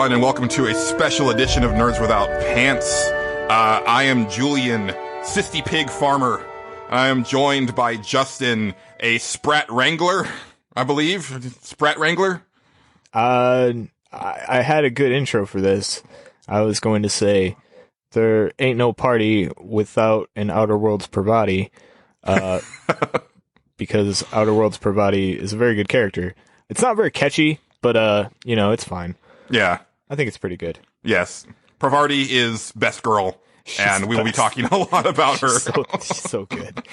everyone, and welcome to a special edition of Nerds Without Pants. I am Julian, Sisty Pig Farmer. I am joined by Justin, a Sprat Wrangler, I believe. Sprat Wrangler? I had a good intro for this. I was going to say, there ain't no party without an Outer Worlds Pravati, because Outer Worlds Pravati is a very good character. It's not very catchy, but, it's fine. Yeah. I think it's pretty good. Yes. Pravarti is best girl, and we will be talking a lot about her. She's so good.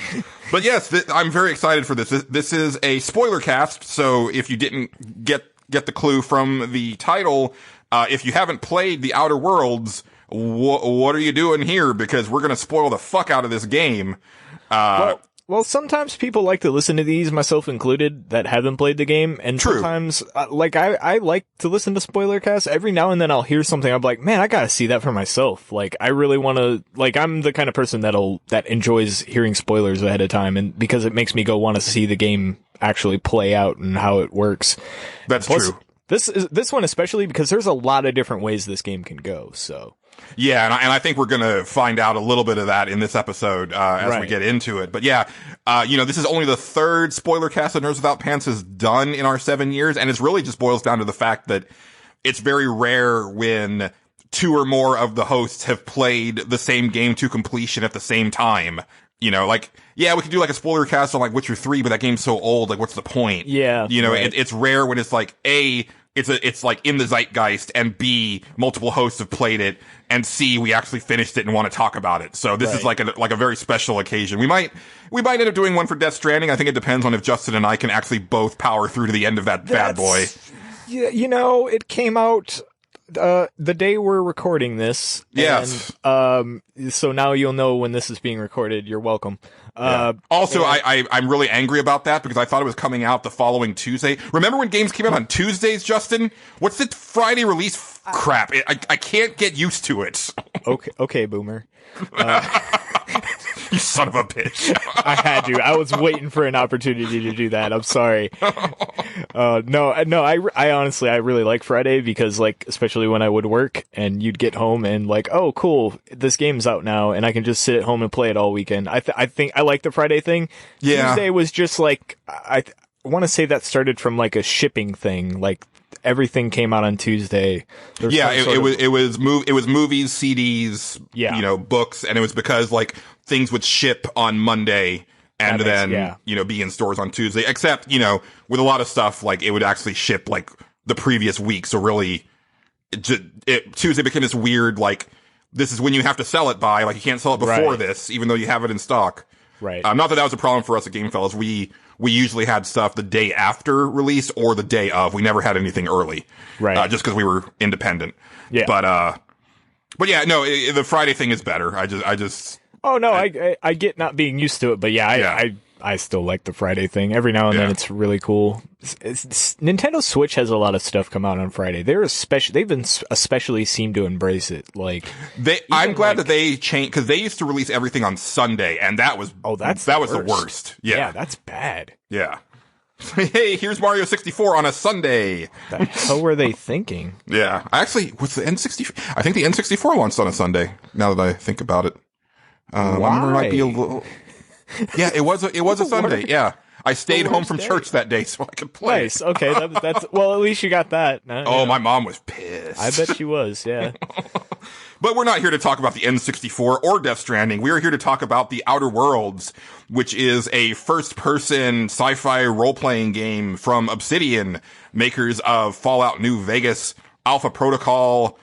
But yes, I'm very excited for this. This is a spoiler cast, so if you didn't get the clue from the title, if you haven't played The Outer Worlds, what are you doing here? Because we're going to spoil the fuck out of this game. Well, sometimes people like to listen to these, myself included, that haven't played the game. And True. Sometimes, I like to listen to spoiler casts. Every now and then I'll hear something, I'm like, man, I gotta see that for myself. Like, I really wanna, I'm the kind of person that enjoys hearing spoilers ahead of time, and because it makes me go want to see the game actually play out and how it works. That's true. This one especially, because there's a lot of different ways this game can go, so. Yeah, and I think we're going to find out a little bit of that in this episode as we get into it. But yeah, this is only the third spoiler cast that Nerds Without Pants has done in our 7 years, and it really just boils down to the fact that it's very rare when two or more of the hosts have played the same game to completion at the same time. We could do a spoiler cast on Witcher 3, but that game's so old, what's the point? Yeah. Right. It's rare when it's A, it's in the zeitgeist, and B, multiple hosts have played it, and C, we actually finished it and want to talk about it. So this is like a very special occasion. We might end up doing one for Death Stranding. I think it depends on if Justin and I can actually both power through to the end of that bad boy. Yeah, it came out the day we're recording this. Yes. And, so now you'll know when this is being recorded. You're welcome. Also, I'm really angry about that because I thought it was coming out the following Tuesday. Remember when games came out on Tuesdays, Justin? What's the Friday release crap? I can't get used to it. Okay, boomer. You son of a bitch. I had to. I was waiting for an opportunity to do that. I'm sorry. No, I honestly, I really like Friday because, especially when I would work and you'd get home and oh, cool, this game's out now and I can just sit at home and play it all weekend. I think I like the Friday thing. Yeah. Tuesday was just I want to say that started from a shipping thing. Everything came out on Tuesday. Yeah, it was movies, CDs, books, and it was because things would ship on Monday and be in stores on Tuesday. Except, with a lot of stuff, it would actually ship the previous week. So really, Tuesday became this weird this is when you have to sell it by. You can't sell it before this, even though you have it in stock. Right. Not that was a problem for us at Game Fellas. We usually had stuff the day after release or the day of. We never had anything early. Right. Just because we were independent. Yeah. But yeah, no, the Friday thing is better. I just. Oh no, I get not being used to it, but I still like the Friday thing. Every now and then it's really cool. Nintendo Switch has a lot of stuff come out on Friday. They've been especially seem to embrace it. I'm glad that they changed because they used to release everything on Sunday, and that was the worst. Yeah, that's bad. Yeah. Hey, here's Mario 64 on a Sunday. The hell were they thinking? Yeah, actually, what's the N64? I think the N64 launched on a Sunday. Now that I think about it, why? Might be a little. Yeah, it was a Sunday. Yeah, I stayed home from church that day so I could play. Nice. Okay, that's well. At least you got that. My mom was pissed. I bet she was. Yeah. But we're not here to talk about the N64 or Death Stranding. We are here to talk about The Outer Worlds, which is a first-person sci-fi role-playing game from Obsidian, makers of Fallout New Vegas, Alpha Protocol,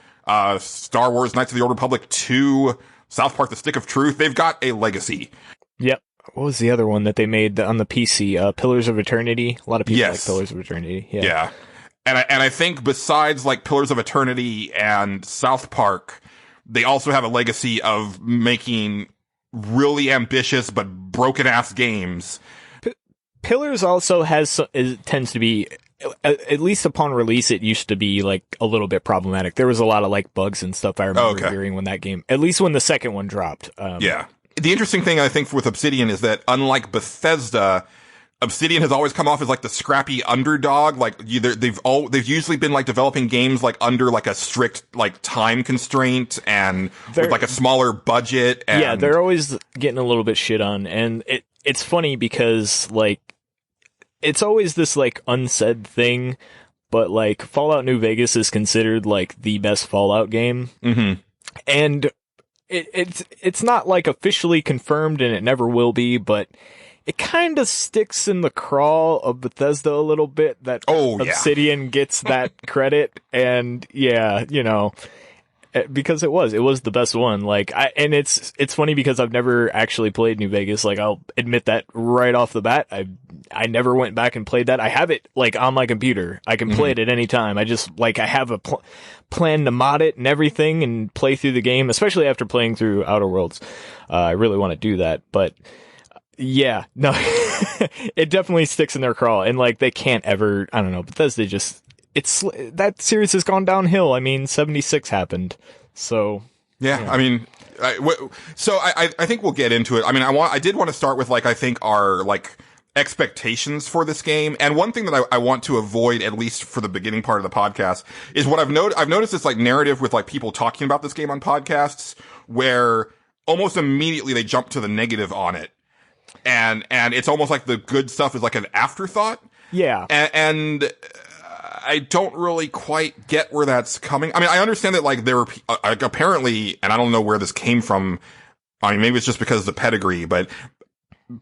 Star Wars Knights of the Old Republic 2, South Park: The Stick of Truth. They've got a legacy. Yep. What was the other one that they made on the PC? Pillars of Eternity. A lot of people like Pillars of Eternity. Yeah. And I think besides Pillars of Eternity and South Park, they also have a legacy of making really ambitious but broken ass games. Pillars also tends to be, at least upon release, it used to be a little bit problematic. There was a lot of bugs and stuff I remember hearing when that game, at least when the second one dropped. Yeah. The interesting thing I think with Obsidian is that unlike Bethesda Obsidian has always come off as like the scrappy underdog. Like they've usually been like developing games like under like a strict like time constraint and with like a smaller budget. And yeah, they're always getting a little bit shit on, and it's funny because like it's always this like unsaid thing, but like Fallout New Vegas is considered like the best Fallout game, and it's not like officially confirmed, and it never will be, but it kind of sticks in the craw of Bethesda a little bit that Obsidian gets that credit. And yeah, you know, because it was the best one. Like and it's funny because I've never actually played New Vegas. Like I'll admit that right off the bat. I never went back and played that. I have it like on my computer. I can play it at any time. I just like, I have a plan to mod it and everything and play through the game, especially after playing through Outer Worlds. I really want to do that, but yeah, no, it definitely sticks in their craw, and like they can't ever, I don't know, Bethesda just, that series has gone downhill. I mean, 76 happened, so. Yeah. I mean, I think we'll get into it. I mean, I did want to start with like, I think our like expectations for this game. And one thing that I want to avoid, at least for the beginning part of the podcast, is what I've noticed this like narrative with like people talking about this game on podcasts where almost immediately they jump to the negative on it. And it's almost like the good stuff is like an afterthought. Yeah. And I don't really quite get where that's coming. I mean, I understand that like there were like apparently, and I don't know where this came from. I mean, maybe it's just because of the pedigree, but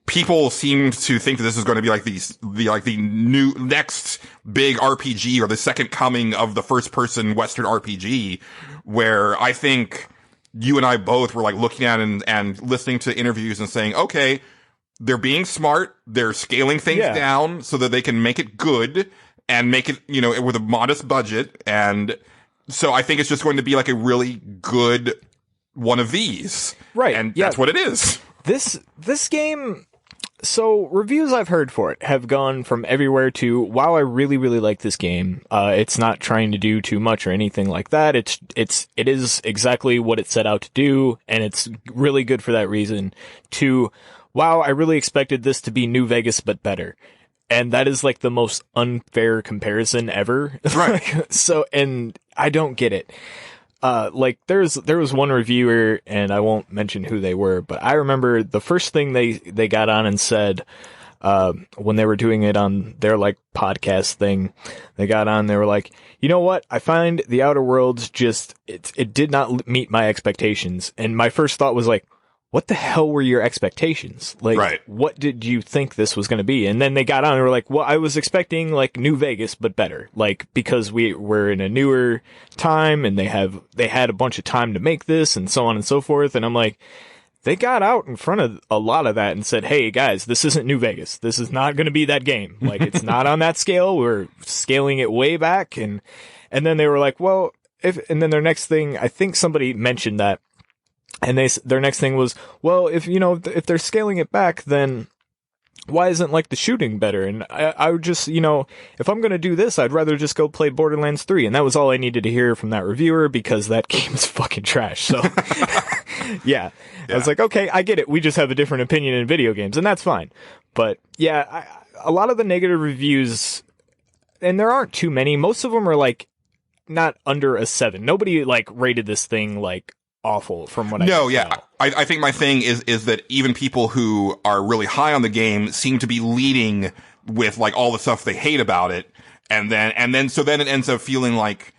people seemed to think that this is going to be like the new next big RPG or the second coming of the first person Western RPG, where I think you and I both were like looking at and listening to interviews and saying, okay, they're being smart. They're scaling things down so that they can make it good and make it, you know, with a modest budget. And so I think it's just going to be like a really good one of these. Right. And that's what it is. This game, so reviews I've heard for it have gone from everywhere to, wow, I really, really like this game. It's not trying to do too much or anything like that. It is exactly what it set out to do, and it's really good for that reason, to, wow, I really expected this to be New Vegas, but better. And that is like the most unfair comparison ever. Right. So, and I don't get it. Like there was one reviewer, and I won't mention who they were, but I remember the first thing they got on and said, when they were doing it on their like podcast thing, they got on, they were like, you know what? I find the Outer Worlds just, it did not meet my expectations. And my first thought was like, what the hell were your expectations? Like, What did you think this was going to be? And then they got on and were like, well, I was expecting like New Vegas, but better. Like, because we're in a newer time and they had a bunch of time to make this and so on and so forth. And I'm like, they got out in front of a lot of that and said, hey guys, this isn't New Vegas. This is not going to be that game. Like, it's not on that scale. We're scaling it way back. And then they were like, well, and then their next thing, I think somebody mentioned that. And their next thing was, well, if they're scaling it back, then why isn't like the shooting better? And I would just, if I'm going to do this, I'd rather just go play Borderlands 3. And that was all I needed to hear from that reviewer, because that game is fucking trash. So yeah, I was like, okay, I get it. We just have a different opinion in video games, and that's fine. But yeah, a lot of the negative reviews, and there aren't too many, most of them are like not under a 7. Nobody like rated this thing like awful from what I know. Yeah. I think my thing is that even people who are really high on the game seem to be leading with like all the stuff they hate about it. And then it ends up feeling like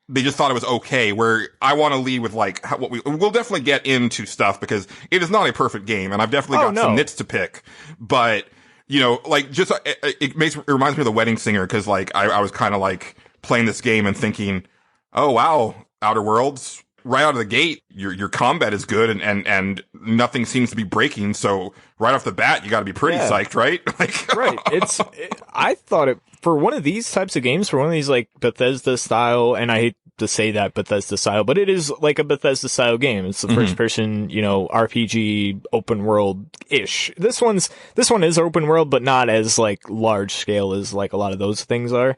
they just thought it was okay, where I want to lead with like we'll definitely get into stuff, because it is not a perfect game, and I've definitely got some nits to pick, but like just, it reminds me of The Wedding Singer, cause like I was kind of like playing this game and thinking, oh wow, Outer Worlds, right out of the gate, your combat is good and nothing seems to be breaking. So right off the bat, you got to be pretty psyched, right? Like, right. I thought it, for one of these types of games, for one of these like Bethesda style, and I hate to say that Bethesda style, but it is like a Bethesda style game. It's the first person, RPG open world ish. This one is open world, but not as like large scale as like a lot of those things are.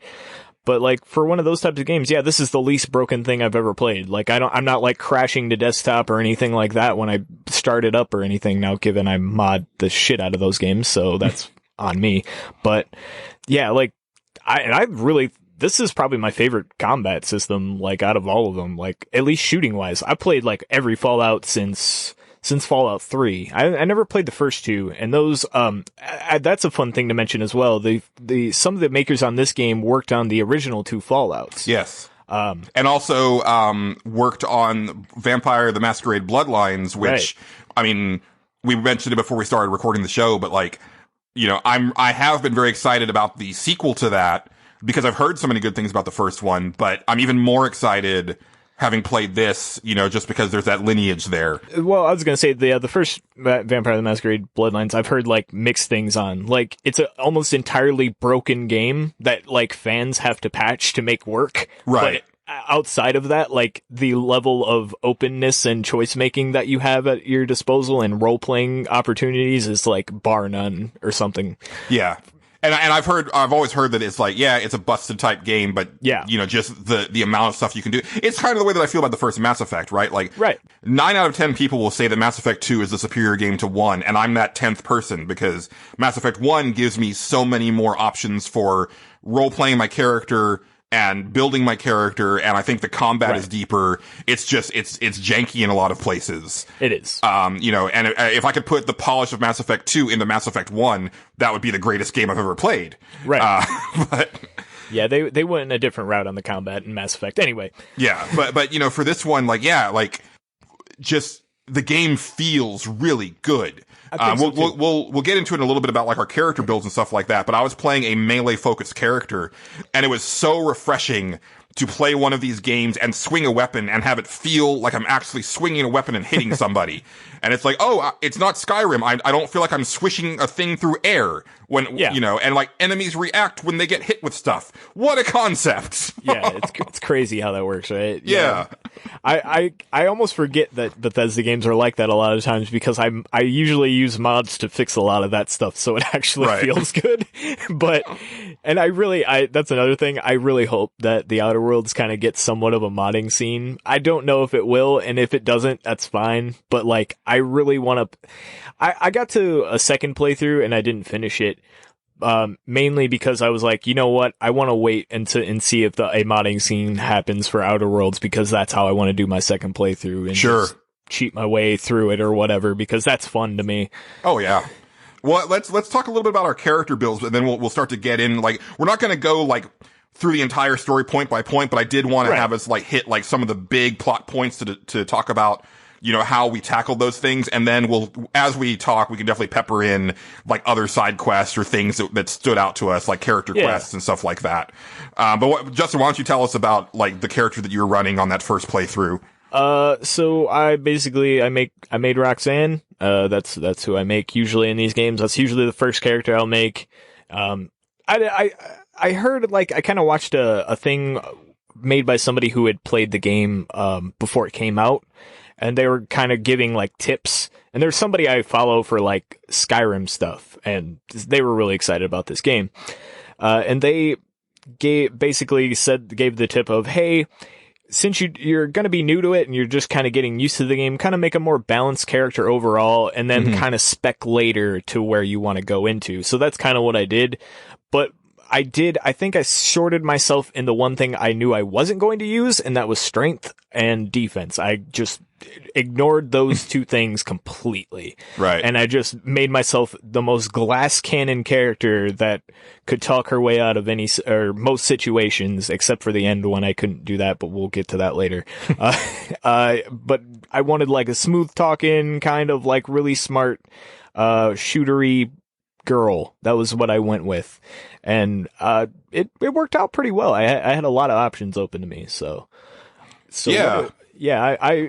But like for one of those types of games, yeah, this is the least broken thing I've ever played. Like I'm not like crashing to desktop or anything like that when I start it up or anything now, given I mod the shit out of those games. So that's on me. But yeah, like this is probably my favorite combat system, like out of all of them, like at least shooting wise. I played like every Fallout since Fallout 3. I never played the first two, and those, that's a fun thing to mention as well. Some of the makers on this game worked on the original two Fallouts. Yes. And also, worked on Vampire the Masquerade Bloodlines, which, I mean, we mentioned it before we started recording the show, but like, you know, I have been very excited about the sequel to that because I've heard so many good things about the first one, but I'm even more excited having played this, you know, just because there's that lineage there. Well, I was going to say the first Vampire the Masquerade Bloodlines, I've heard like mixed things on. Like, it's an almost entirely broken game that like fans have to patch to make work. Right. But outside of that, like the level of openness and choice making that you have at your disposal and role playing opportunities is like bar none or something. Yeah. And I've always heard that it's like, yeah, it's a busted type game, but yeah, you know, just the amount of stuff you can do. It's kind of the way that I feel about the first Mass Effect, right? Like, 9 out of 10 people will say that Mass Effect 2 is the superior game to 1, and I'm that 10th person because Mass Effect 1 gives me so many more options for role playing my character and building my character, and I think the combat is deeper. It's just, it's janky in a lot of places. It is. You know, and if I could put the polish of Mass Effect 2 into Mass Effect 1, that would be the greatest game I've ever played. Right. But yeah, they went in a different route on the combat in Mass Effect anyway. Yeah, but you know, for this one, like, yeah, like, just the game feels really good. We'll get into it in a little bit about like our character builds and stuff like that, but I was playing a melee focused character and it was so refreshing to play one of these games and swing a weapon and have it feel like I'm actually swinging a weapon and hitting somebody. And it's like, oh, it's not Skyrim. I don't feel like I'm swishing a thing through air when, you know, and like enemies react when they get hit with stuff. What a concept. Yeah, it's crazy how that works, right? Yeah. I almost forget that Bethesda games are like that a lot of times because I usually use mods to fix a lot of that stuff, so it actually feels good. But, and that's another thing. I really hope that the Outer Worlds kind of gets somewhat of a modding scene. I don't know if it will, and if it doesn't, that's fine. But like, I really want to. I got to a second playthrough and I didn't finish it. Mainly because I was like, you know what? I want to wait and see if a modding scene happens for Outer Worlds because that's how I want to do my second playthrough and just cheat my way through it or whatever because that's fun to me. Oh yeah. Well, let's talk a little bit about our character builds and then we'll start to get in. Like, we're not going to go like through the entire story point by point, but I did want to have us like hit like some of the big plot points to talk about, you know, how we tackled those things. And then as we talk, we can definitely pepper in like other side quests or things that stood out to us, like character quests and stuff like that. But Justin, why don't you tell us about like the character that you were running on that first playthrough? So I made Roxanne. That's who I make usually in these games. That's usually the first character I'll make. I heard, like, I kind of watched a thing made by somebody who had played the game, before it came out. And they were kind of giving like tips, and there's somebody I follow for like Skyrim stuff, and they were really excited about this game. And they gave the tip of, hey, since you're going to be new to it and you're just kind of getting used to the game, kind of make a more balanced character overall, and then kind of spec later to where you want to go into. So that's kind of what I did. But I think I shorted myself in the one thing I knew I wasn't going to use, and that was strength and defense. I just ignored those two things completely. Right. And I just made myself the most glass cannon character that could talk her way out of most situations, except for the end when I couldn't do that, but we'll get to that later. But I wanted like a smooth talking, kind of like really smart, shootery girl. That was what I went with. And it worked out pretty well. I had a lot of options open to me. So yeah.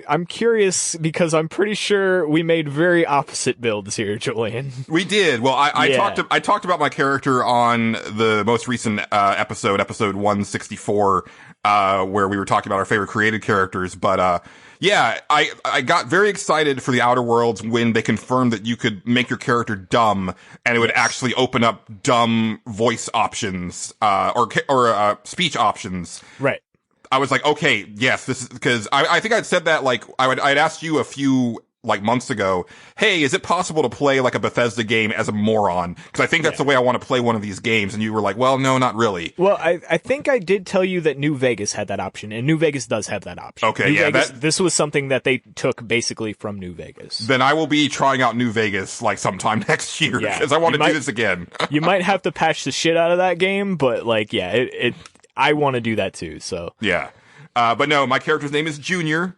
I'm curious because I'm pretty sure we made very opposite builds here, Julian. We did. Well, I talked about my character on the most recent episode 164, where we were talking about our favorite created characters. But yeah, I got very excited for the Outer Worlds when they confirmed that you could make your character dumb and it would actually open up dumb voice options, or speech options. Right. I was like, okay, yes, this is because I think I'd said that, like, I'd asked you a few like months ago, hey, is it possible to play like a Bethesda game as a moron? Because I think that's the way I want to play one of these games. And you were like, well, no, not really. Well, I think I did tell you that New Vegas had that option, and New Vegas does have that option. Okay, New Vegas, this was something that they took basically from New Vegas. Then I will be trying out New Vegas like sometime next year because I want to do this again. You might have to patch the shit out of that game, but like, yeah, I want to do that too. So yeah, but no, my character's name is Junior.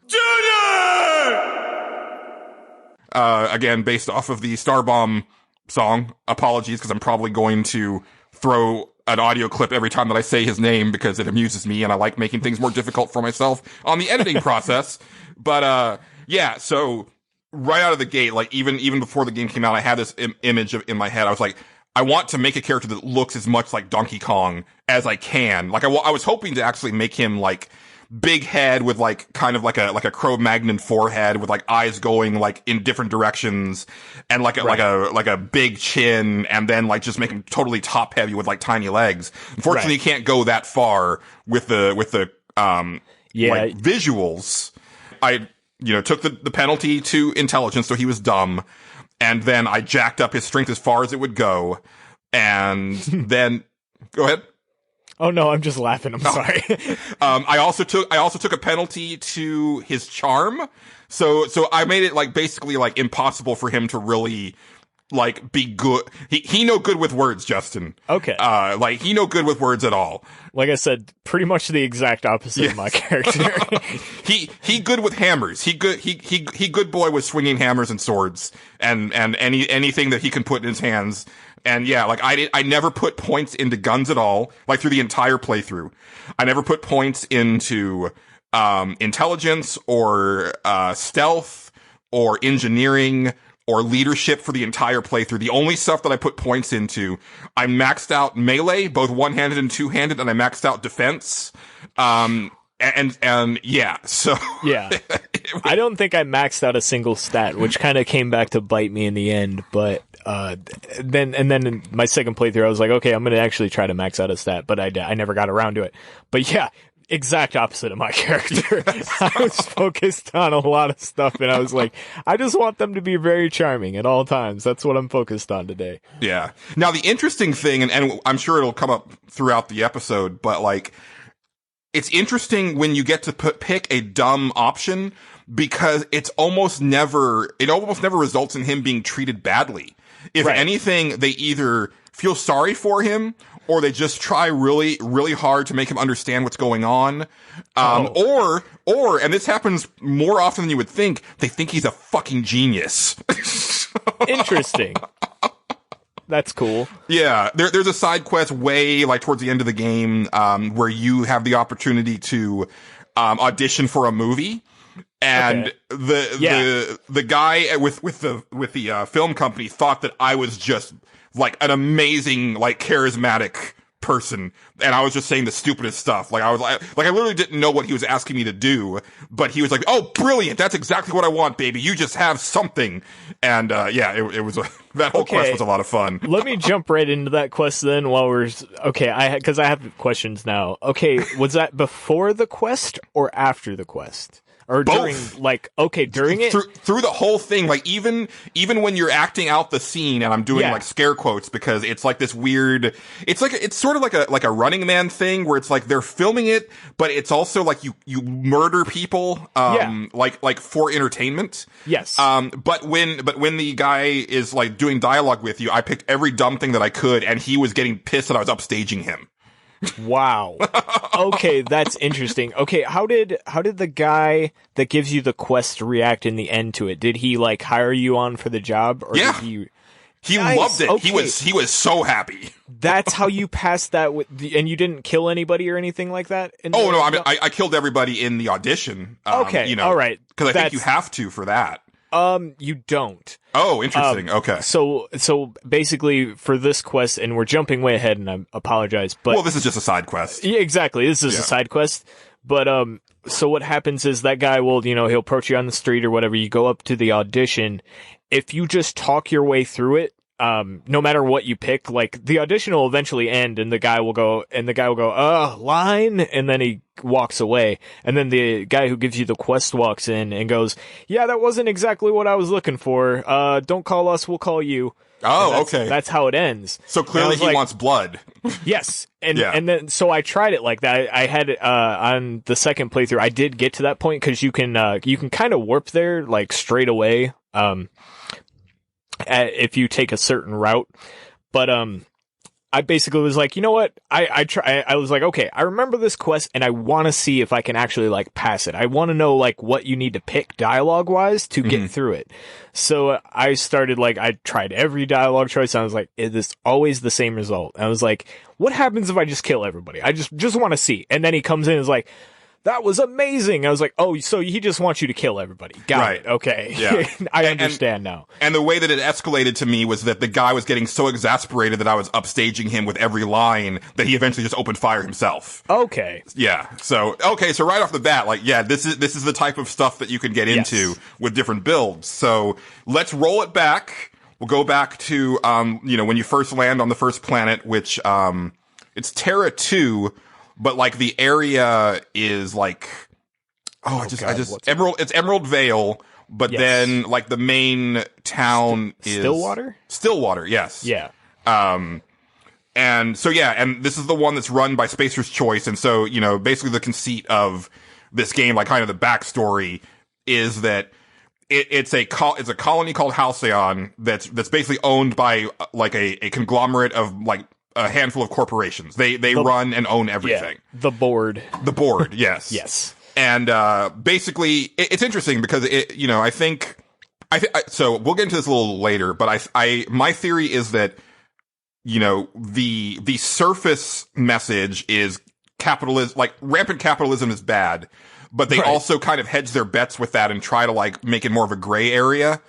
Again, based off of the Starbomb song. Apologies, because I'm probably going to throw an audio clip every time that I say his name because it amuses me and I like making things more difficult for myself on the editing process. But, yeah, so right out of the gate, like even before the game came out, I had this image in my head. I was like, I want to make a character that looks as much like Donkey Kong as I can. Like, I was hoping to actually make him like big head with like kind of like a Cro-Magnon forehead with like eyes going like in different directions and like a big chin, and then like just make him totally top heavy with like tiny legs. Unfortunately, you can't go that far with the like visuals. I took the penalty to intelligence, so he was dumb, and then I jacked up his strength as far as it would go, and then go ahead. Oh no, I'm just laughing. I'm sorry. I also took a penalty to his charm. So I made it like basically like impossible for him to really like be good. He no good with words, Justin. Okay. Like he no good with words at all. Like I said, pretty much the exact opposite of my character. he good with hammers. He good boy with swinging hammers and swords and anything that he can put in his hands. And yeah, like I never put points into guns at all, like through the entire playthrough. I never put points into, intelligence or, stealth or engineering or leadership for the entire playthrough. The only stuff that I put points into, I maxed out melee, both one-handed and two-handed, and I maxed out defense. And yeah, so. Yeah. I don't think I maxed out a single stat, which kind of came back to bite me in the end, but then in my second playthrough, I was like, okay, I'm going to actually try to max out a stat, but I never got around to it. But yeah, exact opposite of my character. I was focused on a lot of stuff, and I was like, I just want them to be very charming at all times. That's what I'm focused on today. Yeah. Now, the interesting thing, and I'm sure it'll come up throughout the episode, but like, it's interesting when you get to pick a dumb option because it almost never results in him being treated badly. If anything, they either feel sorry for him or they just try really, really hard to make him understand what's going on. Or, and this happens more often than you would think, they think he's a fucking genius. Interesting. That's cool. Yeah, there's a side quest way like towards the end of the game, where you have the opportunity to, audition for a movie. And the guy with the film company thought that I was just like an amazing, like charismatic person. And I was just saying the stupidest stuff. Like I was like I literally didn't know what he was asking me to do, but he was like, "Oh, brilliant. That's exactly what I want, baby. You just have something." And, it was, that whole quest was a lot of fun. Let me jump right into that quest then cause I have questions now. Okay. Was that before the quest or after the quest? Or both. During it? Through the whole thing, like even when you're acting out the scene, and I'm doing like scare quotes because it's like this weird, it's sort of like a Running Man thing where it's like they're filming it, but it's also like you murder people, like for entertainment. Yes. But when the guy is like doing dialogue with you, I picked every dumb thing that I could, and he was getting pissed that I was upstaging him. Wow. Okay, that's interesting. Okay, how did the guy that gives you the quest react in the end to it? Did he like hire you on for the job, or did he? He loved it. Okay. He was so happy. That's how you passed that and you didn't kill anybody or anything like that? Oh no, I mean I killed everybody in the audition. Okay, all right. Because I think you have to for that. You don't. Oh, interesting. Okay. So basically for this quest, and we're jumping way ahead, and I apologize, but. Well, this is just a side quest. Yeah, exactly. This is a side quest. But, so what happens is that guy will, he'll approach you on the street or whatever. You go up to the audition. If you just talk your way through it, no matter what you pick, like the audition will eventually end and the guy will go, line. And then he walks away. And then the guy who gives you the quest walks in and goes, yeah, that wasn't exactly what I was looking for. Don't call us. We'll call you. Oh, okay. That's how it ends. So clearly he wants blood. Yes. And then, so I tried it like that. I had, on the second playthrough, I did get to that point because you can kind of warp there, like straight away, if you take a certain route. But, I basically was like, you know what? I was like, okay, I remember this quest and I want to see if I can actually like pass it. I want to know like what you need to pick dialogue wise to get through it. So I started like, I tried every dialogue choice. And I was like, it is always the same result. And I was like, what happens if I just kill everybody? I just want to see. And then he comes in and is like, that was amazing. I was like, oh, so he just wants you to kill everybody. Got it. Okay. Yeah. I understand now. And the way that it escalated to me was that the guy was getting so exasperated that I was upstaging him with every line that he eventually just opened fire himself. Okay. Yeah. So right off the bat, like, yeah, this is the type of stuff that you can get into with different builds. So let's roll it back. We'll go back to, when you first land on the first planet, which, it's Terra 2. But like the area is like, it's Emerald Vale, but then like the main town is Stillwater, yes. Yeah. And so and this is the one that's run by Spacer's Choice, and so, basically the conceit of this game, like kind of the backstory, is that it's a colony called Halcyon that's basically owned by like a conglomerate of like a handful of corporations. They run and own everything. Yeah, the board, yes. Yes. And, basically it's interesting because I think so we'll get into this a little later, but my theory is that, the surface message is capitalism, like rampant capitalism is bad, but they also kind of hedge their bets with that and try to like make it more of a gray area.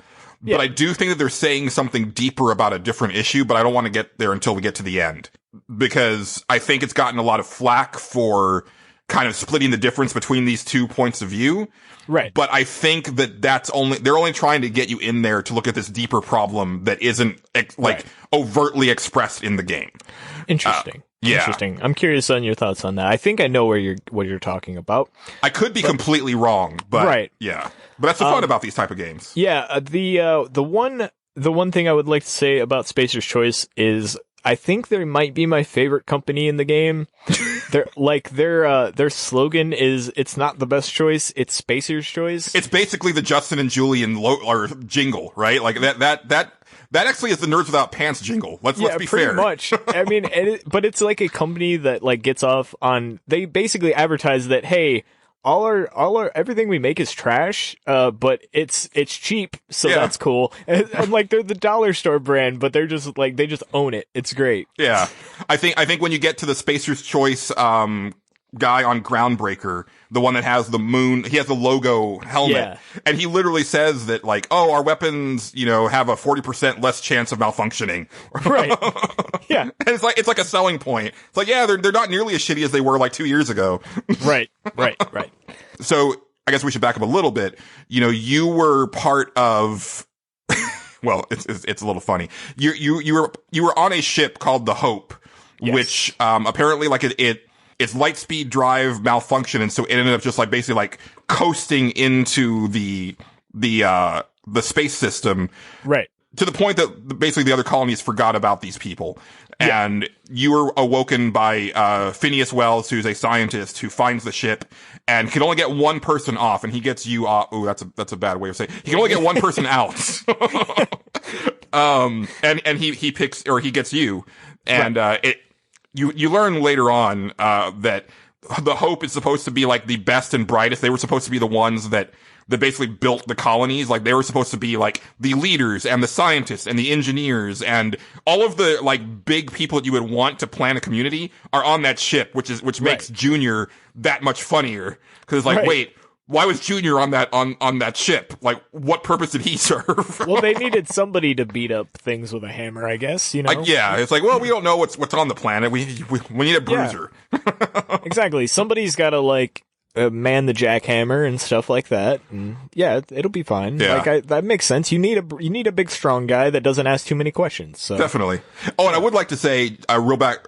Yeah. But I do think that they're saying something deeper about a different issue, but I don't want to get there until we get to the end. Because I think it's gotten a lot of flack for kind of splitting the difference between these two points of view. Right. But I think that they're only trying to get you in there to look at this deeper problem that isn't overtly expressed in the game. Interesting. Yeah. Interesting. I'm curious on your thoughts on that. I think I know what you're talking about. I could be completely wrong, but yeah. But that's the fun about these type of games. Yeah, the one thing I would like to say about Spacer's Choice is I think they might be my favorite company in the game. Their slogan is "It's not the best choice, it's Spacer's Choice." It's basically the Justin and Julian jingle, right? Like that actually is the Nerds Without Pants jingle. Let's be fair. Pretty much. I mean, but it's like a company that like gets off on. They basically advertise that, hey, all our everything we make is trash, but it's cheap, so that's cool. And like they're the dollar store brand, but they're just like they just own it. It's great. Yeah, I think when you get to the Spacer's Choice guy on Groundbreaker, the one that has the moon, he has the logo helmet, and he literally says that like, oh, our weapons, have a 40% less chance of malfunctioning. Right. Yeah. And it's like a selling point. It's like, yeah, they're not nearly as shitty as they were like 2 years ago. Right. So I guess we should back up a little bit. You were part of, well, it's a little funny. You were on a ship called the Hope, which, apparently like its light speed drive malfunction, and so it ended up just like basically like coasting into the space system. Right. To the point that basically the other colonies forgot about these people. Yeah. And you were awoken by Phineas Wells, who's a scientist who finds the ship and can only get one person off, and he gets you off. Oh, that's a bad way of saying it. He can only get one person out. And he picks, or he gets you. And You learn later on that the Hope is supposed to be like the best and brightest. They were supposed to be the ones that basically built the colonies. Like they were supposed to be like the leaders and the scientists and the engineers and all of the like big people that you would want to plan a community are on that ship, which makes Junior that much funnier. Cause like, wait, why was Junior on that ship? Like, what purpose did he serve? Well, they needed somebody to beat up things with a hammer, I guess, it's like, well, we don't know what's on the planet. We need a bruiser. Exactly. Somebody's gotta like man the jackhammer and stuff like that. And yeah, it'll be fine. Yeah. Like that makes sense. You need a big strong guy that doesn't ask too many questions. So. Definitely. Oh, and I would like to say, go back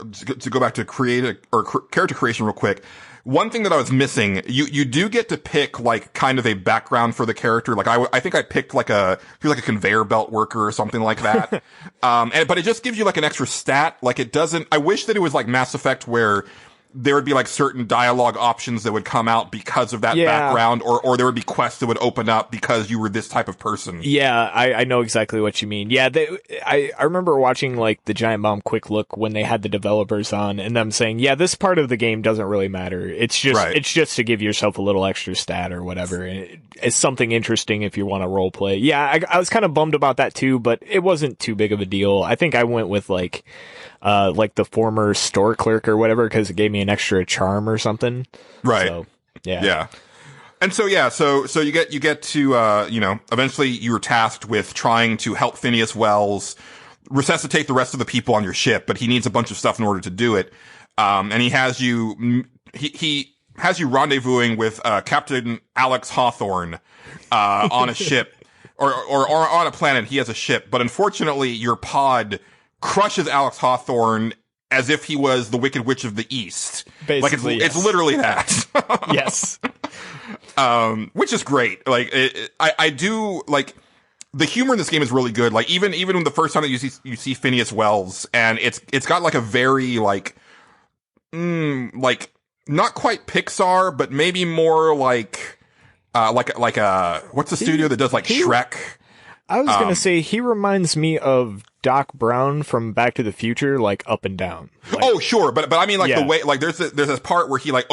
to character creation real quick. One thing that I was missing, you do get to pick like kind of a background for the character. Like I think I picked like a conveyor belt worker or something like that. But it just gives you like an extra stat. Like it doesn't, I wish that it was like Mass Effect where there would be like certain dialogue options that would come out because of that background, or there would be quests that would open up because you were this type of person. Yeah, I know exactly what you mean. Yeah, I remember watching like the Giant Bomb Quick Look when they had the developers on and them saying, yeah, this part of the game doesn't really matter. It's just to give yourself a little extra stat or whatever. It's something interesting if you want to role play. Yeah, I was kind of bummed about that too, but it wasn't too big of a deal. I think I went with like the former store clerk or whatever, because it gave me an extra charm or something. Right. So, yeah. Yeah. And so, yeah, so you get to, eventually you were tasked with trying to help Phineas Wells resuscitate the rest of the people on your ship, but he needs a bunch of stuff in order to do it. And he has you rendezvousing with, Captain Alex Hawthorne, on a ship, or on a planet. He has a ship, but unfortunately your pod crushes Alex Hawthorne as if he was the Wicked Witch of the East. Basically, like it's literally that. Yes. Which is great. Like I do like the humor in this game is really good. Like even when the first time that you see Phineas Wells, and it's got like a very like not quite Pixar, but maybe more like what's the studio that does like Shrek? I was gonna say he reminds me of Doc Brown from Back to the Future, like up and down. Like, oh, sure, but I mean, like the way, like there's this part where he like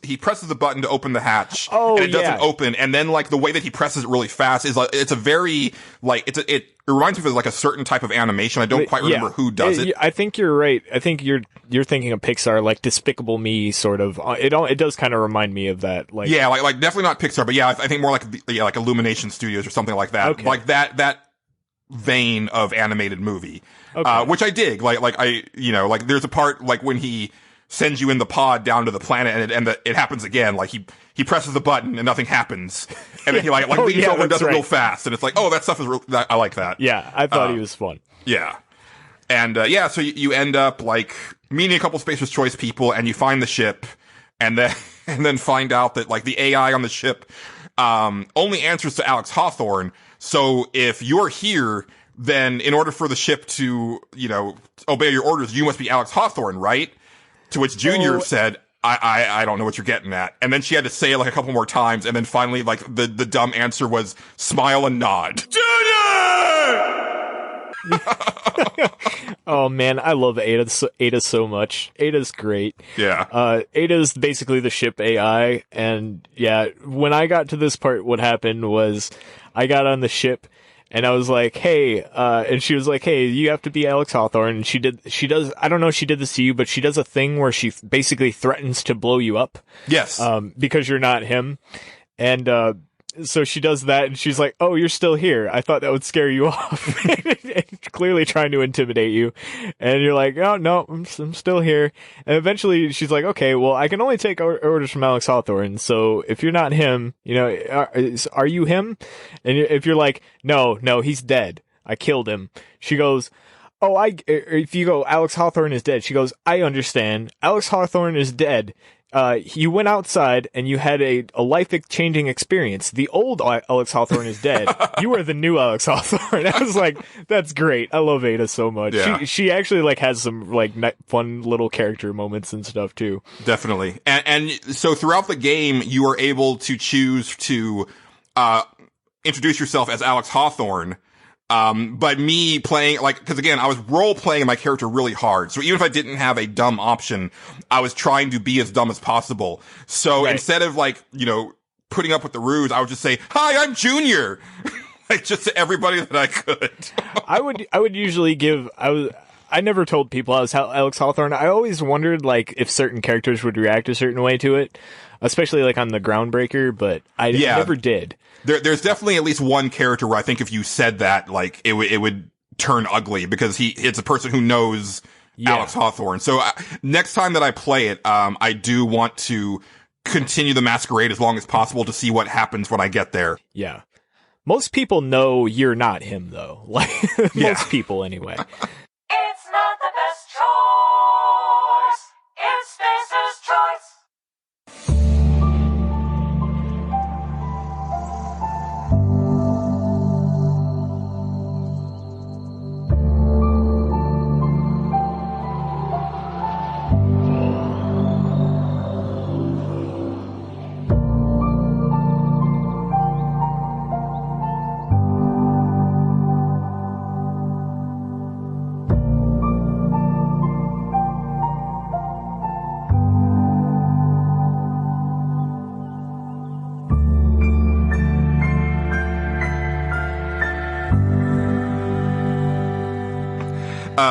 he presses the button to open the hatch, and it doesn't open, and then like the way that he presses it really fast is like it's a very like it reminds me of like a certain type of animation. I don't quite remember who does it. I think you're right. I think you're thinking of Pixar, like Despicable Me, sort of. It does kind of remind me of that. Like like definitely not Pixar, but I think more like like Illumination Studios or something like that. Okay. Like that vein of animated movie, which I dig. Like there's a part like when he sends you in the pod down to the planet, and it happens again. Like he presses the button and nothing happens, and then he like leans over and does it real fast, and it's like, oh, that stuff is real. I like that. Yeah, I thought he was fun. Yeah, and so you end up like meeting a couple Spacer's Choice people, and you find the ship, and then find out that like the AI on the ship only answers to Alex Hawthorne. So if you're here, then in order for the ship to, obey your orders, you must be Alex Hawthorne, right? To which Junior said, I don't know what you're getting at. And then she had to say it like a couple more times. And then finally, like the dumb answer was smile and nod. Junior! Oh man, I love Ada so much. Ada's great. Yeah. Ada's basically the ship AI, and yeah, when I got to this part, what happened was I got on the ship and I was like, hey, and she was like, hey, you have to be Alex Hawthorne. And she does, I don't know if she did this to you, but she does a thing where she basically threatens to blow you up. Yes. Because you're not him. And, so she does that, and she's like, oh, you're still here. I thought that would scare you off. Clearly trying to intimidate you. And you're like, oh, no, I'm still here. And eventually she's like, okay, well, I can only take orders from Alex Hawthorne. So if you're not him, are you him? And if you're like, no, he's dead. I killed him. She goes, oh, if you go, Alex Hawthorne is dead. She goes, I understand. Alex Hawthorne is dead. You went outside and you had a life-changing experience. The old Alex Hawthorne is dead. You are the new Alex Hawthorne. I was like, that's great. I love Ada so much. Yeah. She actually like has some like fun little character moments and stuff too. Definitely. And so throughout the game, you are able to choose to, introduce yourself as Alex Hawthorne. But me playing, cause again, I was role playing my character really hard. So even if I didn't have a dumb option, I was trying to be as dumb as possible. So instead of putting up with the ruse, I would just say, hi, I'm Junior. Just to everybody that I could. I would usually I never told people I was Alex Hawthorne. I always wondered, if certain characters would react a certain way to it, especially on the Groundbreaker, but I never did. There's definitely at least one character where I think if you said that, it would turn ugly because it's a person who knows Alex Hawthorne. So next time that I play it, I do want to continue the masquerade as long as possible to see what happens when I get there. Yeah. Most people know you're not him, though. Like, most people, anyway. It's not the best choice. It's Spacer's choice.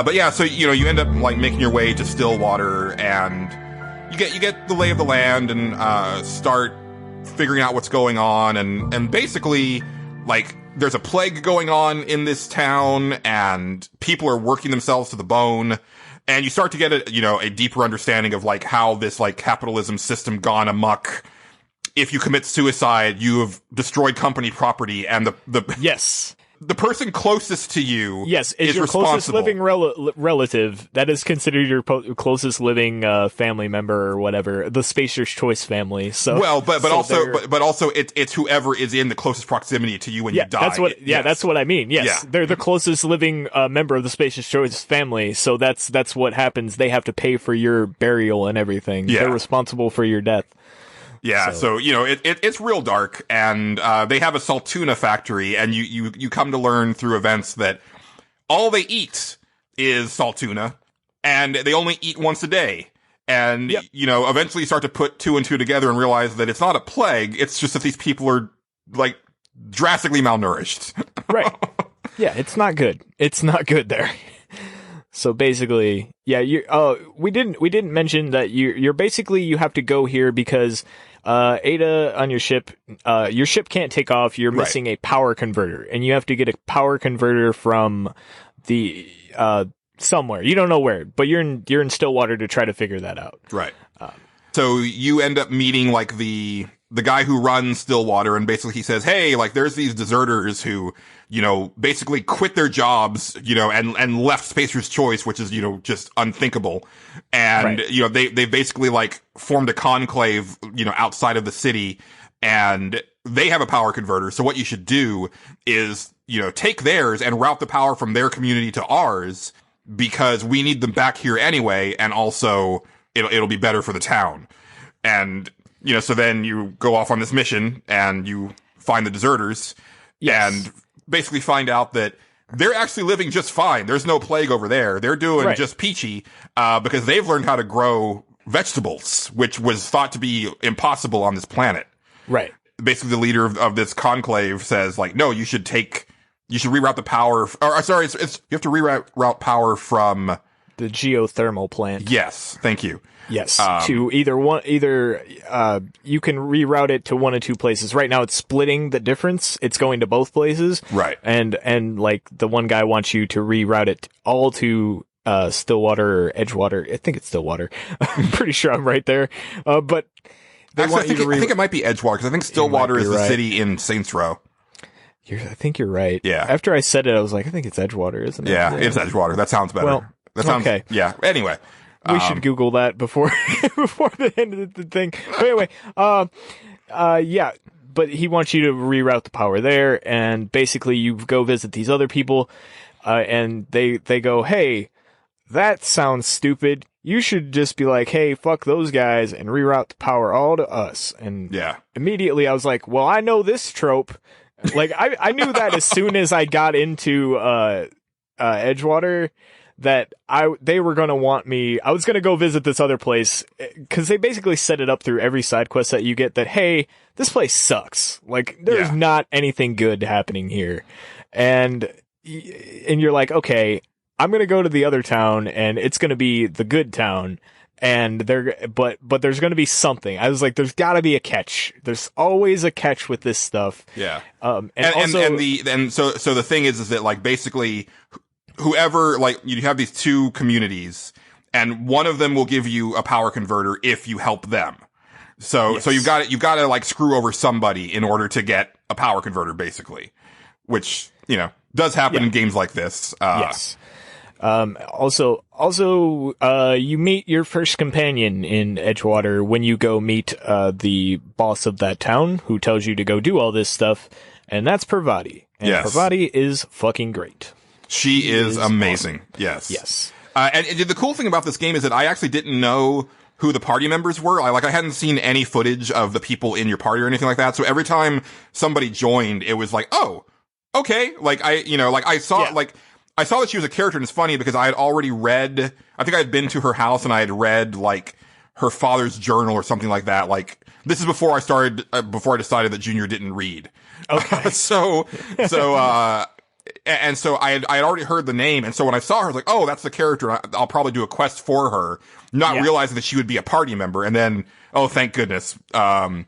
But yeah, so, you know, you end up, like, making your way to Stillwater, and you get the lay of the land, and, start figuring out what's going on, and basically, like, there's a plague going on in this town, and people are working themselves to the bone, and you start to get a deeper understanding of, like, how this, like, capitalism system gone amok. If you commit suicide, you have destroyed company property, and the Yes. The person closest to you is your closest living relative. That is considered your closest living family member or whatever. The Spacer's Choice family. So well, but also it's whoever is in the closest proximity to you when you die. That's what I mean. Yes, yeah. They're the closest living member of the Spacer's Choice family. So that's what happens. They have to pay for your burial and everything. Yeah. They're responsible for your death. Yeah, so you know, it's real dark, and they have a saltuna factory, and you come to learn through events that all they eat is saltuna, and they only eat once a day. And, you know, eventually you start to put two and two together and realize that it's not a plague, it's just that these people are, like, drastically malnourished. Right. Yeah, it's not good. It's not good there. So basically, yeah, we didn't mention that you're basically, you have to go here because Ada on your ship can't take off. You're missing a power converter, and you have to get a power converter from the somewhere. You don't know where, but you're in Stillwater to try to figure that out. Right. So you end up meeting, like, the guy who runs Stillwater, and basically he says, hey, like, there's these deserters who, you know, basically quit their jobs, you know, and left Spacer's Choice, which is, you know, just unthinkable. And, you know, they basically, like, formed a conclave, you know, outside of the city, and they have a power converter. So what you should do is, you know, take theirs and route the power from their community to ours, because we need them back here anyway, and also it'll be better for the town. And, you know, so then you go off on this mission, and you find the deserters, and basically find out that they're actually living just fine. There's no plague over there. They're doing just peachy, because they've learned how to grow vegetables, which was thought to be impossible on this planet. Right. Basically, the leader of this conclave says, like, no, you should reroute the power, you have to reroute power from the geothermal plant. Yes. Thank you. Yes, to either you can reroute it to one of two places. Right now it's splitting the difference. It's going to both places. Right. And like the one guy wants you to reroute it all to Stillwater or Edgewater. I think it's Stillwater. I'm pretty sure I'm right there. But they actually, I think it might be Edgewater, because I think Stillwater is the city in Saints Row. I think you're right. Yeah. After I said it, I was like, I think it's Edgewater, isn't it? Yeah, it's Edgewater. That sounds better. Well, that sounds, okay. Yeah. Anyway. We should Google that before the end of the thing. But anyway, yeah, but he wants you to reroute the power there, and basically you go visit these other people, and they go, hey, that sounds stupid. You should just be like, hey, fuck those guys and reroute the power all to us. And immediately I was like, well, I know this trope. Like, I knew that as soon as I got into Edgewater, that they were gonna want me. I was gonna go visit this other place, because they basically set it up through every side quest that you get that, hey, this place sucks. Like, there's not anything good happening here, and you're like, okay, I'm gonna go to the other town, and it's gonna be the good town, and but there's gonna be something. I was like, there's gotta be a catch. There's always a catch with this stuff. Yeah. So the thing is that, like, basically, whoever, like, you have these two communities, and one of them will give you a power converter if you help them. So you've got to like screw over somebody in order to get a power converter, basically, which, you know, does happen in games like this. Yes. Also, you meet your first companion in Edgewater when you go meet, the boss of that town who tells you to go do all this stuff. And that's Parvati. And Parvati is fucking great. She is amazing. Awesome. Yes. Yes. And the cool thing about this game is that I actually didn't know who the party members were. I hadn't seen any footage of the people in your party or anything like that. So every time somebody joined, it was like, oh, okay. Like I saw that she was a character, and it's funny because I had already read, I think I had been to her house and I had read like her father's journal or something like that. Like this is before I decided that Junior didn't read. Okay. So I had already heard the name. And so when I saw her, I was like, oh, that's the character. I'll probably do a quest for her, not realizing that she would be a party member. And then, oh, thank goodness. Maybe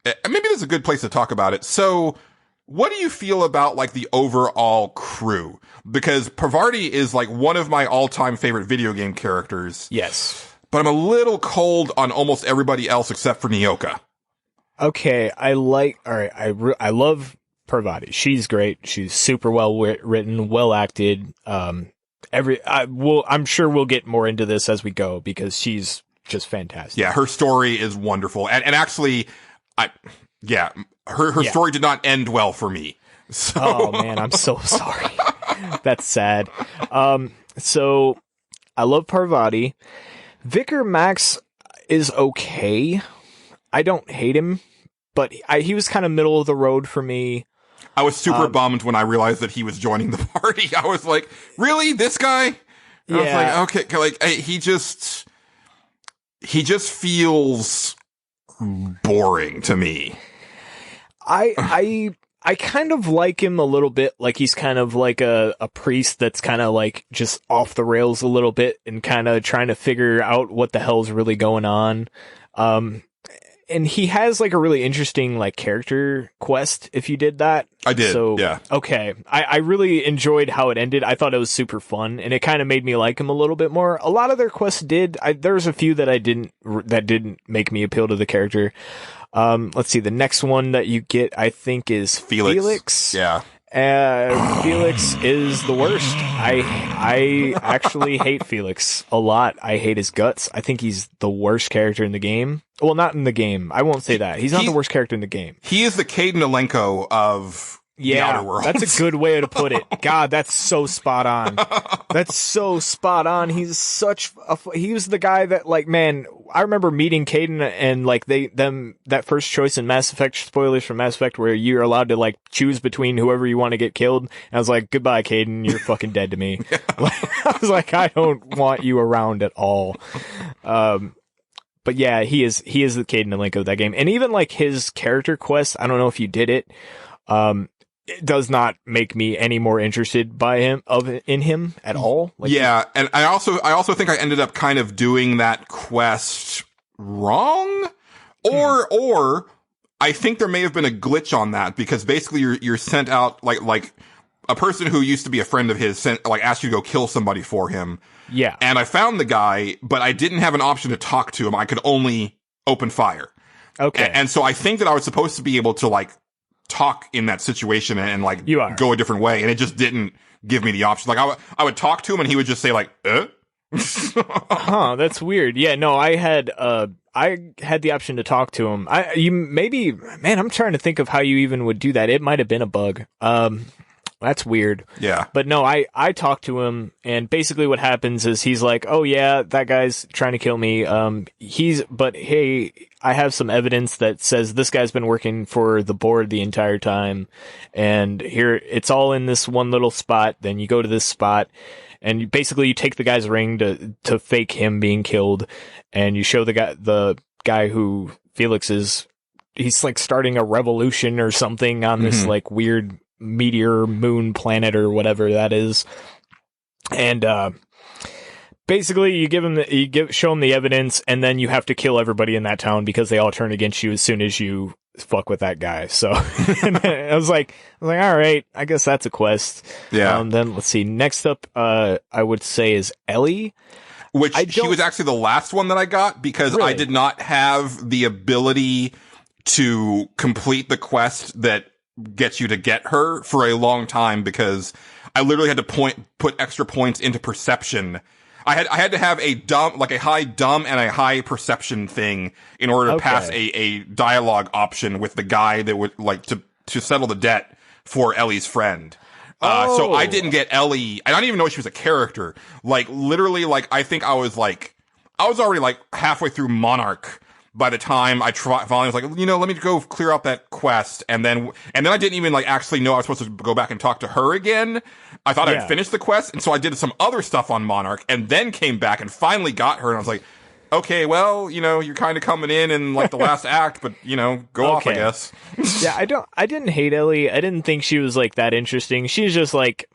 this is a good place to talk about it. So what do you feel about like the overall crew? Because Parvati is like one of my all-time favorite video game characters. Yes. But I'm a little cold on almost everybody else except for Nyoka. Okay. I love Parvati. She's great. She's super well written, well acted. I'm sure we'll get more into this as we go because she's just fantastic. Yeah, her story is wonderful. And actually, her story did not end well for me. So. Oh man, I'm so sorry. That's sad. So I love Parvati. Vicar Max is okay. I don't hate him, but he was kind of middle of the road for me. I was super bummed when I realized that he was joining the party. I was like, really? This guy? And I was like, okay, like, he just feels boring to me. I kind of like him a little bit. Like he's kind of like a priest that's kind of like just off the rails a little bit and kind of trying to figure out what the hell's really going on. And he has like a really interesting like character quest if you did that. I did. So, yeah. Okay. I really enjoyed how it ended. I thought it was super fun and it kind of made me like him a little bit more. A lot of their quests did. There's a few that didn't make me appeal to the character. Let's see. The next one that you get, I think, is Felix. Yeah. Felix is the worst. I actually hate Felix a lot. I hate his guts. I think he's the worst character in the game. Well, not in the game. I won't say that. He's not the worst character in the game. He is the Caden Alenko of the Outer Worlds. That's a good way to put it. God, that's so spot on. That's so spot on. He's he was the guy that like, man, I remember meeting Caden and like that first choice in Mass Effect, spoilers from Mass Effect, where you're allowed to like choose between whoever you want to get killed. And I was like, goodbye, Caden. You're fucking dead to me. I was like, I don't want you around at all. But yeah, he is the Caden Alenko of that game. And even like his character quest, I don't know if you did it. It does not make me any more interested in him at all. Like, yeah. And I also think I ended up kind of doing that quest wrong, or I think there may have been a glitch on that because basically you're sent out like a person who used to be a friend of his asked you to go kill somebody for him. Yeah. And I found the guy, but I didn't have an option to talk to him. I could only open fire. Okay. And so I think that I was supposed to be able to like talk in that situation and like go a different way. And it just didn't give me the option. Like I would talk to him and he would just say like, Huh, that's weird. Yeah, no, I had the option to talk to him. I'm trying to think of how you even would do that. It might have been a bug. That's weird. Yeah. But no, I talked to him and basically what happens is he's like, oh yeah, that guy's trying to kill me. But hey, I have some evidence that says this guy's been working for the board the entire time. And here it's all in this one little spot. Then you go to this spot and you take the guy's ring to fake him being killed. And you show the guy who Felix is, he's like starting a revolution or something on this like weird meteor moon planet or whatever that is. And basically you show him the evidence and then you have to kill everybody in that town because they all turn against you as soon as you fuck with that guy. So I was like all right, I guess that's a quest. Yeah. Then let's see, next up I would say is Ellie. Which she was actually the last one that I got because I did not have the ability to complete the quest that gets you to get her for a long time because I literally had to put extra points into perception. I had to have a high dumb and a high perception thing in order to pass a dialogue option with the guy that would like to settle the debt for Ellie's friend. So I didn't get Ellie. I don't even know she was a character. Like literally, like I think I was already like halfway through Monarch by the time I finally was like, let me go clear out that quest. And then I didn't even like actually know I was supposed to go back and talk to her again. I thought I'd finished the quest. And so I did some other stuff on Monarch and then came back and finally got her. And I was like, okay, well, you're kind of coming in like the last act, but go off, I guess. Yeah, I didn't hate Ellie. I didn't think she was like that interesting. She's just like,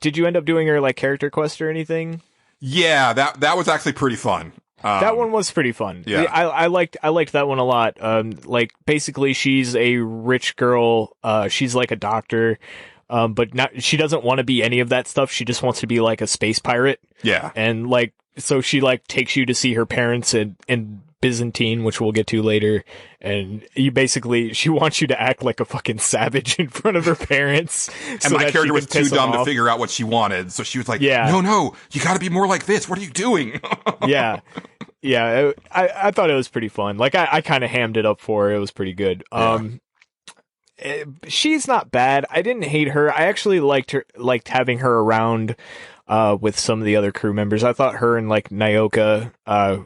did you end up doing her like character quest or anything? Yeah, that was actually pretty fun. That one was pretty fun. Yeah. I liked that one a lot. Like basically she's a rich girl. She's like a doctor. But she doesn't want to be any of that stuff. She just wants to be like a space pirate. Yeah. And like, so she like takes you to see her parents in Byzantine, which we'll get to later. And she wants you to act like a fucking savage in front of her parents. And my character was too dumb to figure out what she wanted. So she was like, no, you gotta be more like this. What are you doing? Yeah. Yeah. I thought it was pretty fun. Like I kind of hammed it up for her. It was pretty good. She's not bad. I didn't hate her. I actually liked having her around with some of the other crew members. I thought her and like Nyoka,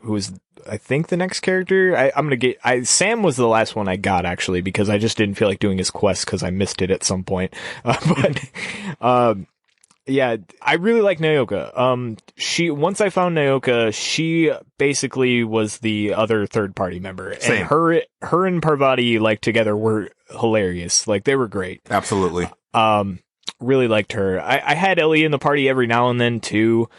who was I think the next character. Sam was the last one I got actually because I just didn't feel like doing his quest because I missed it at some point. Yeah, I really like Nyoka. Once I found Nyoka, she basically was the other third party member. Same. And her and Parvati like together were hilarious. Like they were great. Absolutely. Really liked her. I had Ellie in the party every now and then too,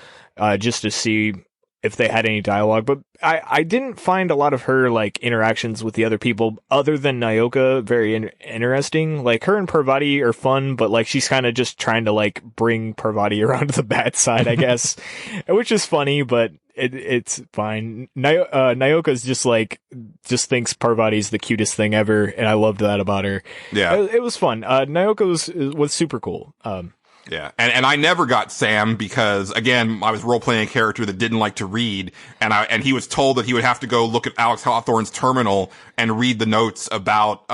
just to see if they had any dialogue, but I didn't find a lot of her like interactions with the other people other than Nyoka very interesting. Like her and Parvati are fun, but like she's kind of just trying to like bring Parvati around to the bad side, I guess, which is funny, but it's fine. Nyoka's just thinks Parvati's the cutest thing ever, and I loved that about her. Yeah, it was fun. Nyoka was super cool. Yeah, and I never got Sam because again I was role playing a character that didn't like to read, and he was told that he would have to go look at Alex Hawthorne's terminal and read the notes about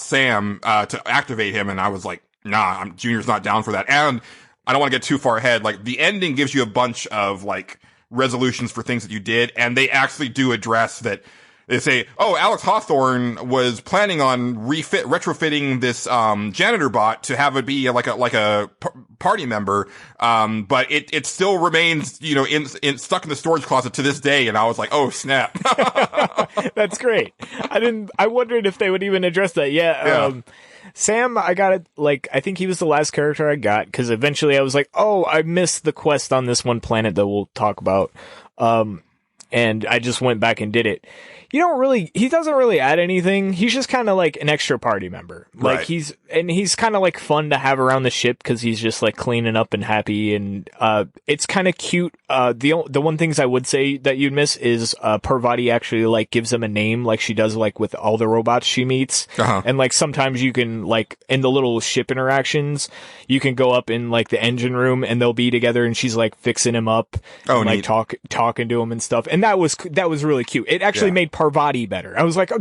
Sam to activate him, and I was like, nah, Junior's not down for that, and I don't want to get too far ahead. Like the ending gives you a bunch of like resolutions for things that you did, and they actually do address that. They say, oh, Alex Hawthorne was planning on retrofitting this janitor bot to have it be like a party member, but it still remains, stuck in the storage closet to this day. And I was like, oh snap, that's great. I wondered if they would even address that. Yeah. Sam, I got it. Like, I think he was the last character I got because eventually I was like, oh, I missed the quest on this one planet that we'll talk about. And I just went back and did it. He doesn't really add anything. He's just kind of like an extra party member. Like right. he's kind of like fun to have around the ship because he's just like cleaning up and happy. And, it's kind of cute. The one things I would say that you'd miss is, Parvati actually like gives him a name like she does like with all the robots she meets. Uh-huh. And like sometimes you can like in the little ship interactions, you can go up in like the engine room and they'll be together and she's like fixing him up. Oh, and, like talking to him and stuff. And that was really cute. It actually made Parvati better. I was like,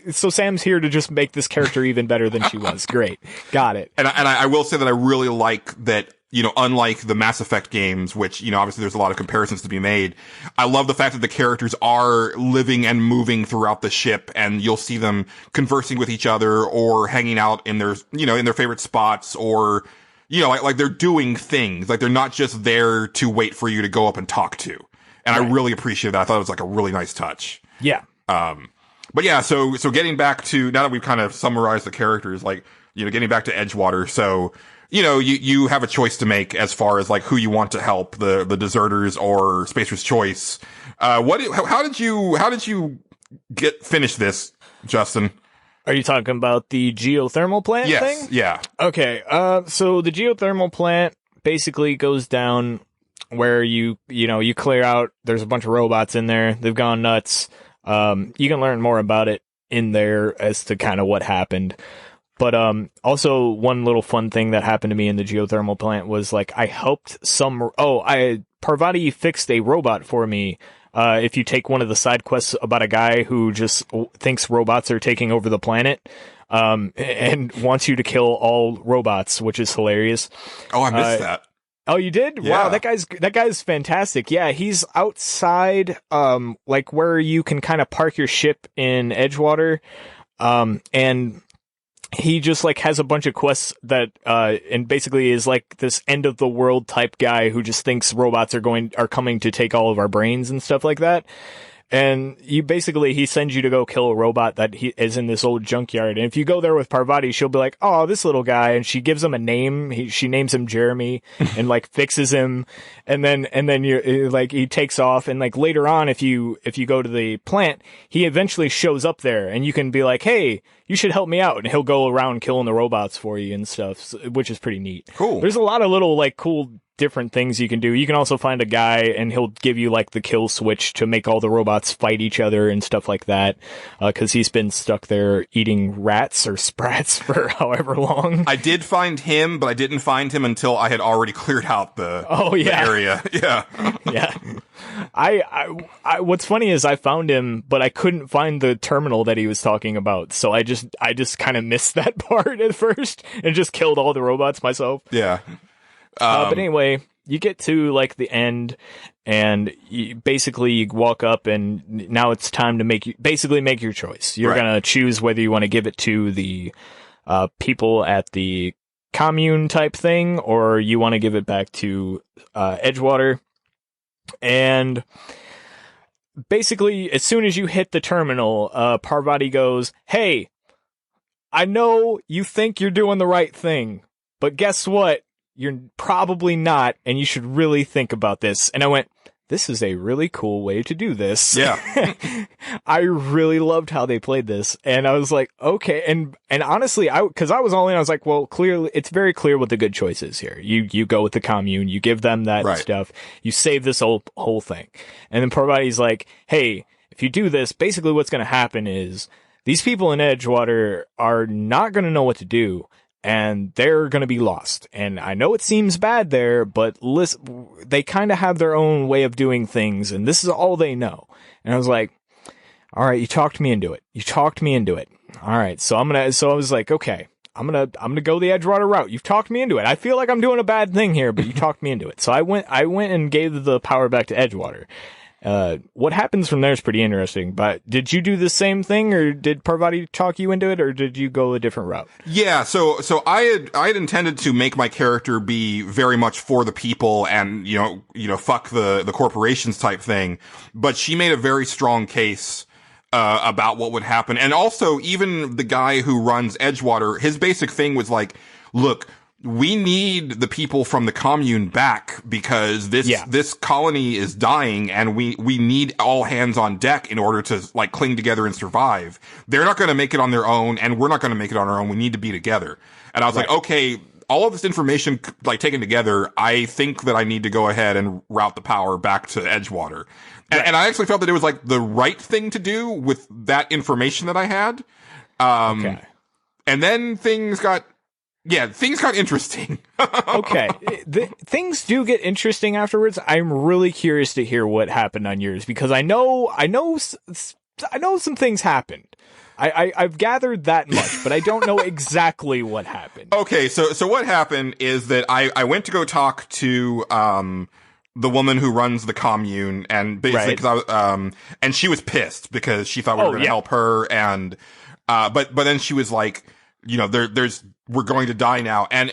so Sam's here to just make this character even better than she was. Great. Got it. And I will say that I really like that, unlike the Mass Effect games, which, obviously there's a lot of comparisons to be made. I love the fact that the characters are living and moving throughout the ship and you'll see them conversing with each other or hanging out in their, in their favorite spots or, like they're doing things. Like they're not just there to wait for you to go up and talk to. And right. I really appreciate that. I thought it was like a really nice touch. Yeah. But yeah, so getting back to, now that we've kind of summarized the characters, like, getting back to Edgewater. So, you have a choice to make as far as like who you want to help, the deserters or Spacer's Choice. How did you finish this, Justin? Are you talking about the geothermal plant thing? Yeah. Okay. So the geothermal plant basically goes down, where you clear out. There's a bunch of robots in there. They've gone nuts. You can learn more about it in there as to kind of what happened. But also one little fun thing that happened to me in the geothermal plant was like I helped Parvati fixed a robot for me. If you take one of the side quests about a guy who just thinks robots are taking over the planet, and wants you to kill all robots, which is hilarious. Oh, I missed that. Oh, you did? Yeah. Wow, that guy's fantastic. Yeah, he's outside, like where you can kind of park your ship in Edgewater, and he just like has a bunch of quests that, and basically is like this end of the world type guy who just thinks robots are coming to take all of our brains and stuff like that. And he sends you to go kill a robot that he is in this old junkyard. And if you go there with Parvati, she'll be like, oh, this little guy. And she gives him a name. She names him Jeremy and like fixes him. And then you like, he takes off. And like later on, if you go to the plant, he eventually shows up there and you can be like, hey, you should help me out. And he'll go around killing the robots for you and stuff, which is pretty neat. Cool. There's a lot of little like cool different things you can do. You can also find a guy and he'll give you like the kill switch to make all the robots fight each other and stuff like that, because he's been stuck there eating rats or sprats for however long. I did find him, but I didn't find him until I had already cleared out the area. Yeah. Yeah. I what's funny is I found him, but I couldn't find the terminal that he was talking about. So I just kind of missed that part at first and just killed all the robots myself. Yeah. But anyway, you get to like the end and you walk up and now it's time to make your choice. You're going to choose whether you want to give it to the people at the commune type thing or you want to give it back to Edgewater. And basically, as soon as you hit the terminal, Parvati goes, hey, I know you think you're doing the right thing, but guess what? You're probably not, and you should really think about this. And I went, this is a really cool way to do this. Yeah. I really loved how they played this. And I was like, okay. And honestly, cause I was all in, I was like, well, clearly, it's very clear what the good choice is here. You go with the commune, you give them that stuff, you save this whole thing. And then Parvati's like, hey, if you do this, basically what's going to happen is these people in Edgewater are not going to know what to do. And they're going to be lost. And I know it seems bad there, but listen, they kind of have their own way of doing things, and this is all they know. And I was like, all right, you talked me into it. All right, so I was like, okay, I'm gonna go the Edgewater route. You've talked me into it. I feel like I'm doing a bad thing here, but you talked me into it. So I went and gave the power back to Edgewater. What happens from there is pretty interesting, but did you do the same thing or did Parvati talk you into it or did you go a different route? Yeah. So I had intended to make my character be very much for the people and, fuck the corporations type thing. But she made a very strong case, about what would happen. And also even the guy who runs Edgewater, his basic thing was like, look, we need the people from the commune back because this colony is dying and we need all hands on deck in order to like cling together and survive. They're not going to make it on their own and we're not going to make it on our own. We need to be together. And I was like, okay, all of this information like taken together, I think that I need to go ahead and route the power back to Edgewater. And I actually felt that it was like the right thing to do with that information that I had. And then things got interesting. Okay. Things do get interesting afterwards. I'm really curious to hear what happened on yours because I know some things happened. I've gathered that much, but I don't know exactly what happened. Okay. So what happened is that I went to go talk to, the woman who runs the commune and basically cause and she was pissed because she thought we were going to help her. And, but then she was like, we're going to die now. And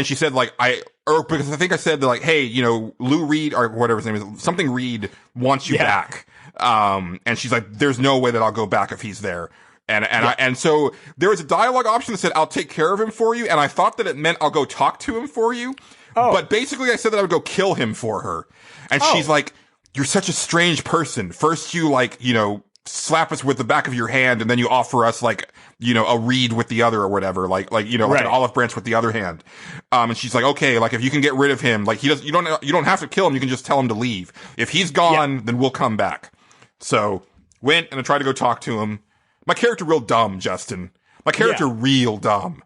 she said like, because I think I said that like, hey, Lou Reed or whatever his name is, something Reed wants you back. And she's like, there's no way that I'll go back if he's there. And so there was a dialogue option that said, I'll take care of him for you. And I thought that it meant I'll go talk to him for you. Oh. But basically I said that I would go kill him for her. And she's like, you're such a strange person. First you slap us with the back of your hand and then you offer us like, you know, a reed with the other or whatever, like, you know, like an olive branch with the other hand. And she's like, okay, like if you can get rid of him, like you don't have to kill him. You can just tell him to leave. If he's gone, then we'll come back. So went and I tried to go talk to him. My character real dumb, Justin. My character real dumb.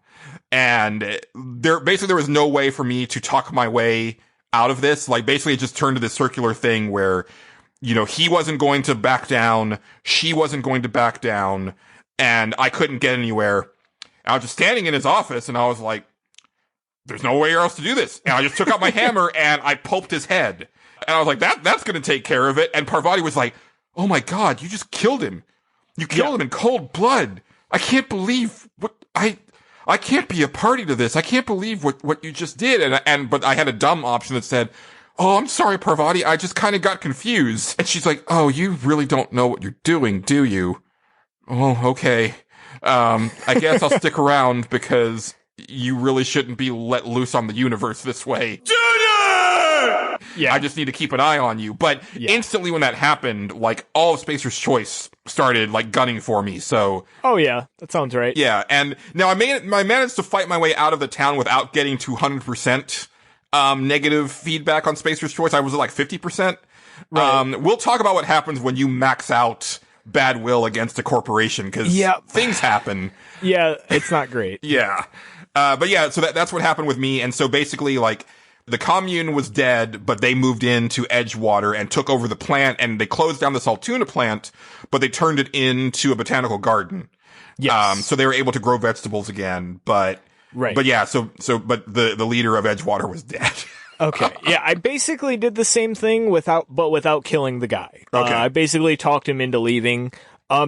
And there was no way for me to talk my way out of this. Like basically it just turned to this circular thing where, you know, he wasn't going to back down. She wasn't going to back down. And I couldn't get anywhere. I was just standing in his office and I was like, there's no way else to do this. And I just took out my hammer and I pulped his head. And I was like, that's going to take care of it. And Parvati was like, oh my God, you just killed him. You killed him in cold blood. I can't believe I can't be a party to this. I can't believe what you just did. But I had a dumb option that said, oh, I'm sorry, Parvati. I just kind of got confused. And she's like, oh, you really don't know what you're doing, do you? Oh, okay. I guess I'll stick around because you really shouldn't be let loose on the universe this way. Junior! Yeah. I just need to keep an eye on you. But instantly when that happened, like all of Spacer's Choice started like gunning for me. So. Oh yeah, that sounds right. Yeah. And now I managed to fight my way out of the town without getting to 100%, negative feedback on Spacer's Choice. I was at like 50%. Right. We'll talk about what happens when you max out bad will against a corporation because things happen. Yeah, it's not great. Yeah. But yeah, so that's what happened with me. And so basically like the commune was dead, but they moved into Edgewater and took over the plant and they closed down the Saltuna plant, but they turned it into a botanical garden. Yes. So they were able to grow vegetables again, but yeah, but the leader of Edgewater was dead. Okay. Yeah, I basically did the same thing without killing the guy. Okay. I basically talked him into leaving.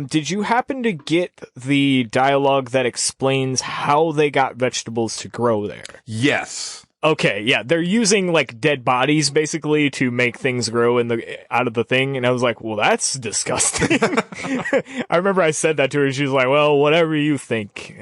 Did you happen to get the dialogue that explains how they got vegetables to grow there? Yes. Okay, yeah, they're using like dead bodies basically to make things grow out of the thing, and I was like, well, that's disgusting. I remember I said that to her, and she was like, well, whatever you think,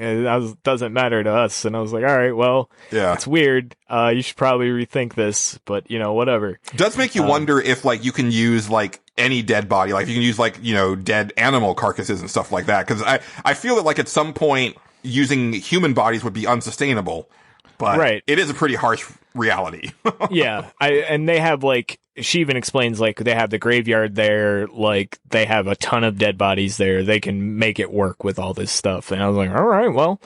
doesn't matter to us. And I was like, all right, well, it's weird. You should probably rethink this, but you know, whatever. It does make you wonder if like you can use like any dead body, like you can use like, you know, dead animal carcasses and stuff like that, because I feel that like at some point using human bodies would be unsustainable. But it is a pretty harsh reality. Yeah. And they have like, she even explains like they have the graveyard there, like they have a ton of dead bodies there. They can make it work with all this stuff. And I was like, all right, well.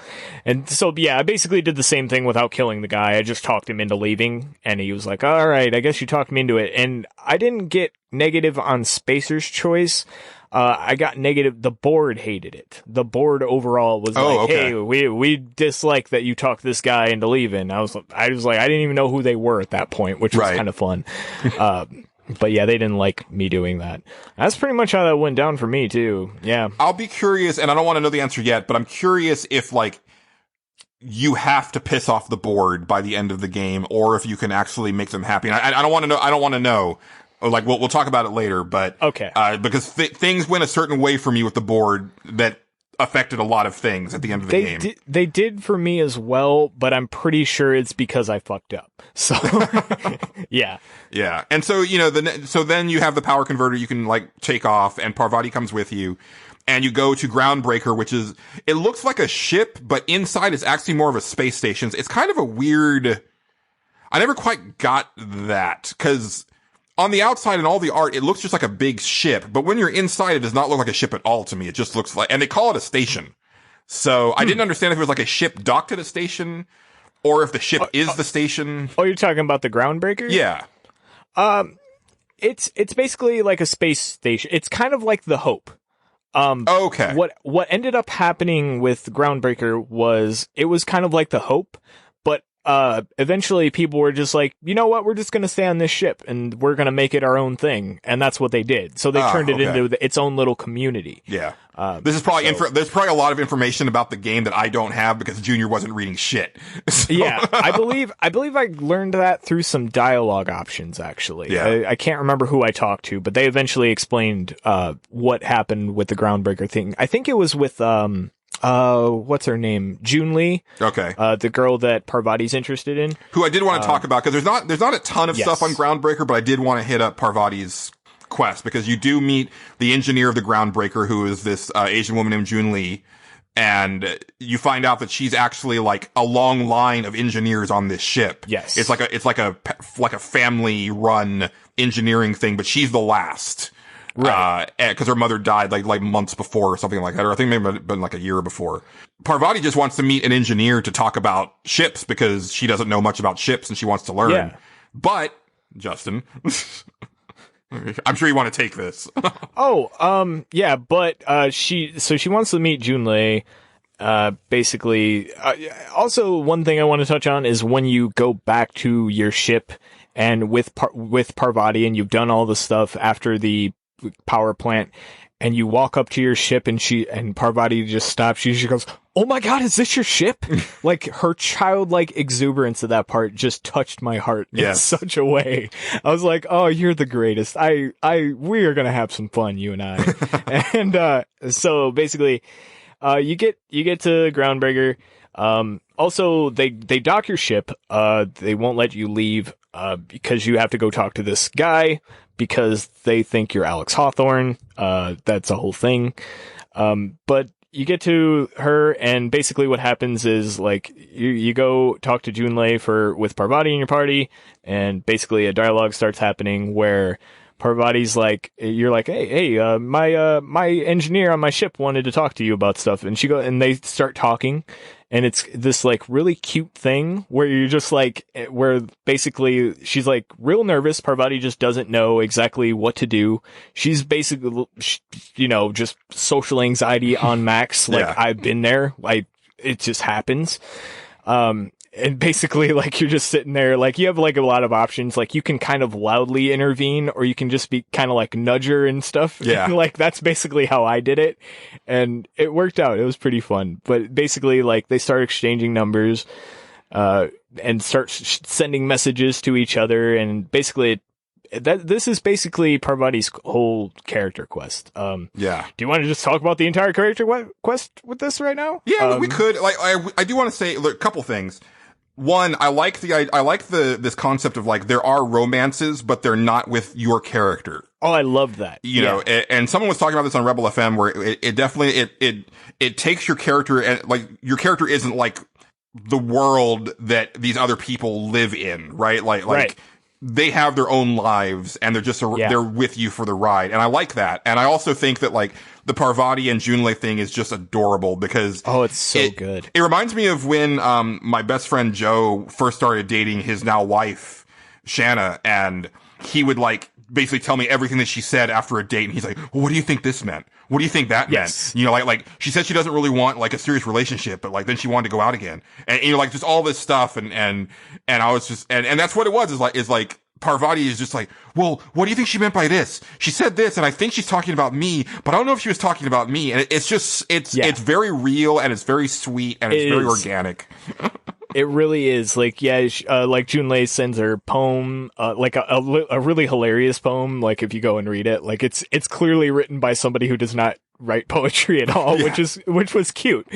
And so, yeah, I basically did the same thing without killing the guy. I just talked him into leaving and he was like, all right, I guess you talked me into it. And I didn't get negative on Spacer's Choice. I got negative. The board hated it. The board overall was hey, we dislike that you talked this guy into leaving. I was like, I didn't even know who they were at that point, which was kind of fun. But yeah, they didn't like me doing that. That's pretty much how that went down for me too. Yeah. I'll be curious, and I don't want to know the answer yet, but I'm curious if like you have to piss off the board by the end of the game, or if you can actually make them happy. And I don't want to know. I don't want to know. Like we'll talk about it later, but because things went a certain way for me with the board that affected a lot of things at the end of the game. They did for me as well, but I'm pretty sure it's because I fucked up. So yeah. And so you know, then you have the power converter you can like take off, and Parvati comes with you, and you go to Groundbreaker, which is it looks like a ship, but inside it's actually more of a space station. It's kind of a weird. I never quite got that because. On the outside and all the art, it looks just like a big ship, but when you're inside, it does not look like a ship at all to me. It just looks like, and they call it a station. So I didn't understand if it was like a ship docked at a station, or if the ship is the station. Oh, you're talking about the Groundbreaker? Yeah. It's basically like a space station. It's kind of like the Hope. Okay. What ended up happening with Groundbreaker was it was kind of like the Hope, but eventually people were just like, you know what, we're just going to stay on this ship and we're going to make it our own thing. And that's what they did. So they turned it into its own little community. Yeah. This is probably there's probably a lot of information about the game that I don't have because Junior wasn't reading shit. So. Yeah. I believe I learned that through some dialogue options, actually. Yeah. I can't remember who I talked to, but they eventually explained, what happened with the Groundbreaker thing. I think it was with, what's her name? June Lee. Okay. The girl that Parvati's interested in. Who I did want to talk about, because there's not a ton of stuff on Groundbreaker, but I did want to hit up Parvati's quest, because you do meet the engineer of the Groundbreaker, who is this Asian woman named Jun Lee. And you find out that she's actually like a long line of engineers on this ship. Yes. It's like a family run engineering thing, but she's the last. Right. Cause her mother died like months before or something like that. Or I think maybe it had been like a year before. Parvati just wants to meet an engineer to talk about ships because she doesn't know much about ships and she wants to learn. Yeah. But, Justin, I'm sure you want to take this. Yeah, but she wants to meet Junlei. Basically, also one thing I want to touch on is when you go back to your ship and with Parvati and you've done all the stuff after the power plant and you walk up to your ship and Parvati just stops. She goes, "Oh my God, is this your ship?" Like her childlike exuberance of that part just touched my heart in such a way. I was like, "Oh, you're the greatest. we are going to have some fun, you and I." And, so basically, you get to Groundbreaker. Also they dock your ship. They won't let you leave, because you have to go talk to this guy because they think you're Alex Hawthorne. That's a whole thing. But you get to her, and basically what happens is like you go talk to Junlei with Parvati in your party, and basically a dialogue starts happening where Parvati's like, you're like, hey, my engineer on my ship wanted to talk to you about stuff, and and they start talking, and it's this like really cute thing where you're just like, where basically she's like real nervous. Parvati just doesn't know exactly what to do. She's basically, just social anxiety on max. Like I've been there. Like it just happens. And basically, like, you're just sitting there, like, you have, like, a lot of options. Like, you can kind of loudly intervene, or you can just be kind of, like, nudger and stuff. Yeah. And, like, that's basically how I did it. And it worked out. It was pretty fun. But basically, like, they start exchanging numbers, and start sending messages to each other. And basically, this is basically Parvati's whole character quest. Do you want to just talk about the entire character quest with this right now? Yeah, we could. Like, I do want to say a couple things. One, I like this concept of like there are romances, but they're not with your character. Oh, I love that. You know, and someone was talking about this on Rebel FM where it definitely it takes your character, and like your character isn't like the world that these other people live in, right? Like they have their own lives and they're just they're with you for the ride, and I like that. And I also think that like the Parvati and Junlei thing is just adorable because it's so good. It reminds me of when my best friend Joe first started dating his now wife Shanna, and he would like basically tell me everything that she said after a date, and he's like, well, "What do you think this meant? What do you think that meant?" You know, like she said she doesn't really want like a serious relationship, but like then she wanted to go out again, and you know, like just all this stuff, and I was just and that's what it was is like Parvati is just like, well, what do you think she meant by this? She said this, and I think she's talking about me, but I don't know if she was talking about me. And it's just, it's very real, and it's very sweet, and it's very organic. It really is. Like, like Junlei sends her poem, like a really hilarious poem. Like if you go and read it, like it's clearly written by somebody who does not write poetry at all, which was cute.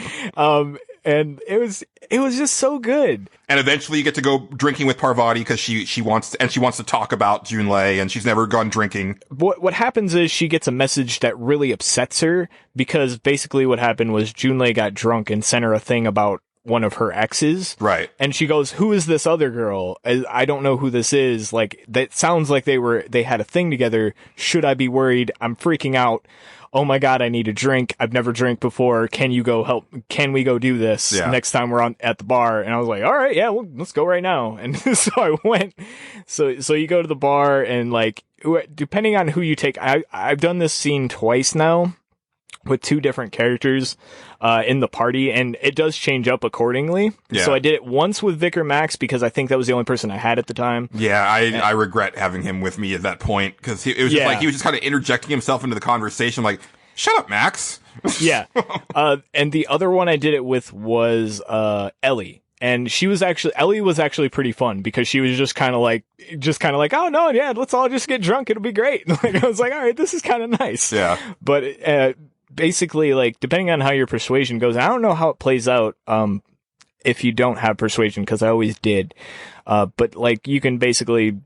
And it was just so good. And eventually you get to go drinking with Parvati because she wants to talk about Junlei, and she's never gone drinking. What happens is she gets a message that really upsets her, because basically what happened was Junlei got drunk and sent her a thing about one of her exes. Right. And she goes, "Who is this other girl? I don't know who this is. Like, that sounds like they had a thing together. Should I be worried? I'm freaking out. Oh my God, I need a drink. I've never drank before. Can you go help? Can we go do this next time we're at the bar?" And I was like, all right, well, let's go right now. And so I went. So you go to the bar, and like, depending on who you take, I've done this scene twice now with two different characters in the party, and it does change up accordingly. Yeah. So I did it once with Vicar Max because I think that was the only person I had at the time. Yeah, I regret having him with me at that point, because it was just like he was just kind of interjecting himself into the conversation, like, "Shut up, Max." Yeah. And the other one I did it with was Ellie. And Ellie was actually pretty fun, because she was just kind of like, "Oh no, yeah, let's all just get drunk. It'll be great." Like, I was like, all right, this is kind of nice. Yeah. But, basically, like, depending on how your persuasion goes, I don't know how it plays out, if you don't have persuasion, because I always did. But like, you can basically,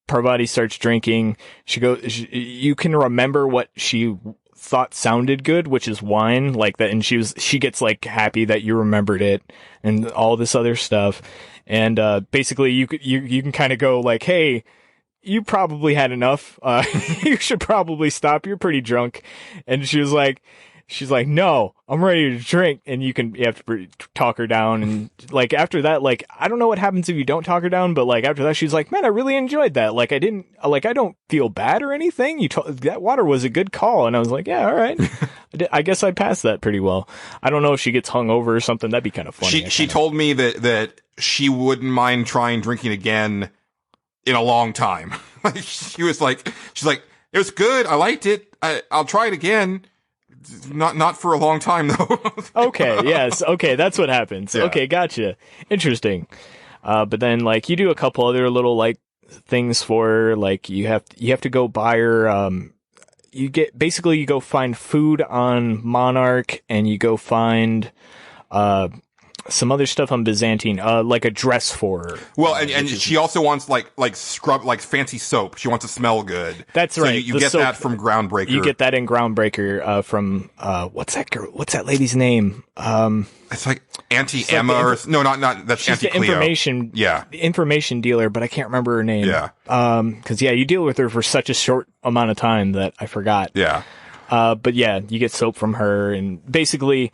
Parvati starts drinking. You can remember what she thought sounded good, which is wine, like that. And she gets like happy that you remembered it and all this other stuff. And, basically you can kind of go like, hey, you probably had enough. You should probably stop. You're pretty drunk. And she's like, no, I'm ready to drink. And you have to talk her down. And like, after that, like, I don't know what happens if you don't talk her down, but like, after that, she's like, man, I really enjoyed that. Like, I don't feel bad or anything. That water was a good call. And I was like, yeah, all right. I guess I passed that pretty well. I don't know if she gets hung over or something. That'd be kind of funny. She told me that she wouldn't mind trying drinking again in a long time. Like, she's like, it was good. I liked it. I'll try it again. Not for a long time though. Okay. Yes. Okay. That's what happens. Yeah. Okay. Gotcha. Interesting. But then like you do a couple other little like things for her. Like you have to go buy her, you go find food on Monarch and you go find, some other stuff on Byzantine, like a dress for her. Well, and she also wants like scrub, like fancy soap. She wants to smell good. That's right. So you get soap, that from Groundbreaker. You get that in Groundbreaker, from, what's that lady's name? It's like Auntie Emma that's Auntie Cleo. Information dealer, but I can't remember her name. Yeah. Cause you deal with her for such a short amount of time that I forgot. Yeah. But yeah, you get soap from her and basically,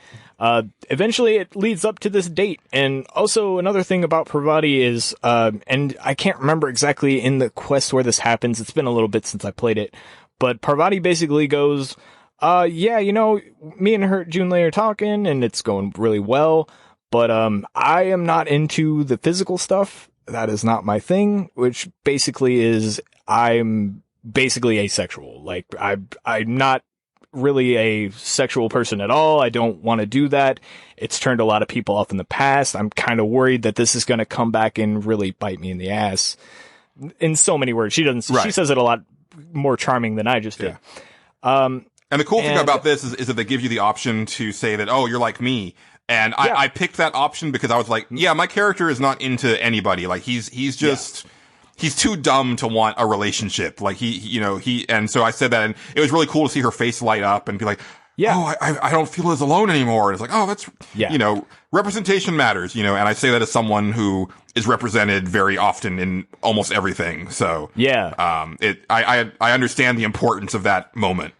eventually it leads up to this date. And also another thing about Parvati is, and I can't remember exactly in the quest where this happens. It's been a little bit since I played it, but Parvati basically goes, yeah, me and Junlei are talking and it's going really well, but, I am not into the physical stuff. That is not my thing, which basically is I'm basically asexual. Like I'm not really a sexual person at all. I don't want to do that. It's turned a lot of people off in the past. I'm kind of worried that this is going to come back and really bite me in the ass in so many words. She says it a lot more charming than I just did. Yeah. And the cool thing about this is that they give you the option to say that, oh, you're like me. And I picked that option because I was like, yeah, my character is not into anybody. Like he's just, he's too dumb to want a relationship. Like and so I said that, and it was really cool to see her face light up and be like, oh, I don't feel as alone anymore. And it's like, oh, that's, representation matters, and I say that as someone who is represented very often in almost everything. So, I understand the importance of that moment.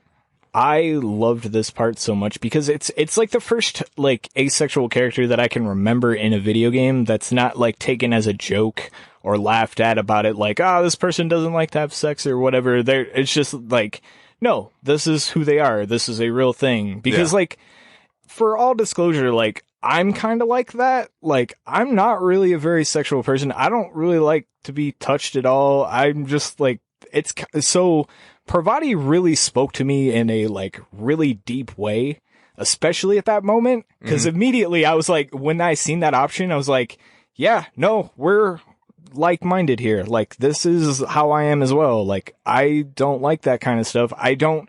I loved this part so much because it's like the first like asexual character that I can remember in a video game that's not like taken as a joke or laughed at about it like, this person doesn't like to have sex or whatever. It's just like, no, this is who they are. This is a real thing. Because like, for all disclosure, like I'm kind of like that. Like I'm not really a very sexual person. I don't really like to be touched at all. I'm just like, it's so Parvati really spoke to me in a like really deep way, especially at that moment. Cause immediately I was like, when I seen that option, I was like, yeah, no, we're like-minded here. Like this is how I am as well. Like I don't like that kind of stuff. I don't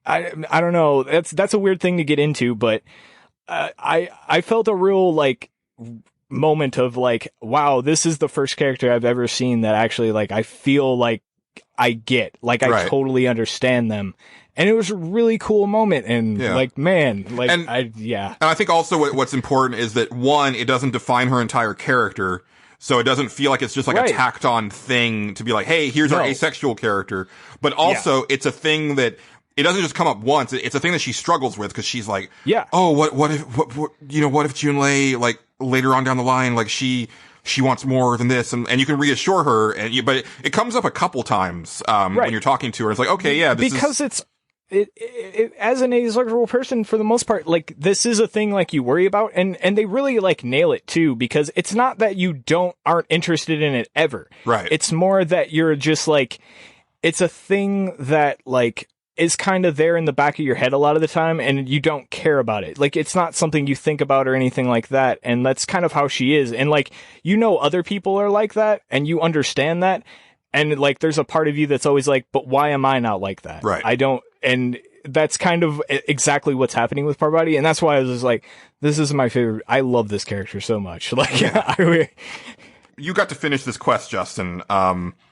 know. That's a weird thing to get into, but I felt a real like moment of like, wow, this is the first character I've ever seen that actually like I feel like I get, like I totally understand them. And it was a really cool moment. And like, man, like, And I think also what's important is that one, it doesn't define her entire character. So it doesn't feel like it's just like a tacked on thing to be like, hey, here's our asexual character. But also it's a thing that it doesn't just come up once. It's a thing that she struggles with because she's like, oh, what if Junlei, like later on down the line, like she wants more than this, and you can reassure her, but it comes up a couple times when you're talking to her. It's like, okay, because it's as an asexual person, for the most part, like this is a thing like you worry about, and they really like nail it too, because it's not that you aren't interested in it ever. Right. It's more that you're just like, it's a thing that like is kind of there in the back of your head a lot of the time, and you don't care about it. Like, it's not something you think about or anything like that. And that's kind of how she is. And like, other people are like that, and you understand that. And like, there's a part of you that's always like, but why am I not like that? Right. I don't, and that's kind of exactly what's happening with Parvati. And that's why I was just like, this is my favorite. I love this character so much. Like, you got to finish this quest, Justin.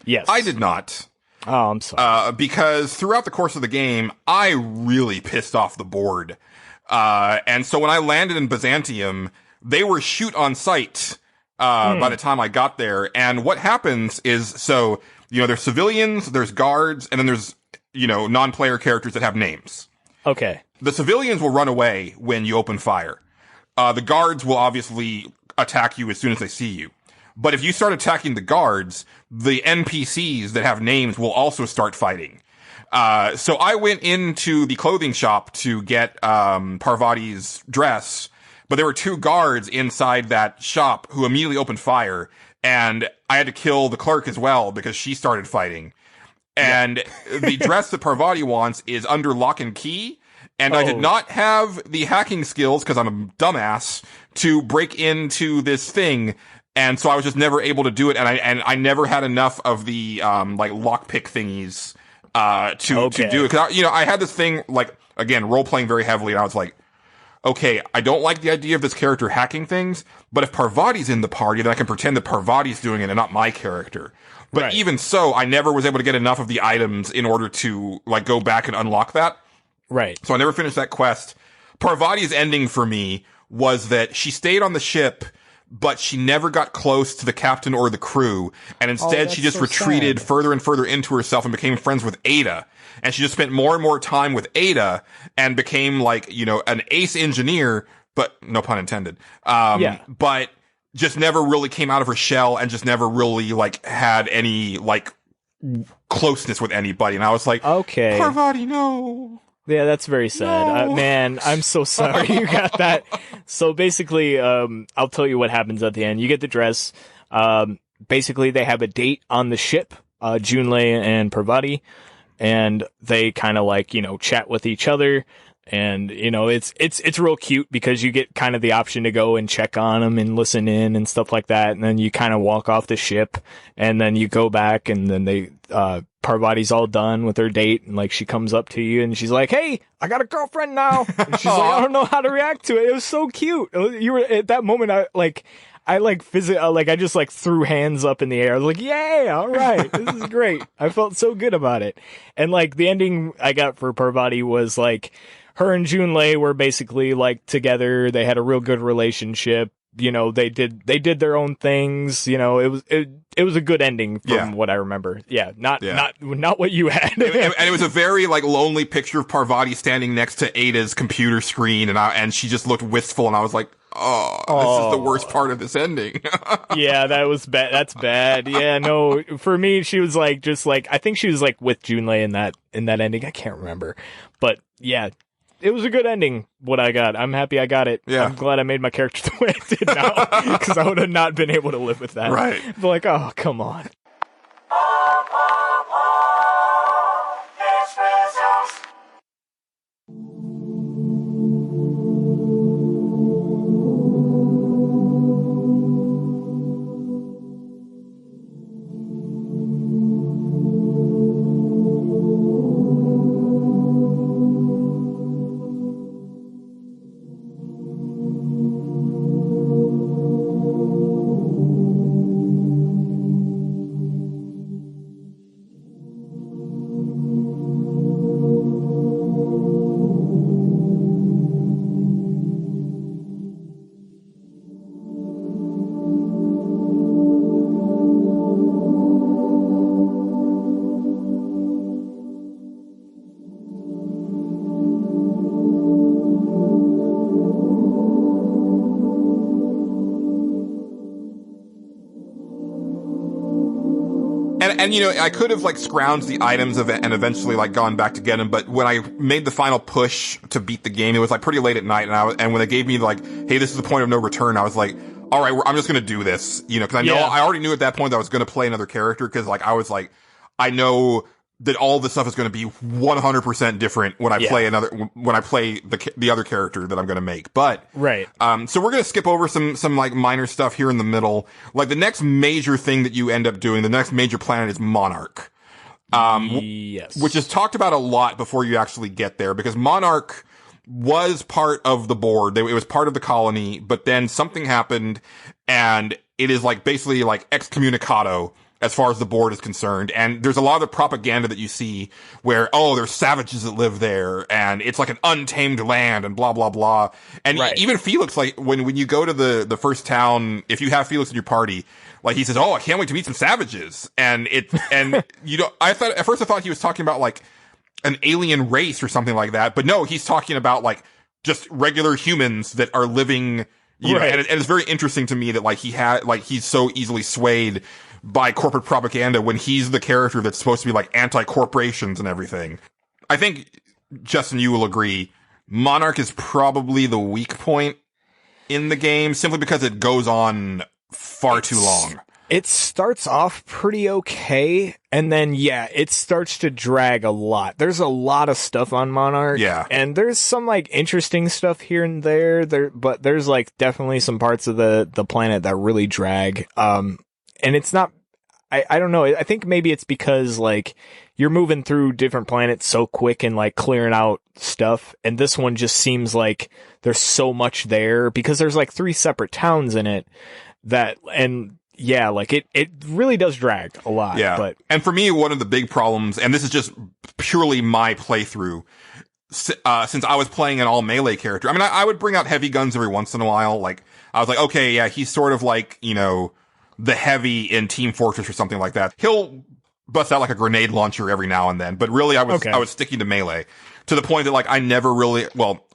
Yes. I did not. Oh, I'm sorry. Because throughout the course of the game, I really pissed off the board. And so when I landed in Byzantium, they were shoot on sight, by the time I got there. And what happens is, so, there's civilians, there's guards, and then there's, non-player characters that have names. Okay. The civilians will run away when you open fire. The guards will obviously attack you as soon as they see you. But if you start attacking the guards, the NPCs that have names will also start fighting. So I went into the clothing shop to get Parvati's dress, but there were 2 guards inside that shop who immediately opened fire, and I had to kill the clerk as well because she started fighting. And the dress that Parvati wants is under lock and key, and I did not have the hacking skills, because I'm a dumbass, to break into this thing. And so I was just never able to do it, and I never had enough of the lockpick thingies to do it. 'Cause I had this thing, again, role playing very heavily, and I was like, okay, I don't like the idea of this character hacking things, but if Parvati's in the party, then I can pretend that Parvati's doing it and not my character. But even so, I never was able to get enough of the items in order to go back and unlock that. Right. So I never finished that quest. Parvati's ending for me was that she stayed on the ship, but she never got close to the captain or the crew, and instead she just retreated further and further into herself and became friends with Ada. And she just spent more and more time with Ada and became an ace engineer, but no pun intended. But just never really came out of her shell and just never really had any closeness with anybody. And I was like, okay, Parvati, no. Yeah, that's very sad. No. Man, I'm so sorry you got that. So basically, I'll tell you what happens at the end. You get the dress. Basically, they have a date on the ship, Junlei and Parvati, and they kind of chat with each other. And, it's real cute because you get kind of the option to go and check on them and listen in and stuff like that. And then you kind of walk off the ship and then you go back and then Parvati's all done with her date. And she comes up to you and she's like, "Hey, I got a girlfriend now." And she's like, "I don't know how to react to it." It was so cute. You were at that moment. I just threw hands up in the air. I was like, "Yay! All right, this is great." I felt so good about it. And the ending I got for Parvati was her and Junlei were basically together. They had a real good relationship. They did their own things. It was a good ending from what I remember. Yeah, not what you had. And it was a very lonely picture of Parvati standing next to Ada's computer screen, and she just looked wistful, and I was like, this is the worst part of this ending. Yeah, that was bad. That's bad. Yeah, no, for me, she was I think she was with Junlei in that ending. I can't remember, but yeah. It was a good ending, what I got. I'm happy I got it. Yeah. I'm glad I made my character the way I did now, because I would have not been able to live with that. Right. But oh, come on. It's results. And I could have scrounged the items and eventually gone back to get them, but when I made the final push to beat the game, it was pretty late at night, and when they gave me hey, this is the point of no return, I was like, all right, I'm just gonna do this, because I already knew at that point that I was gonna play another character, because I was I know that all this stuff is going to be 100% different when I play the other character that I'm going to make. But, right. So we're going to skip over some minor stuff here in the middle. The next major thing that you end up doing, the next major planet is Monarch. Yes. Which is talked about a lot before you actually get there, because Monarch was part of the board. It was part of the colony, but then something happened and it is like basically like excommunicado as far as the board is concerned. And there's a lot of the propaganda that you see where, oh, there's savages that live there and it's like an untamed land and blah, blah, blah. And even Felix, like when you go to the first town, if you have Felix in your party, like he says, oh, I can't wait to meet some savages. And you know, at first I thought he was talking about like an alien race or something like that. But no, he's talking about like just regular humans that are living, you know, and it's very interesting to me that like he's so easily swayed by corporate propaganda when he's the character that's supposed to be like anti-corporations and everything. I think, Justin, you will agree, Monarch is probably the weak point in the game simply because it goes on far too long. It starts off pretty okay, and then, it starts to drag a lot. There's a lot of stuff on Monarch. Yeah. And there's some, like, interesting stuff here and there, but there's, like, definitely some parts of the planet that really drag. And it's not, I don't know. I think maybe it's because, like, you're moving through different planets so quick and, like, clearing out stuff. And this one just seems like there's so much there because there's, like, 3 separate towns in it like, it really does drag a lot. Yeah. And for me, one of the big problems, and this is just purely my playthrough, since I was playing an all melee character, I mean, I would bring out heavy guns every once in a while. Like, I was like, okay, yeah, he's sort of like, you know, the heavy in Team Fortress or something like that. He'll bust out like a grenade launcher every now and then, but really I was sticking to melee to the point that like I never really,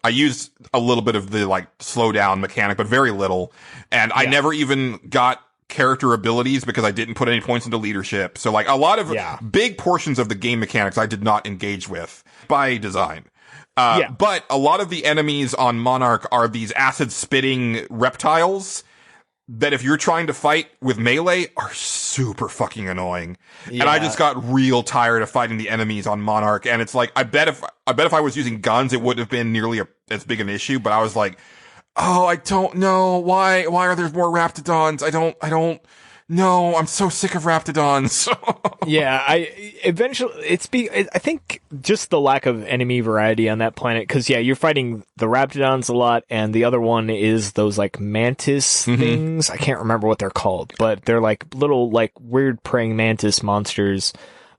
I used a little bit of the like slowdown mechanic, but very little. And I never even got character abilities because I didn't put any points into leadership. So like a lot of big portions of the game mechanics I did not engage with by design. But a lot of the enemies on Monarch are these acid spitting reptiles that if you're trying to fight with melee are super fucking annoying. Yeah. And I just got real tired of fighting the enemies on Monarch. And it's like, I bet if I was using guns, it wouldn't have been nearly as big an issue. But I was like, oh, I don't know. Why are there more Raptidons? I don't know. I'm so sick of Raptidons. I think just the lack of enemy variety on that planet, because you're fighting the Raptidons a lot, and the other one is those like mantis things. I can't remember what they're called, but they're like little like weird praying mantis monsters.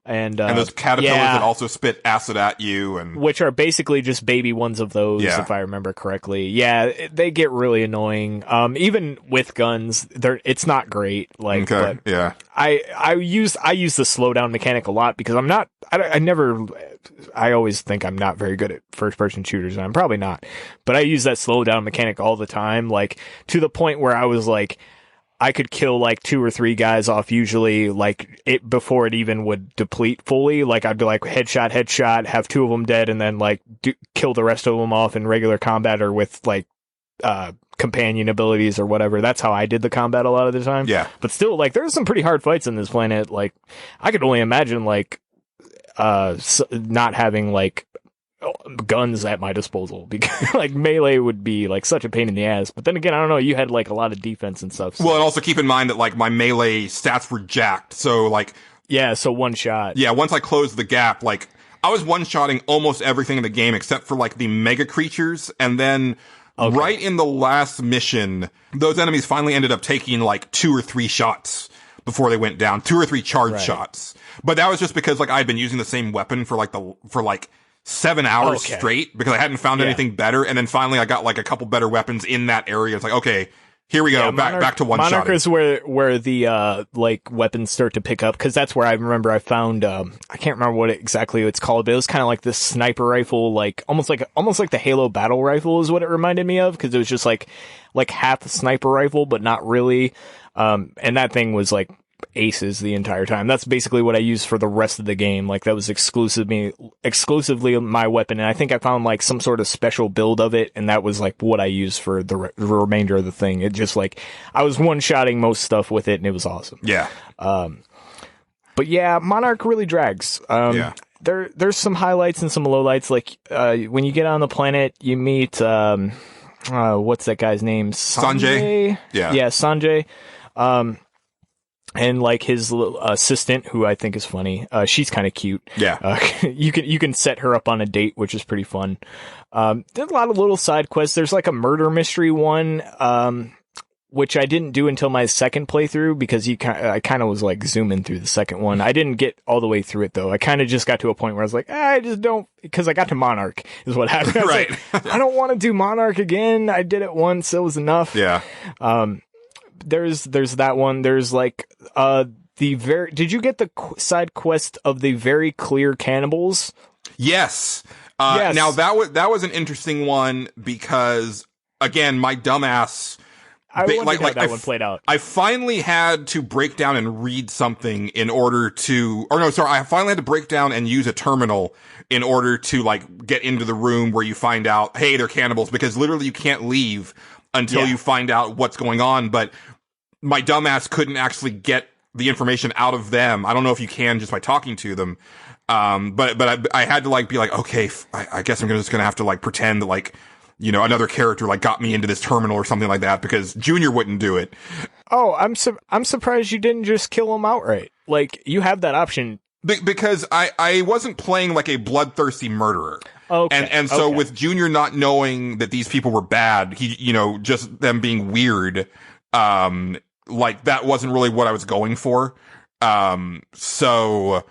And those caterpillars that also spit acid at you, and which are basically just baby ones of those, if I remember correctly. Yeah, they get really annoying. Even with guns, it's not great. Like, okay, but I use the slowdown mechanic a lot because I always think I'm not very good at first person shooters, and I'm probably not. But I use that slowdown mechanic all the time, like to the point where I was like, I could kill like 2 or 3 guys off usually, like it before it even would deplete fully. Like I'd be like headshot, have 2 of them dead, and then like kill the rest of them off in regular combat or with like companion abilities or whatever. That's how I did the combat a lot of the time. Yeah. But still, like there's some pretty hard fights in this planet. Like I could only imagine like not having like guns at my disposal, because like melee would be like such a pain in the ass. But then again, I don't know, you had like a lot of defense and stuff. So. Well, and also keep in mind that like my melee stats were jacked. So like, so one shot. Yeah. Once I closed the gap, like I was one-shotting almost everything in the game except for like the mega creatures. And then right in the last mission, those enemies finally ended up taking like 2 or 3 shots before they went down, 2 or 3 charge shots. But that was just because like I'd been using the same weapon for 7 hours straight because I hadn't found anything better. And then finally I got like a couple better weapons in that area. It's like, okay, here we go. Back to one shot. Monarch is where the, like weapons start to pick up. Cause that's where I remember I found, I can't remember what exactly it's called, but it was kind of like this sniper rifle, like almost like the Halo battle rifle is what it reminded me of. Cause it was just like half a sniper rifle, but not really. And that thing was like aces the entire time. That's basically what I used for the rest of the game. Like that was exclusively my weapon, and I think I found like some sort of special build of it, and that was like what I used for the remainder of the thing. It just like I was one-shotting most stuff with it, and it was awesome. Yeah. But yeah, Monarch really drags. There's some highlights and some lowlights. Like when you get on the planet, you meet what's that guy's name? Sanjay. Yeah, Sanjay. And like his assistant, who I think is funny, she's kind of cute. Yeah, you can set her up on a date, which is pretty fun. There's a lot of little side quests. There's like a murder mystery one, which I didn't do until my second playthrough because I kind of was like zooming through the second one. I didn't get all the way through it though. I kind of just got to a point where I was like, I just don't, because I got to Monarch is what happened. I was Right. like, I don't want to do Monarch again. I did it once. It was enough. Yeah. There's that one. There's like, did you get the side quest of the very clear cannibals? Yes. Yes. Now that was an interesting one because again, my dumbass. I wondered how that one played out. I finally had to break down and read something in order to, I finally had to break down and use a terminal in order to like get into the room where you find out, hey, they're cannibals, because literally you can't leave until you find out what's going on. But my dumbass couldn't actually get the information out of them. I don't know if you can just by talking to them. But I had to like be like, okay, I guess I'm just gonna have to like pretend that like, another character like got me into this terminal or something like that because Junior wouldn't do it. Oh, I'm surprised you didn't just kill him outright. Like, you have that option. Because I wasn't playing like a bloodthirsty murderer. Okay. And so with Junior not knowing that these people were bad, he, just them being weird, like that wasn't really what I was going for. So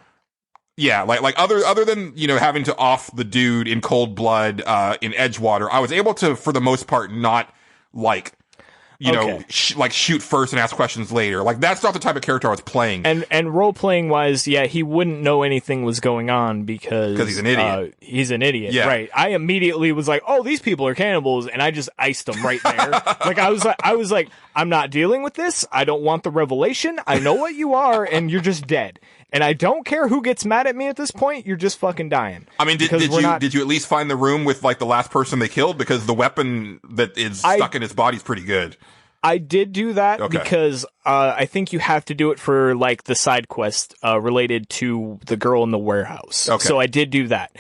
yeah, like other than, having to off the dude in cold blood, in Edgewater, I was able to, for the most part, not like, shoot first and ask questions later. Like, that's not the type of character I was playing. And role-playing wise, yeah, he wouldn't know anything was going on because he's an idiot. He's an idiot, yeah. Right. I immediately was like, oh, these people are cannibals, and I just iced them right there. Like, I was like, I'm not dealing with this. I don't want the revelation. I know what you are, and you're just dead. And I don't care who gets mad at me at this point. You're just fucking dying. I mean, did you at least find the room with like the last person they killed? Because the weapon that is stuck in his body is pretty good. I did do that because I think you have to do it for like the side quest related to the girl in the warehouse. Okay. So I did do that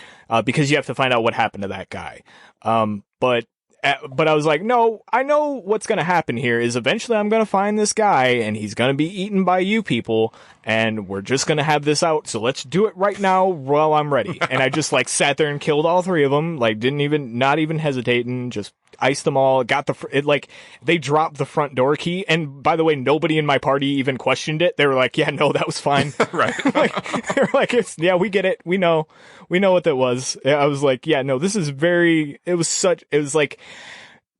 because you have to find out what happened to that guy. But I was like, no, I know what's going to happen here is eventually I'm going to find this guy and he's going to be eaten by you people and we're just going to have this out. So let's do it right now while I'm ready. And I just like sat there and killed all three of them. Like not even hesitating, just iced them all. They dropped the front door key. And by the way, nobody in my party even questioned it. They were like, yeah, no, that was fine. Right. They were like, we get it. We know what that was. I was like, yeah, no, this is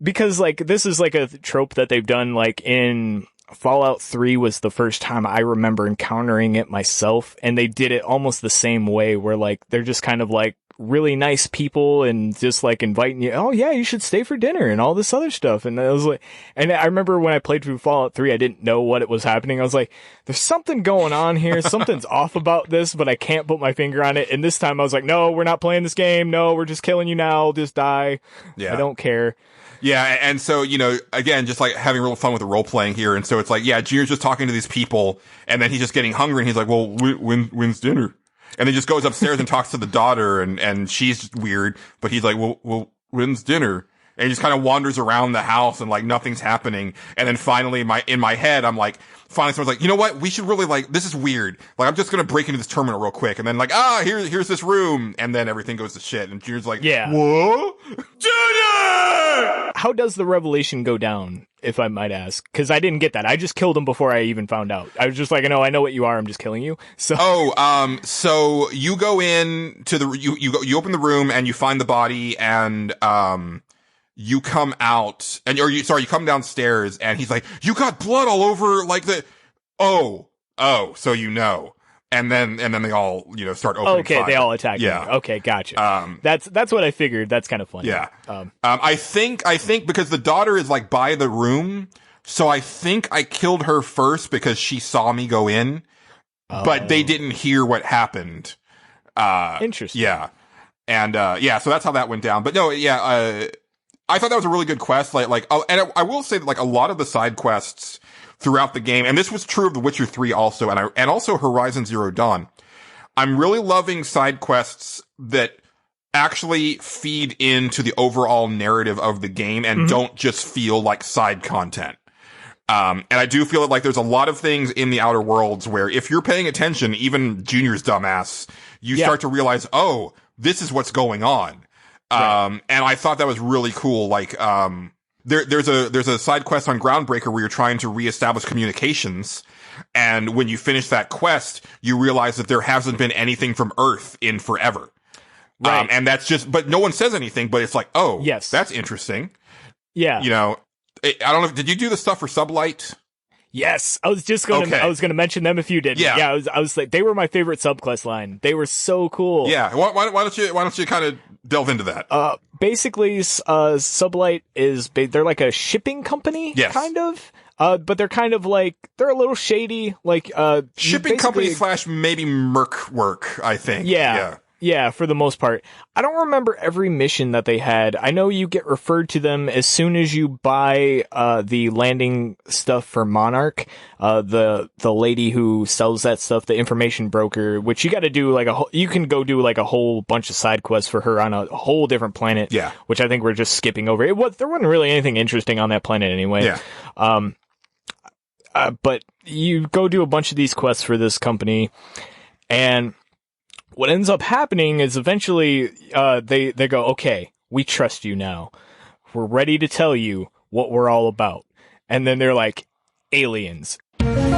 because like this is like a trope that they've done like in Fallout 3 was the first time I remember encountering it myself, and they did it almost the same way where like they're just kind of like really nice people and just like inviting you, oh yeah, you should stay for dinner and all this other stuff. And I was like, and I remember when I played through Fallout 3, I didn't know what it was happening. I was like, there's something going on here. Something's off about this, but I can't put my finger on it. And this time I was like, no, we're not playing this game. No, we're just killing you now. Just die. Yeah. I don't care. Yeah, and so, again, just like having real fun with the role playing here. And so it's like, yeah, Junior's just talking to these people, and then he's just getting hungry, and he's like, well, when's dinner? And then just goes upstairs and talks to the daughter, and she's weird, but he's like, well, when's dinner? And he just kind of wanders around the house, and like nothing's happening. And then finally, in my head, I'm like, finally someone's like, you know what? We should really like, this is weird. Like, I'm just gonna break into this terminal real quick. And then like, here's this room. And then everything goes to shit. And Junior's like, yeah. What? Junior! How does the revelation go down, if I might ask? Because I didn't get that. I just killed him before I even found out. I was just like, no, I know what you are. I'm just killing you. So. So you go in to you open the room and you find the body and, you come out and, you come downstairs and he's like, you got blood all over like so And then they all, start opening fire. They all attack. Yeah. Me. Okay. Gotcha. That's what I figured. That's kind of funny. Yeah. I think because the daughter is like by the room. So I think I killed her first because she saw me go in, but they didn't hear what happened. Interesting. Yeah. And, so that's how that went down. But no, yeah, I thought that was a really good quest. And I will say that like a lot of the side quests throughout the game, and this was true of The Witcher 3 also, and also Horizon Zero Dawn. I'm really loving side quests that actually feed into the overall narrative of the game and don't just feel like side content. And I do feel like there's a lot of things in the Outer Worlds where if you're paying attention, even Junior's dumbass, you start to realize, oh, this is what's going on. Right. And I thought that was really cool. Like, there's a side quest on Groundbreaker where you're trying to reestablish communications. And when you finish that quest, you realize that there hasn't been anything from Earth in forever. Right. And that's just, but no one says anything, but it's like, oh, yes, that's interesting. Yeah. You know, I don't know. Did you do the stuff for Sublight? Yes. I was just going to, I was going to mention them if you did. Yeah. I was like, they were my favorite subquest line. They were so cool. Yeah. Why don't you kind of delve into that? Basically, Sublight they're like a shipping company. Yes. Kind of. But they're kind of like, they're a little shady, like, shipping company / maybe merc work, I think. Yeah, for the most part. I don't remember every mission that they had. I know you get referred to them as soon as you buy, the landing stuff for Monarch. The lady who sells that stuff, the information broker, which you gotta do you can go do like a whole bunch of side quests for her on a whole different planet. Yeah. Which I think we're just skipping over. There wasn't really anything interesting on that planet anyway. Yeah. But you go do a bunch of these quests for this company, and what ends up happening is eventually, they go, okay, we trust you now. We're ready to tell you what we're all about. And then they're like, aliens. And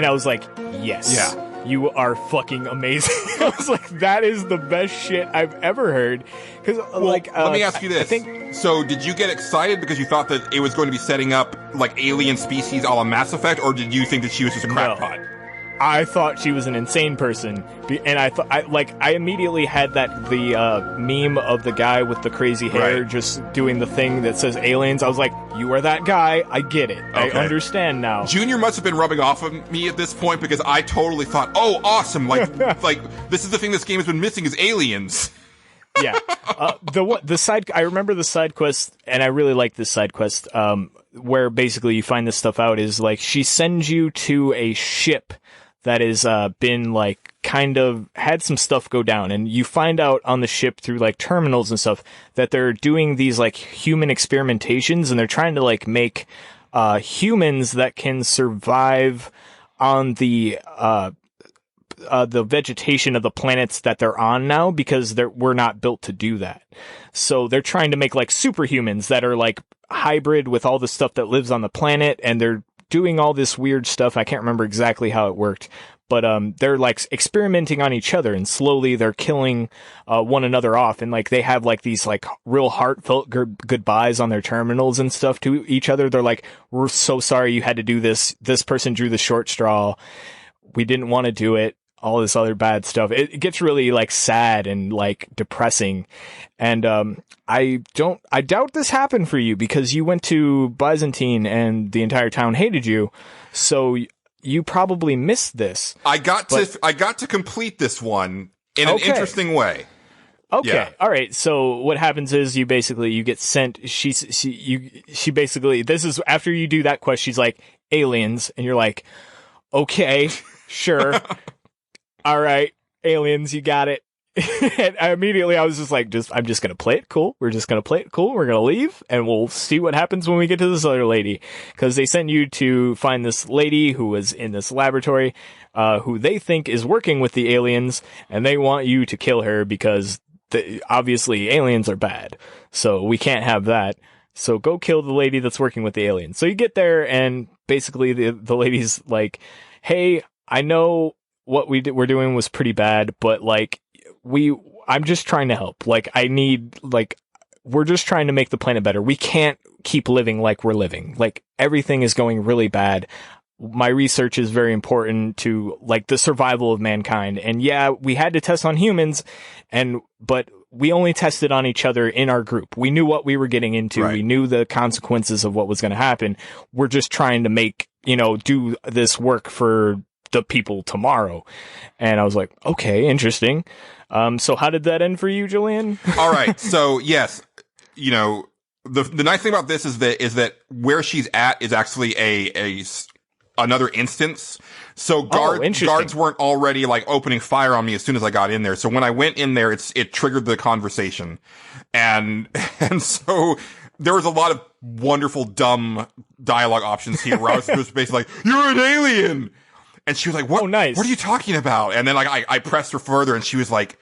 I was like, yes. Yeah. You are fucking amazing. I was like, that is the best shit I've ever heard. Because, let me ask you this. So, did you get excited because you thought that it was going to be setting up, like, alien species a la Mass Effect, or did you think that she was just a crackpot? I thought she was an insane person, and I immediately had the meme of the guy with the crazy hair just doing the thing that says aliens. I was like, you are that guy. I get it. Okay. I understand now. Junior must have been rubbing off of me at this point because I totally thought, oh, awesome! Like this is the thing this game has been missing is aliens. Yeah. The side. I remember the side quest, and I really like this side quest. Where basically you find this stuff out is like she sends you to a ship that has been like kind of had some stuff go down, and you find out on the ship through like terminals and stuff that they're doing these like human experimentations, and they're trying to like make humans that can survive on the vegetation of the planets that they're on now, because we're not built to do that. So they're trying to make like superhumans that are like hybrid with all the stuff that lives on the planet, and they're doing all this weird stuff. I can't remember exactly how it worked, but they're like experimenting on each other, and slowly they're killing one another off, and like they have like these like real heartfelt goodbyes on their terminals and stuff to each other. They're like, we're so sorry you had to do this. This person drew the short straw. We didn't want to do it. All this other bad stuff. It gets really like sad and like depressing. And I doubt this happened for you because you went to Byzantine and the entire town hated you. So you probably missed this. I got to complete this one in an interesting way. Okay. Yeah. All right. So what happens is you get sent. She basically, this is after you do that quest. She's like, aliens. And you're like, okay, sure. All right, aliens, you got it. And I was just like, I'm just going to play it cool. We're just going to play it cool. We're going to leave, and we'll see what happens when we get to this other lady. Because they sent you to find this lady who was in this laboratory, who they think is working with the aliens, and they want you to kill her because obviously aliens are bad. So we can't have that. So go kill the lady that's working with the aliens. So you get there, and basically the lady's like, hey, I know what we're doing was pretty bad, but like I'm just trying to help. Like we're just trying to make the planet better. We can't keep living like we're living. Like everything is going really bad. My research is very important to like the survival of mankind. And yeah, we had to test on humans but we only tested on each other in our group. We knew what we were getting into. Right. We knew the consequences of what was going to happen. We're just trying to do this work for the people tomorrow. And I was like, okay, interesting. So how did that end for you, Julian? All right. So yes, the nice thing about this is that where she's at is actually another instance. So guards weren't already like opening fire on me as soon as I got in there. So when I went in there, it triggered the conversation. And so there was a lot of wonderful, dumb dialogue options here where I was just basically like, you're an alien. And she was like, what? Oh, nice. What are you talking about? And then like I pressed her further and she was like,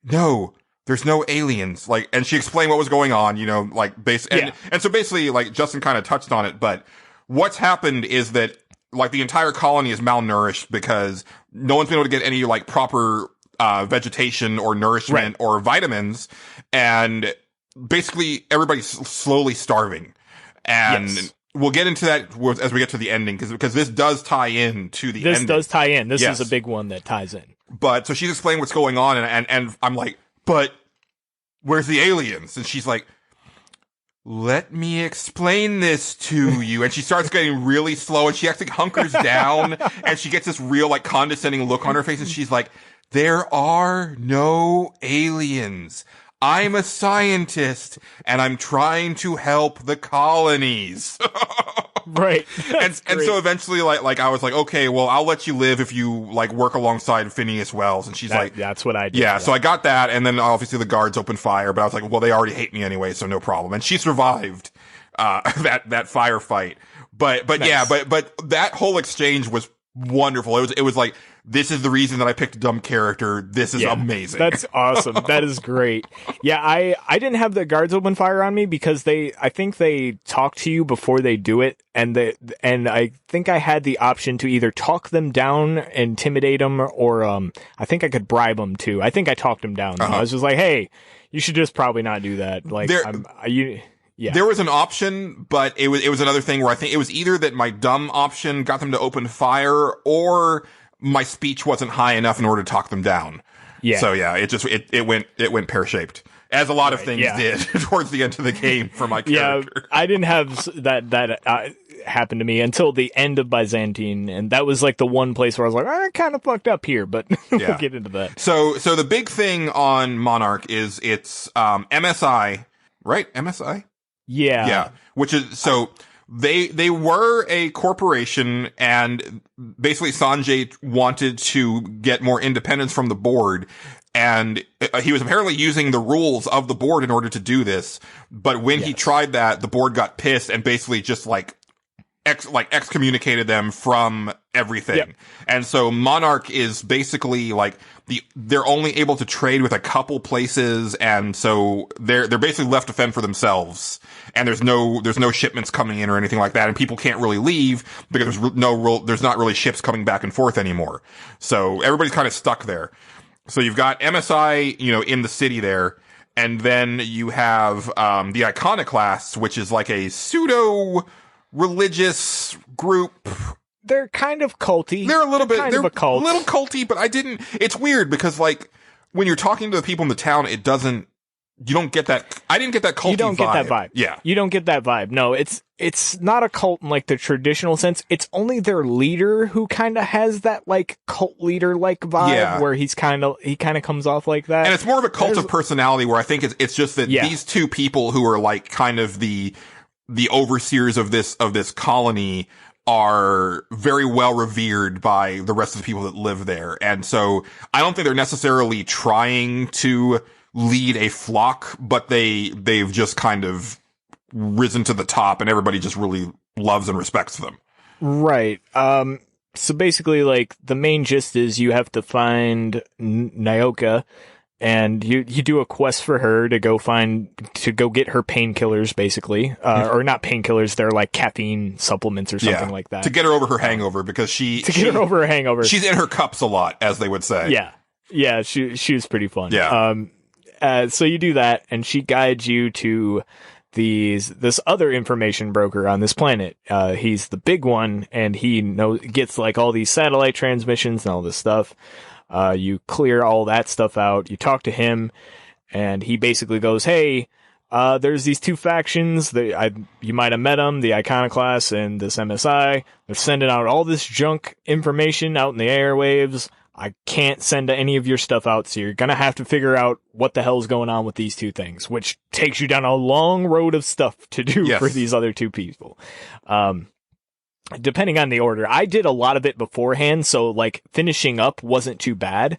no, there's no aliens. Like, and she explained what was going on, you know, like and so basically like Justin kind of touched on it, but what's happened is that like the entire colony is malnourished because no one's been able to get any like proper vegetation or nourishment or vitamins, and basically everybody's slowly starving. And we'll get into that as we get to the ending, because this does tie in to the ending. This does tie in. This is a big one that ties in. But so she's explaining what's going on, and I'm like, but where's the aliens? And she's like, let me explain this to you. And she starts getting really slow, and she actually hunkers down, and she gets this real like condescending look on her face, and she's like, there are no aliens. I'm a scientist, and I'm trying to help the colonies. Right. And so eventually, like, I was like, okay, well, I'll let you live if you, like, work alongside Phineas Wells. And she's like, that's what I did. Yeah, so I got that, and then obviously the guards opened fire, but I was like, well, they already hate me anyway, so no problem. And she survived, that firefight. But nice. Yeah, but that whole exchange was wonderful. It was like, this is the reason that I picked a dumb character. This is amazing. That's awesome. That is great. Yeah, I didn't have the guards open fire on me because I think they talk to you before they do it, and I think I had the option to either talk them down, intimidate them, or I think I could bribe them too. I think I talked them down. I was just like, hey, you should just probably not do that. Like, yeah. There was an option, but it was another thing where I think it was either that my dumb option got them to open fire, or my speech wasn't high enough in order to talk them down. Yeah. So yeah, it went pear-shaped, as a lot of things did towards the end of the game for my character. Yeah, I didn't have that happen to me until the end of Byzantine, and that was like the one place where I was like, I kind of fucked up here, but we'll get into that. So the big thing on Monarch is it's MSI, right? MSI? Yeah. Yeah. Which is They were a corporation, and basically Sanjay wanted to get more independence from the board, and he was apparently using the rules of the board in order to do this. But when he tried that, the board got pissed and basically just excommunicated them from everything. Yep. And so Monarch is basically like they're only able to trade with a couple places, and so they're basically left to fend for themselves. And there's no shipments coming in or anything like that, and people can't really leave because there's not really ships coming back and forth anymore. So everybody's kind of stuck there. So you've got MSI, in the city there, and then you have the Iconoclasts, which is like a pseudo religious group. They're kind of culty. They're a little bit, they're a cult. A little culty, but it's weird because like when you're talking to the people in the town, you don't get that. I didn't get that culty vibe. You don't get that vibe. Yeah. You don't get that vibe. No, it's not a cult in like the traditional sense. It's only their leader who kind of has that like cult leader like vibe where he kind of comes off like that. And it's more of a cult of personality where I think it's just that these two people who are like kind of the overseers of this colony are very well revered by the rest of the people that live there. And so I don't think they're necessarily trying to lead a flock, but they've just kind of risen to the top, and everybody just really loves and respects them. Right. So basically, like, the main gist is you have to find Nyoka, and you do a quest for her to go get her painkillers, basically. Or not painkillers, they're like caffeine supplements or something like that. To get her over her hangover, because she's in her cups a lot, as they would say. Yeah. Yeah, she was pretty fun. Yeah. So you do that, and she guides you to this other information broker on this planet. He's the big one, and he gets like all these satellite transmissions and all this stuff. You clear all that stuff out. You talk to him, and he basically goes, "Hey, there's these two factions. You might have met them, the Iconoclasts and this MSI. They're sending out all this junk information out in the airwaves. I can't send any of your stuff out, so you're gonna have to figure out what the hell's going on with these two things," which takes you down a long road of stuff to do for these other two people. Depending on the order. I did a lot of it beforehand, so like finishing up wasn't too bad,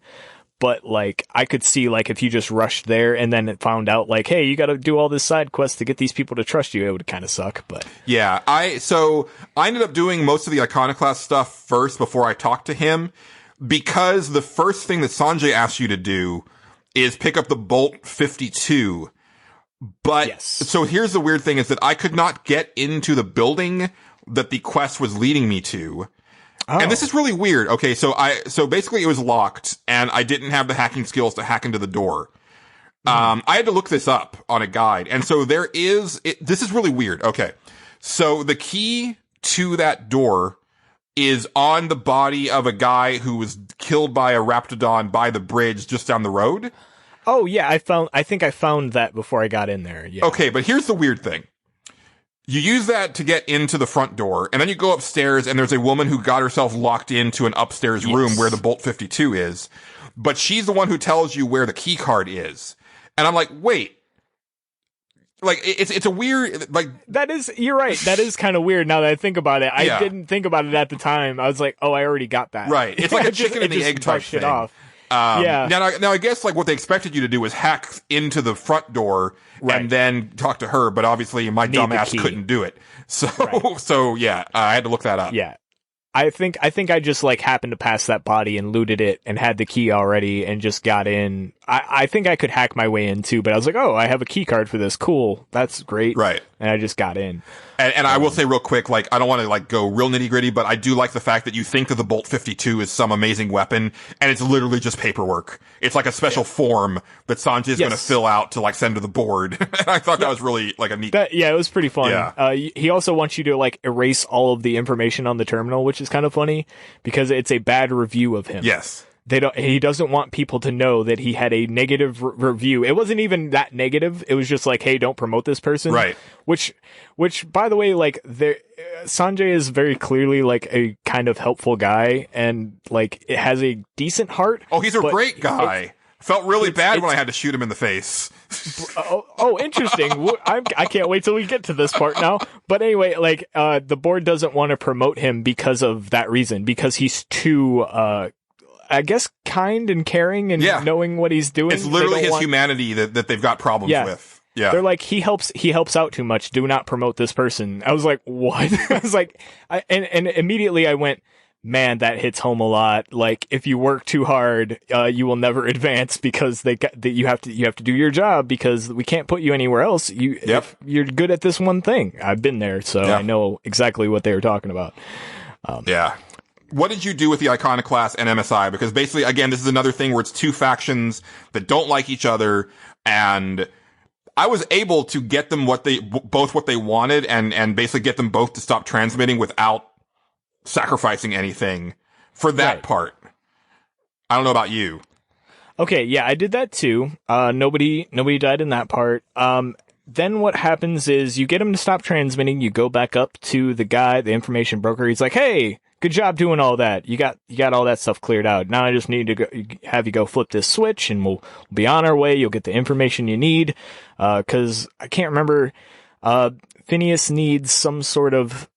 but like I could see like if you just rushed there and then it found out like, hey, you got to do all this side quest to get these people to trust you, it would kind of suck. But yeah, I ended up doing most of the Iconoclast stuff first before I talked to him, because the first thing that Sanjay asks you to do is pick up the Bolt 52. But yes. So here's the weird thing, is that I could not get into the building that the quest was leading me to. Oh. And this is really weird. Okay, so basically it was locked and I didn't have the hacking skills to hack into the door. I had to look this up on a guide. And so this is really weird. Okay. So the key to that door is on the body of a guy who was killed by a raptidon by the bridge just down the road. Oh yeah, I think I found that before I got in there. Yeah. Okay, but here's the weird thing. You use that to get into the front door, and then you go upstairs, and there's a woman who got herself locked into an upstairs room where the Bolt 52 is, but she's the one who tells you where the key card is. And I'm like, wait. Like, it's a weird, like... You're right. That is kind of weird now that I think about it. I didn't think about it at the time. I was like, oh, I already got that. Right. It's like a chicken and the egg type thing. Off. Yeah. Now I guess like what they expected you to do was hack into the front door and then talk to her, but obviously my dumb ass couldn't do it. So, I had to look that up. Yeah. I think I just like happened to pass that body and looted it and had the key already and just got in. I think I could hack my way in too, but I was like, oh, I have a key card for this. Cool. That's great. Right. And I just got in. And I will say real quick, like, I don't want to like go real nitty gritty, but I do like the fact that you think that the Bolt 52 is some amazing weapon, and it's literally just paperwork. It's like a special form that Sanjay is going to fill out to like send to the board. And I thought that was really like a neat. It was pretty fun. Yeah. He also wants you to like erase all of the information on the terminal, which is kind of funny because it's a bad review of him. Yes. He doesn't want people to know that he had a negative review. It wasn't even that negative. It was just like, hey, don't promote this person. Right. Which, by the way, like Sanjay is very clearly like a kind of helpful guy and like it has a decent heart. Oh, he's a great guy. Felt really bad when I had to shoot him in the face. Interesting. I can't wait till we get to this part now. But anyway, like, the board doesn't want to promote him because of that reason, because he's too, I guess, kind and caring and knowing what he's doing. It's literally his humanity that they've got problems with. Yeah. They're like, he helps out too much. Do not promote this person. I was like, what? I was like, and immediately I went, man, that hits home a lot. Like, if you work too hard, you will never advance because you have to do your job because we can't put you anywhere else. If you're good at this one thing. I've been there, so I know exactly what they were talking about. What did you do with the Iconoclast and MSI? Because basically, again, this is another thing where it's two factions that don't like each other, and I was able to get them what they wanted, and basically get them both to stop transmitting without sacrificing anything for that part. I don't know about you. Okay, yeah, I did that too. Nobody died in that part. Then what happens is you get him to stop transmitting. You go back up to the guy, the information broker. He's like, "Hey, good job doing all that. You got all that stuff cleared out. Now I just need to have you go flip this switch, and we'll be on our way. You'll get the information you need." Because I can't remember. Phineas needs some sort of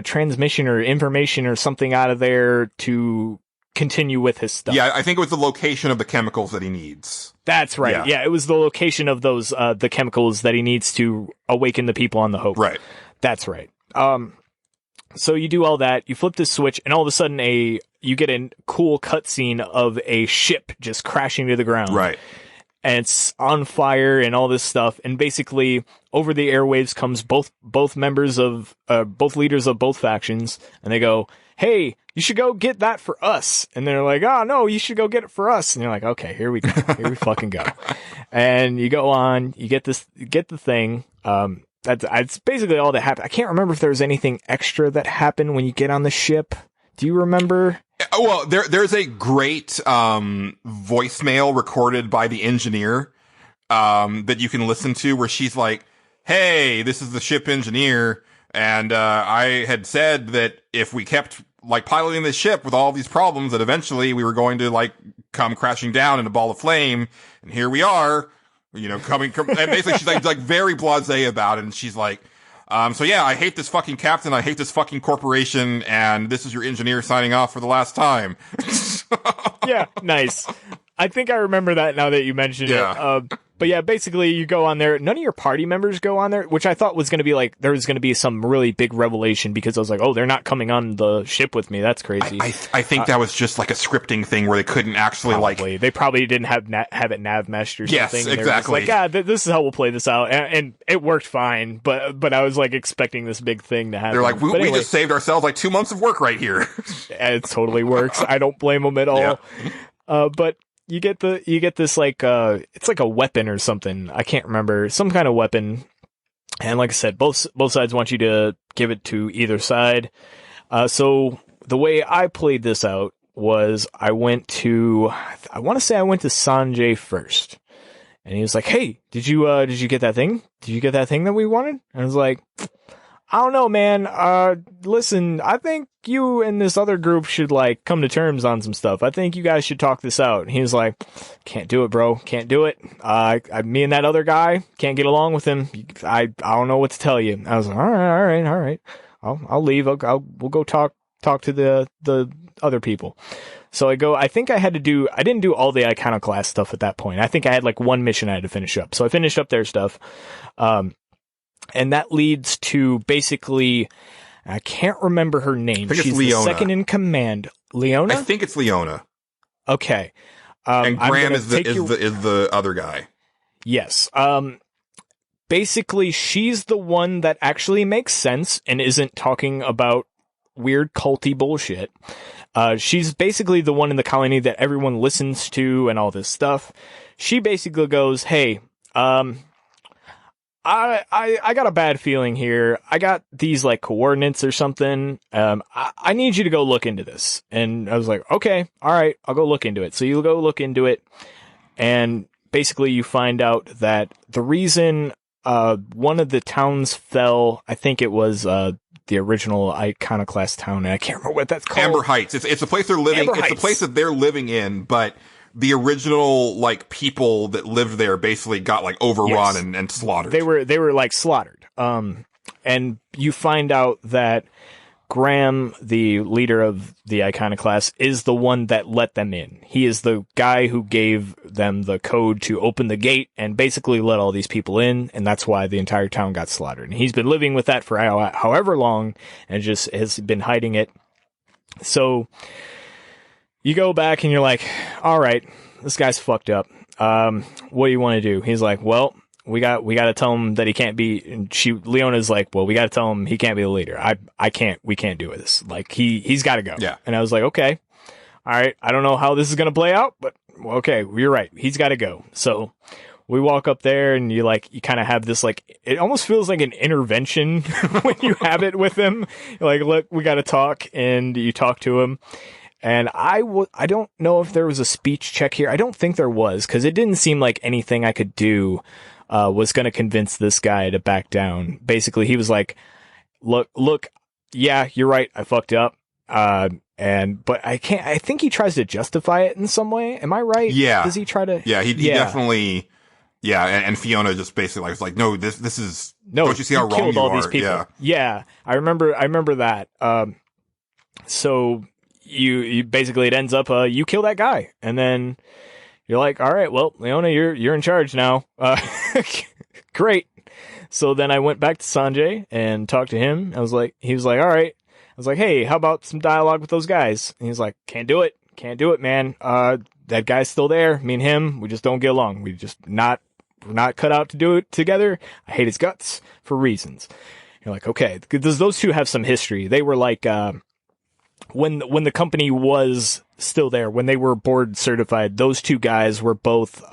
transmission or information or something out of there to continue with his stuff. Yeah, I think it was the location of the chemicals that he needs. That's right. Yeah, it was the location of those the chemicals that he needs to awaken the people on the Hope. Right. That's right. So you do all that, you flip this switch, and all of a sudden you get a cool cutscene of a ship just crashing to the ground. Right. And it's on fire and all this stuff. And basically, over the airwaves comes both members of both leaders of both factions, and they go, "Hey, you should go get that for us." And they're like, "Oh no, you should go get it for us." And you're like, "Okay, here we go, here we fucking go." And you go on, you get the thing. That's basically all that happened. I can't remember if there was anything extra that happened when you get on the ship. Do you remember? Well, there's a great voicemail recorded by the engineer that you can listen to where she's like, "Hey, this is the ship engineer, and I had said that if we kept like piloting this ship with all these problems, that eventually we were going to like come crashing down in a ball of flame, and here we are, you know, coming." And basically she's like very blasé about it, and she's like, so yeah, I hate this fucking captain, I hate this fucking corporation, and this is your engineer signing off for the last time. Yeah, nice. I think I remember that now that you mentioned it. But yeah, basically you go on there. None of your party members go on there, which I thought was going to be like, there was going to be some really big revelation because I was like, oh, they're not coming on the ship with me. That's crazy. I think that was just like a scripting thing where they couldn't actually they probably didn't have it nav meshed or something. Yes, exactly. Like, yeah, this is how we'll play this out. And it worked fine, but I was like expecting this big thing to happen. They're like, we just saved ourselves like 2 months of work right here. It totally works. I don't blame them at all. Yeah. But you get this like it's like a weapon or something. I can't remember, some kind of weapon. And like I said, both sides want you to give it to either side. So the way I played this out was I want to say I went to Sanjay first. And he was like, "Hey, did you get that thing? Did you get that thing that we wanted?" And I was like, I don't know, man. Listen, I think you and this other group should like come to terms on some stuff. I think you guys should talk this out. And he was like, "Can't do it, bro. Can't do it. Me and that other guy can't get along with him. I don't know what to tell you." I was like, all right. I'll leave. We'll go talk to the other people. So I go, I think I didn't do all the iconoclast stuff at that point. I think I had like one mission I had to finish up. So I finished up their stuff. And that leads to basically, I can't remember her name. She's the second in command. Leona? I think it's Leona. Okay. And Graham is the other guy. Yes. Basically, she's the one that actually makes sense and isn't talking about weird culty bullshit. She's basically the one in the colony that everyone listens to and all this stuff. She basically goes, "Hey, I got a bad feeling here. I got these like coordinates or something. I need you to go look into this." And I was like, "Okay, all right, I'll go look into it." So you go look into it, and basically you find out that the reason one of the towns fell, I think it was the original iconoclast town, and I can't remember what that's called. Amber Heights. It's a place they're living. It's a place that they're living in, but the original like people that lived there basically got like overrun and slaughtered. They were like slaughtered. And you find out that Graham, the leader of the iconoclast, is the one that let them in. He is the guy who gave them the code to open the gate and basically let all these people in, and that's why the entire town got slaughtered. And he's been living with that for however long and just has been hiding it. So you go back and you're like, all right, this guy's fucked up. What do you want to do? He's like, well, we got to tell him that he can't be, and Leona's like, well, we got to tell him he can't be the leader. We can't do this. Like he's got to go. Yeah. And I was like, okay, all right. I don't know how this is going to play out, but okay, you're right. He's got to go. So we walk up there and you kind of have this, like, it almost feels like an intervention when you have it with him. You're like, look, we got to talk, and you talk to him. And I don't know if there was a speech check here. I don't think there was, because it didn't seem like anything I could do was going to convince this guy to back down. Basically, he was like, look, yeah, you're right. I fucked up. But I can't, I think he tries to justify it in some way. Am I right? Yeah. Does he try to? Yeah, he definitely, yeah. And Fiona just basically was like, no, this is, no, don't you see how wrong you all are? These people. Yeah. I remember that. So you basically, it ends up, you kill that guy, and then you're like, all right, well, Leona, you're in charge now. Great. So then I went back to Sanjay and talked to him. He was like, all right. I was like, hey, how about some dialogue with those guys? And he's like, can't do it, man. That guy's still there. Me and him, we just don't get along. We're not cut out to do it together. I hate his guts for reasons. You're like, okay, because those two have some history. They were like, when the company was still there, when they were board certified, those two guys were both,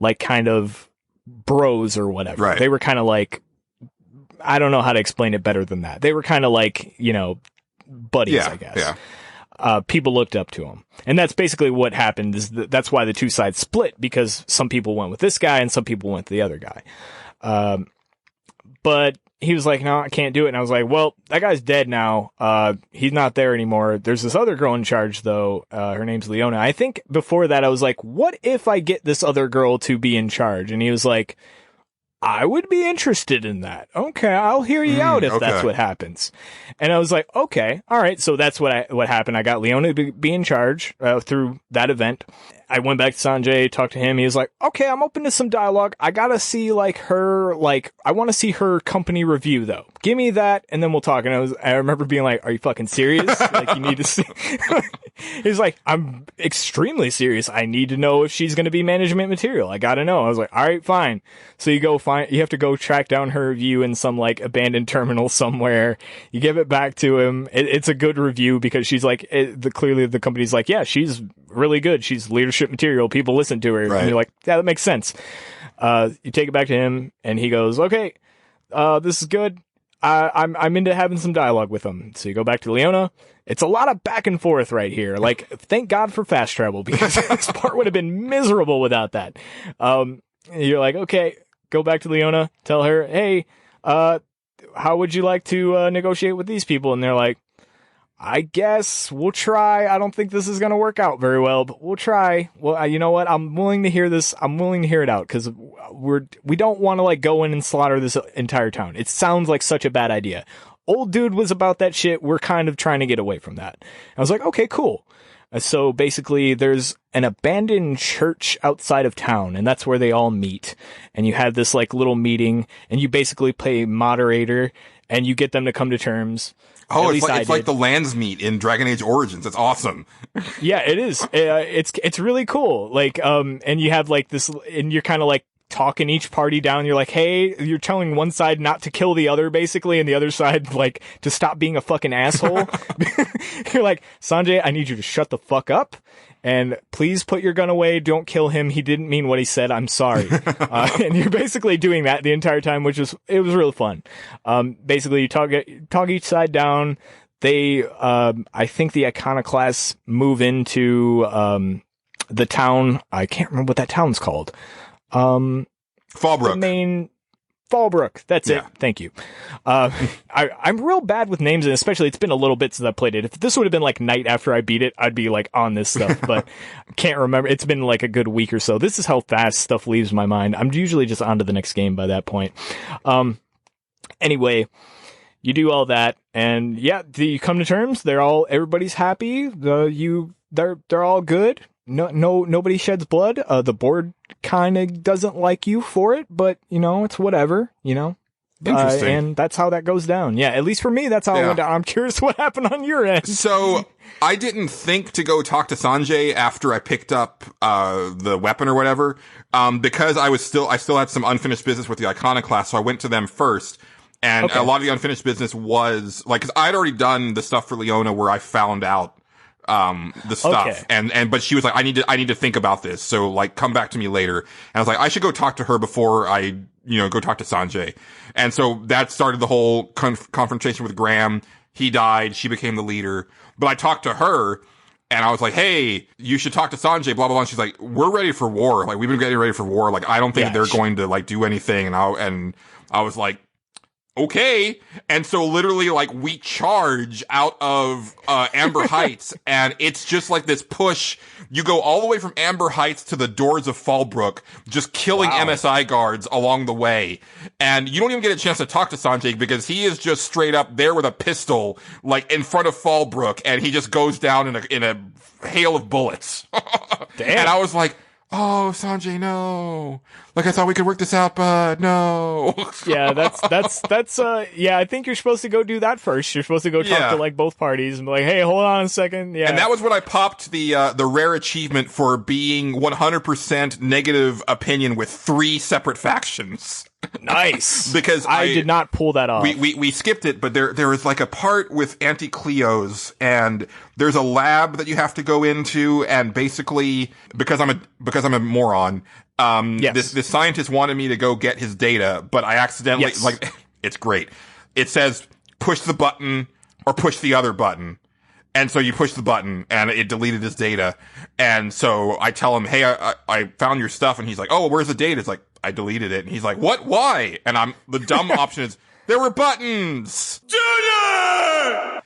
like kind of bros or whatever. Right. They were kind of like, I don't know how to explain it better than that. They were kind of like, buddies, I guess. Yeah. People looked up to him. And that's basically what happened. That's why the two sides split, because some people went with this guy and some people went with the other guy. But he was like, no, I can't do it. And I was like, well, that guy's dead now. He's not there anymore. There's this other girl in charge, though. Her name's Leona. I think before that, I was like, what if I get this other girl to be in charge? And he was like, I would be interested in that. Okay, I'll hear you out if that's what happens. And I was like, okay, all right. So that's what happened. I got Leona to be in charge through that event. I went back to Sanjay, talked to him. He was like, okay, I'm open to some dialogue. I gotta see I want to see her company review though. Give me that and then we'll talk. And I remember being like, are you fucking serious? Like, you need to see. He's like, I'm extremely serious. I need to know if she's going to be management material. I gotta know. I was like, all right, fine. So you have to go track down her review in some like abandoned terminal somewhere. You give it back to him. It's a good review because she's like, clearly the company's like, yeah, she's really good. She's leadership material. People listen to her. Right. And you're like, yeah, that makes sense. You take it back to him and he goes, okay, this is good. I'm into having some dialogue with him. So you go back to Leona. It's a lot of back and forth right here. Like, thank God for fast travel because this part would have been miserable without that. You're like, okay, go back to Leona, tell her, hey, how would you like to negotiate with these people? And they're like, I guess we'll try. I don't think this is going to work out very well, but we'll try. Well, you know what? I'm willing to hear this. I'm willing to hear it out because we don't want to like go in and slaughter this entire town. It sounds like such a bad idea. Old dude was about that shit. We're kind of trying to get away from that. I was like, okay, cool. So basically there's an abandoned church outside of town and that's where they all meet. And you have this like little meeting and you basically play moderator and you get them to come to terms. Oh, it's like the lands meet in Dragon Age Origins. It's awesome. Yeah, it is. It's really cool. Like, and you have like this, and you're kind of like talking each party down. You're like, hey, you're telling one side not to kill the other, basically, and the other side, like, to stop being a fucking asshole. You're like, Sanjay, I need you to shut the fuck up. And please put your gun away. Don't kill him. He didn't mean what he said. I'm sorry. And you're basically doing that the entire time, it was real fun. Basically you talk each side down. They, I think the Iconoclasts move into, the town. I can't remember what that town's called. Fallbrook. The main Fallbrook. That's it. Thank you. I'm real bad with names, and especially it's been a little bit since I played it. If this would have been like night after I beat it, I'd be like on this stuff, but I can't remember. It's been like a good week or so. This is how fast stuff leaves my mind. I'm usually just on to the next game by that point. Anyway, you do all that, and yeah, you come to terms. Everybody's happy. They're all good. Nobody sheds blood. The board kind of doesn't like you for it, but it's whatever, Interesting. And that's how that goes down. Yeah, at least for me, that's how it went down. I'm curious what happened on your end. So I didn't think to go talk to Sanjay after I picked up the weapon or whatever, because I still had some unfinished business with the Iconoclast, so I went to them first. And a lot of the unfinished business was like, cause I'd already done the stuff for Leona where I found out the stuff. Okay. But she was like, I need to think about this. So like, come back to me later. And I was like, I should go talk to her before I, go talk to Sanjay. And so that started the whole confrontation with Graham. He died. She became the leader. But I talked to her and I was like, hey, you should talk to Sanjay, blah, blah, blah. And she's like, we're ready for war. Like, we've been getting ready for war. Like, I don't think they're going to like do anything. And I was like, okay. And so literally like we charge out of Amber Heights and it's just like this push. You go all the way from Amber Heights to the doors of Fallbrook, just killing MSI guards along the way. And you don't even get a chance to talk to Sanjay because he is just straight up there with a pistol like in front of Fallbrook and he just goes down in a hail of bullets. Damn. And I was like, oh, Sanjay, no. Like, I thought we could work this out, but no. Yeah, I think you're supposed to go do that first. You're supposed to go talk to, like, both parties and be like, hey, hold on a second. Yeah. And that was when I popped the rare achievement for being 100% negative opinion with 3 separate factions. Nice. Because I did not pull that off. We skipped it, but there was like a part with anti-Cleos and there's a lab that you have to go into and basically because I'm a moron, this scientist wanted me to go get his data, but I accidentally like it's great. It says push the button or push the other button. And so you push the button and it deleted his data. And so I tell him, hey, I found your stuff. And he's like, oh, where's the data? It's like, I deleted it. And he's like, what? Why? And the dumb option is, there were buttons. Junior!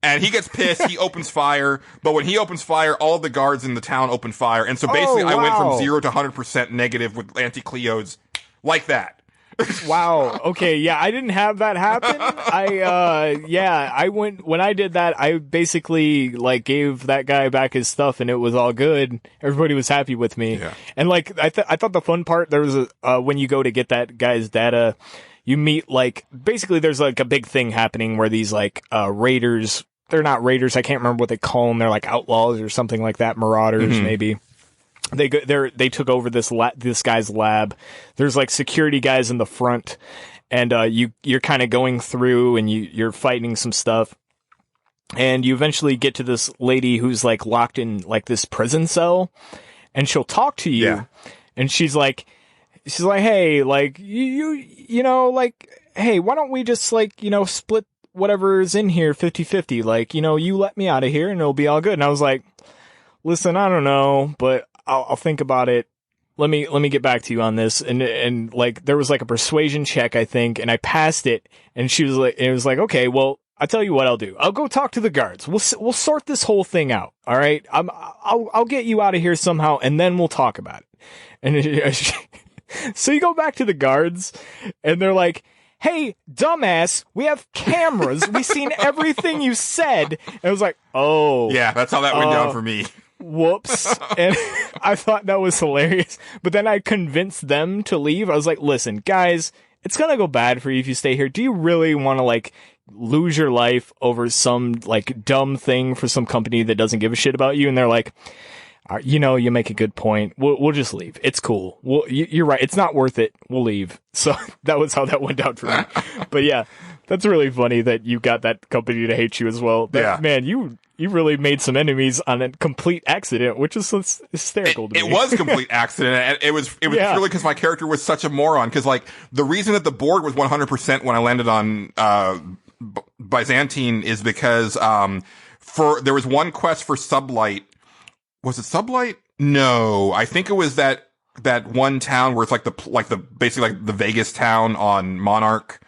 And he gets pissed. He opens fire. But when he opens fire, all the guards in the town open fire. And so basically I went from 0 to 100% negative with anti-Cleos like that. Wow. Okay. Yeah, I didn't have that happen. I went when I did that. I basically like gave that guy back his stuff, and it was all good. Everybody was happy with me. Yeah. And like I thought the fun part there was when you go to get that guy's data, you meet like basically there's like a big thing happening where these like raiders. They're not raiders. I can't remember what they call them. They're like outlaws or something like that. Marauders, maybe. They took over this guy's lab. There's like security guys in the front, and you're kind of going through and you're fighting some stuff, and you eventually get to this lady who's like locked in like this prison cell, and she'll talk to you, and she's like, hey, like you know, like, hey, why don't we just like, you know, split whatever's in here 50-50, like, you know, you let me out of here and it'll be all good. And I was like, listen, I don't know, but I'll think about it. Let me get back to you on this. And like, there was like a persuasion check, I think, and I passed it. And she was like, it was like, okay, well, I'll tell you what I'll do. I'll go talk to the guards. We'll sort this whole thing out. All right. I'll get you out of here somehow, and then we'll talk about it. And so you go back to the guards, and they're like, hey, dumbass, we have cameras. We've seen everything you said. And I was like, oh. Yeah, that's how that went down for me. Whoops. And I thought that was hilarious. But then I convinced them to leave. I was like, listen, guys, it's going to go bad for you if you stay here. Do you really want to like lose your life over some like dumb thing for some company that doesn't give a shit about you? And they're like, you know, you make a good point. We'll just leave. It's cool. You're right. It's not worth it. We'll leave. So that was how that went down for me. But yeah, that's really funny that you got that company to hate you as well. Man, you really made some enemies on a complete accident, which is hysterical to me. It was a complete accident. And it was purely because my character was such a moron. Because like the reason that the board was 100% when I landed on Byzantine is because there was one quest for Sublight. Was it Sublight? No, I think it was that one town where it's like basically like the Vegas town on Monarch,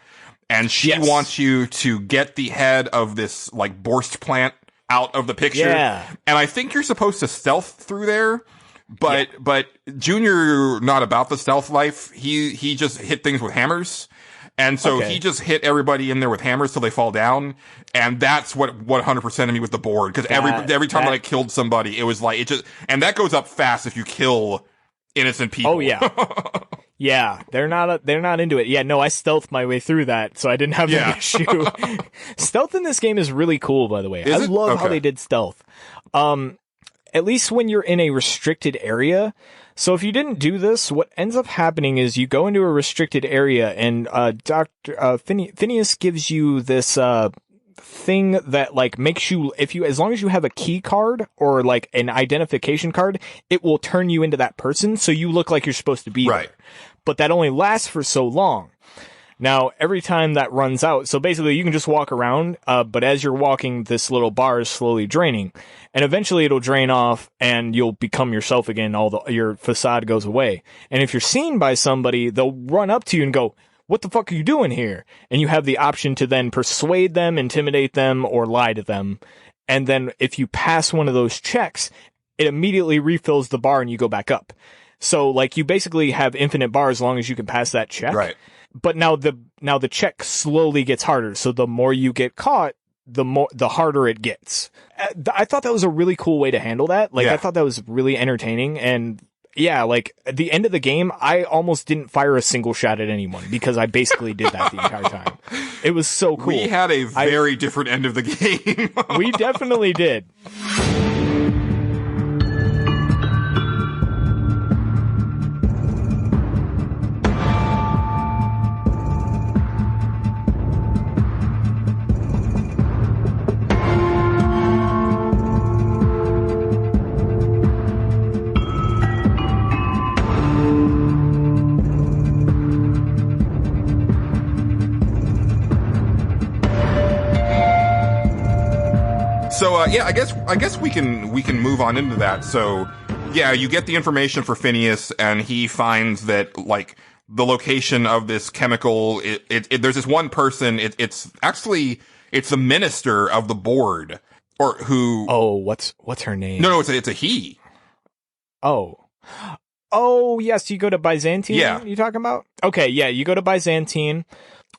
and she wants you to get the head of this like Borst plant out of the picture. Yeah. And I think you're supposed to stealth through there, but Junior not about the stealth life. He just hit things with hammers. And so he just hit everybody in there with hammers till they fall down. And that's what 100% of me with the board. Cause every time that I killed somebody, it was like, and that goes up fast if you kill innocent people. Oh yeah. Yeah. They're not into it. Yeah. No, I stealthed my way through that. So I didn't have that issue. Stealth in this game is really cool, by the way. I love how they did stealth. At least when you're in a restricted area. So if you didn't do this, what ends up happening is you go into a restricted area, and Dr. Phineas gives you this thing that like makes you, as long as you have a key card or like an identification card, it will turn you into that person, so you look like you're supposed to be there. But that only lasts for so long. Now, every time that runs out, so basically you can just walk around, but as you're walking, this little bar is slowly draining. And eventually it'll drain off and you'll become yourself again. Your facade goes away. And if you're seen by somebody, they'll run up to you and go, what the fuck are you doing here? And you have the option to then persuade them, intimidate them, or lie to them. And then if you pass one of those checks, it immediately refills the bar and you go back up. So like you basically have infinite bars as long as you can pass that check. Right. But now the check slowly gets harder. So the more you get caught, the harder it gets. I thought that was a really cool way to handle that. Like, I thought that was really entertaining. And yeah, like at the end of the game, I almost didn't fire a single shot at anyone because I basically did that the entire time. It was so cool. We had a very different end of the game. We definitely did. So I guess we can move on into that. So yeah, you get the information for Phineas, and he finds that like the location of this chemical. There's this one person. It's the minister of the board, or who? Oh, what's her name? No, it's a he. Oh, Oh, yes, you go to Byzantine? Yeah. You talking about? Okay, yeah, you go to Byzantine.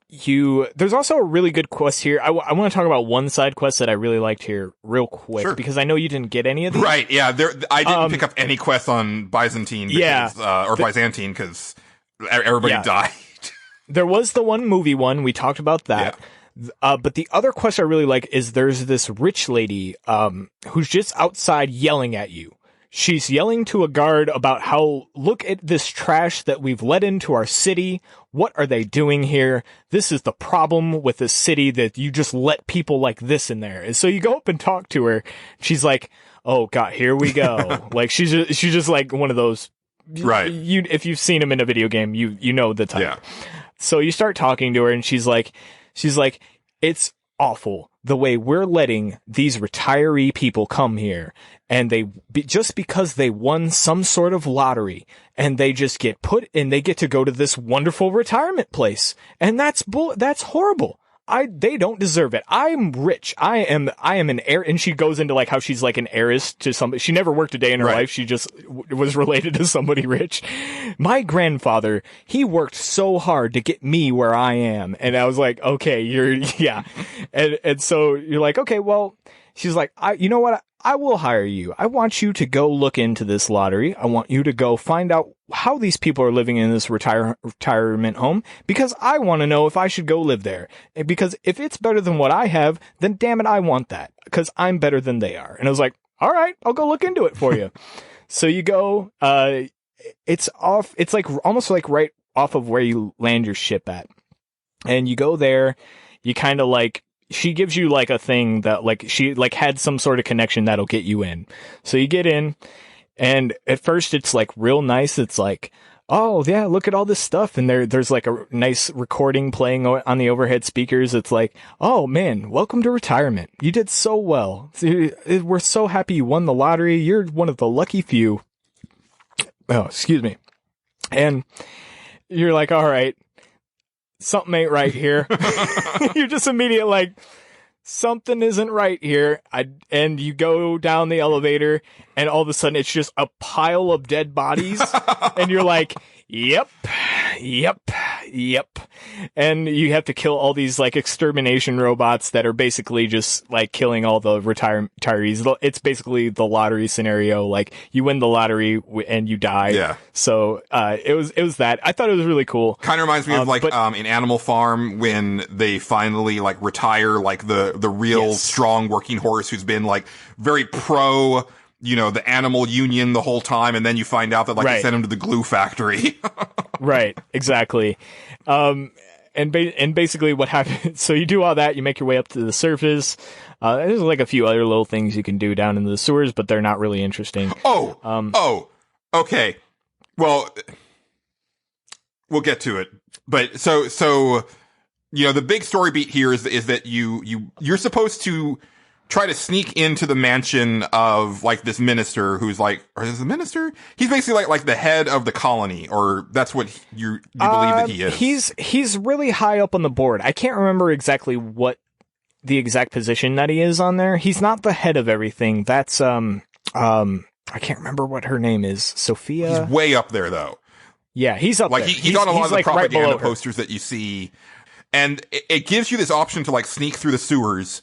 There's also a really good quest here. I want to talk about one side quest that I really liked here real quick, Sure. because I know you didn't get any of these. Right, yeah. I didn't pick up any quests on Byzantine because, Byzantine because everybody died. There was the one movie one. We talked about that. Yeah. But the other quest I really like is there's this rich lady who's just outside yelling at you. She's yelling to a guard about how, look at this trash that we've let into our city. What are they doing here? This is the problem with this city, that you just let people like this in there. And so you go up and talk to her. She's like, oh God, here we go. Like she's just like one of those. Right. If you've seen him in a video game, you know the type. Yeah. So you start talking to her and she's like, it's awful the way we're letting these retiree people come here, and just because they won some sort of lottery, and they just get put and they get to go to this wonderful retirement place, and that's horrible. They don't deserve it. I'm rich. I am an heir. And she goes into like how she's like an heiress to somebody. She never worked a day in her life. She just was related to somebody rich. My grandfather, he worked so hard to get me where I am. And I was like, okay, yeah. And so you're like, okay, well, she's like, you know what? I will hire you. I want you to go look into this lottery. I want you to go find out how these people are living in this retirement home, because I want to know if I should go live there. Because if it's better than what I have, then damn it, I want that, because I'm better than they are. And I was like, all right, I'll go look into it for you. So you go, it's like almost like right off of where you land your ship at. And you go there, you kind of like, she gives you like a thing that like she like had some sort of connection that'll get you in. So you get in, and at first it's like real nice. It's like, oh yeah, look at all this stuff. And there's like a nice recording playing on the overhead speakers. It's like, oh man, welcome to retirement. You did so well. We're so happy you won the lottery. You're one of the lucky few. Oh, excuse me. And you're like, all right, something ain't right here. You're just immediate like, something isn't right here. And you go down the elevator, and all of a sudden it's just a pile of dead bodies. And you're like, yep. And you have to kill all these like extermination robots that are basically just like killing all the retirees. It's basically the lottery scenario. Like you win the lottery and you die. Yeah. So, it was that. I thought it was really cool. Kind of reminds me of like, in Animal Farm, when they finally like retire like the real strong working horse who's been like very pro, the animal union the whole time, and then you find out that like they sent him to the glue factory. Right, exactly. And basically what happens, so you do all that, you make your way up to the surface. There's like a few other little things you can do down in the sewers, but they're not really interesting. Okay. Well, we'll get to it. But so the big story beat here is that you're supposed to try to sneak into the mansion of like this minister who's like, or is the minister? He's basically like the head of the colony, or that's what you believe that he is. He's really high up on the board. I can't remember exactly what the exact position that he is on there. He's not the head of everything. That's I can't remember what her name is. Sophia. He's way up there though. Yeah, he's up like there. He's on a lot of the like propaganda posters that you see, and it gives you this option to like sneak through the sewers.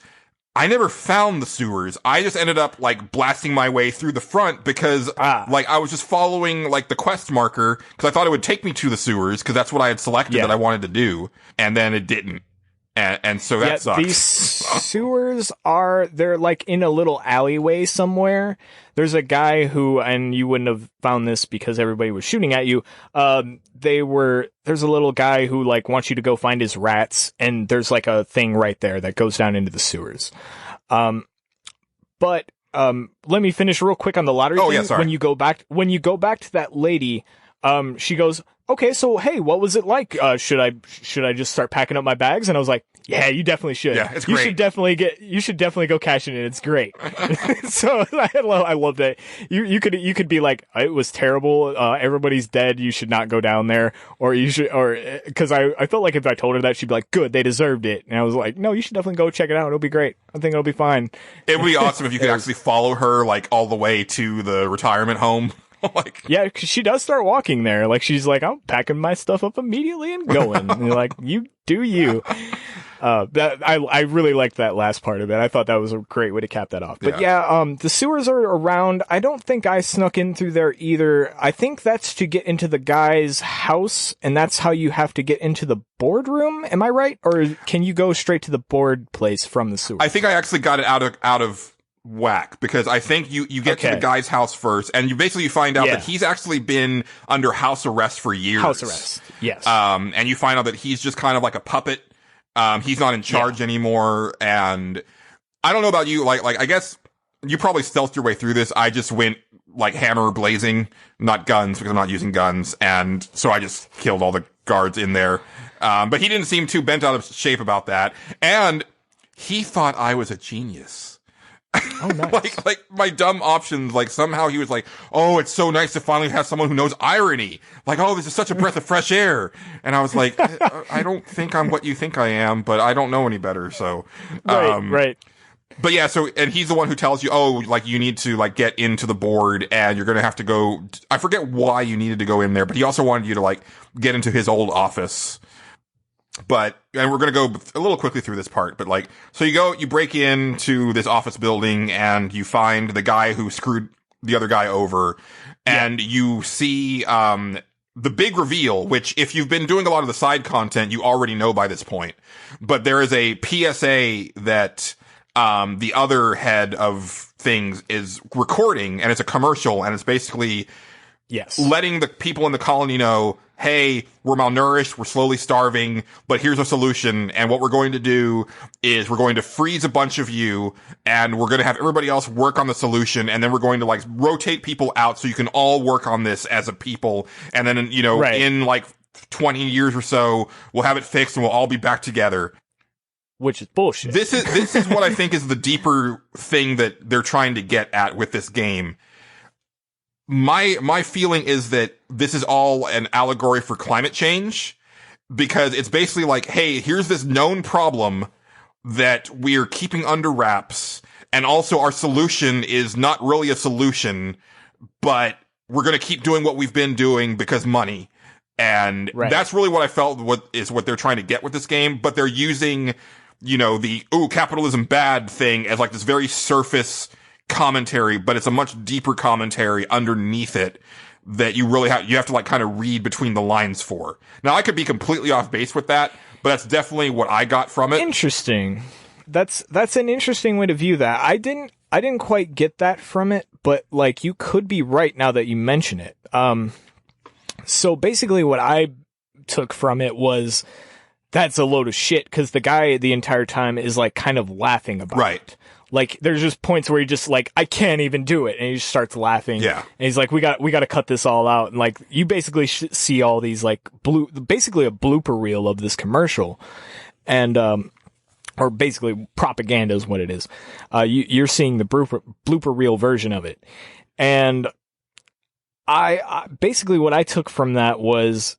I never found the sewers. I just ended up like blasting my way through the front because like I was just following like the quest marker because I thought it would take me to the sewers because that's what I had selected that I wanted to do, and then it didn't. And so that sucks. These sewers they're like in a little alleyway somewhere. There's a guy who, and you wouldn't have found this because everybody was shooting at you. There's a little guy who like wants you to go find his rats, and there's like a thing right there that goes down into the sewers. But let me finish real quick on the lottery thing. Yeah, sorry. When you go back to that lady, she goes, okay, so hey, what was it like? Should I just start packing up my bags? And I was like, yeah, you definitely should. Yeah, it's great. You should definitely go cash in it. It's great. So I loved it. You could be like, it was terrible. Everybody's dead. You should not go down there. Or cause I felt like if I told her that, she'd be like, good, they deserved it. And I was like, no, you should definitely go check it out. It'll be great. I think it'll be fine. It would be awesome if you could actually follow her like all the way to the retirement home. Like, yeah, 'cause she does start walking there. Like, she's like, I'm packing my stuff up immediately and going. And you're like, you do you. That I really liked that last part of it. I thought that was a great way to cap that off. But the sewers are around. I don't think I snuck in through there either. I think that's to get into the guy's house, and that's how you have to get into the boardroom. Am I right? Or can you go straight to the board place from the sewer? I think I actually got it out of whack, because I think you get to the guy's house first, and you find out that he's actually been under house arrest for years. House arrest, yes. And you find out that he's just kind of like a puppet. He's not in charge anymore, and I don't know about you, like I guess you probably stealthed your way through this. I just went like hammer blazing, not guns, because I'm not using guns, and so I just killed all the guards in there. But he didn't seem too bent out of shape about that, and he thought I was a genius. Oh, nice. like my dumb options, like somehow he was like, oh, it's so nice to finally have someone who knows irony. Like, oh, this is such a breath of fresh air. And I was like, I don't think I'm what you think I am, but I don't know any better. So, right. But yeah, so, and he's the one who tells you, oh, like you need to like get into the board and you're going to have to go. I forget why you needed to go in there, but he also wanted you to like get into his old office. And we're going to go a little quickly through this part, but like, so you break into this office building and you find the guy who screwed the other guy over, and you see, the big reveal, which if you've been doing a lot of the side content, you already know by this point, but there is a PSA that, the other head of things is recording, and it's a commercial, and it's basically letting the people in the colony know, hey, we're malnourished, we're slowly starving, but here's a solution. And what we're going to do is we're going to freeze a bunch of you, and we're going to have everybody else work on the solution. And then we're going to like rotate people out so you can all work on this as a people. And then, in like 20 years or so, we'll have it fixed and we'll all be back together. Which is bullshit. This is what I think is the deeper thing that they're trying to get at with this game. My feeling is that this is all an allegory for climate change, because it's basically like, hey, here's this known problem that we're keeping under wraps, and also our solution is not really a solution, but we're going to keep doing what we've been doing because money. And that's really what I felt what they're trying to get with this game, but they're using, the, capitalism bad thing as like this very surface commentary, but it's a much deeper commentary underneath it that you have to like kind of read between the lines for. Now, I could be completely off base with that, but that's definitely what I got from it. Interesting. That's an interesting way to view that. I didn't quite get that from it, but like you could be right now that you mention it. So basically what I took from it was that's a load of shit, because the guy the entire time is like kind of laughing about it. Like, there's just points where he just like, I can't even do it. And he just starts laughing. Yeah. And he's like, we got to cut this all out. And like, you basically see all these like basically a blooper reel of this commercial. And, or basically propaganda is what it is. You're seeing the blooper reel version of it. And I basically what I took from that was,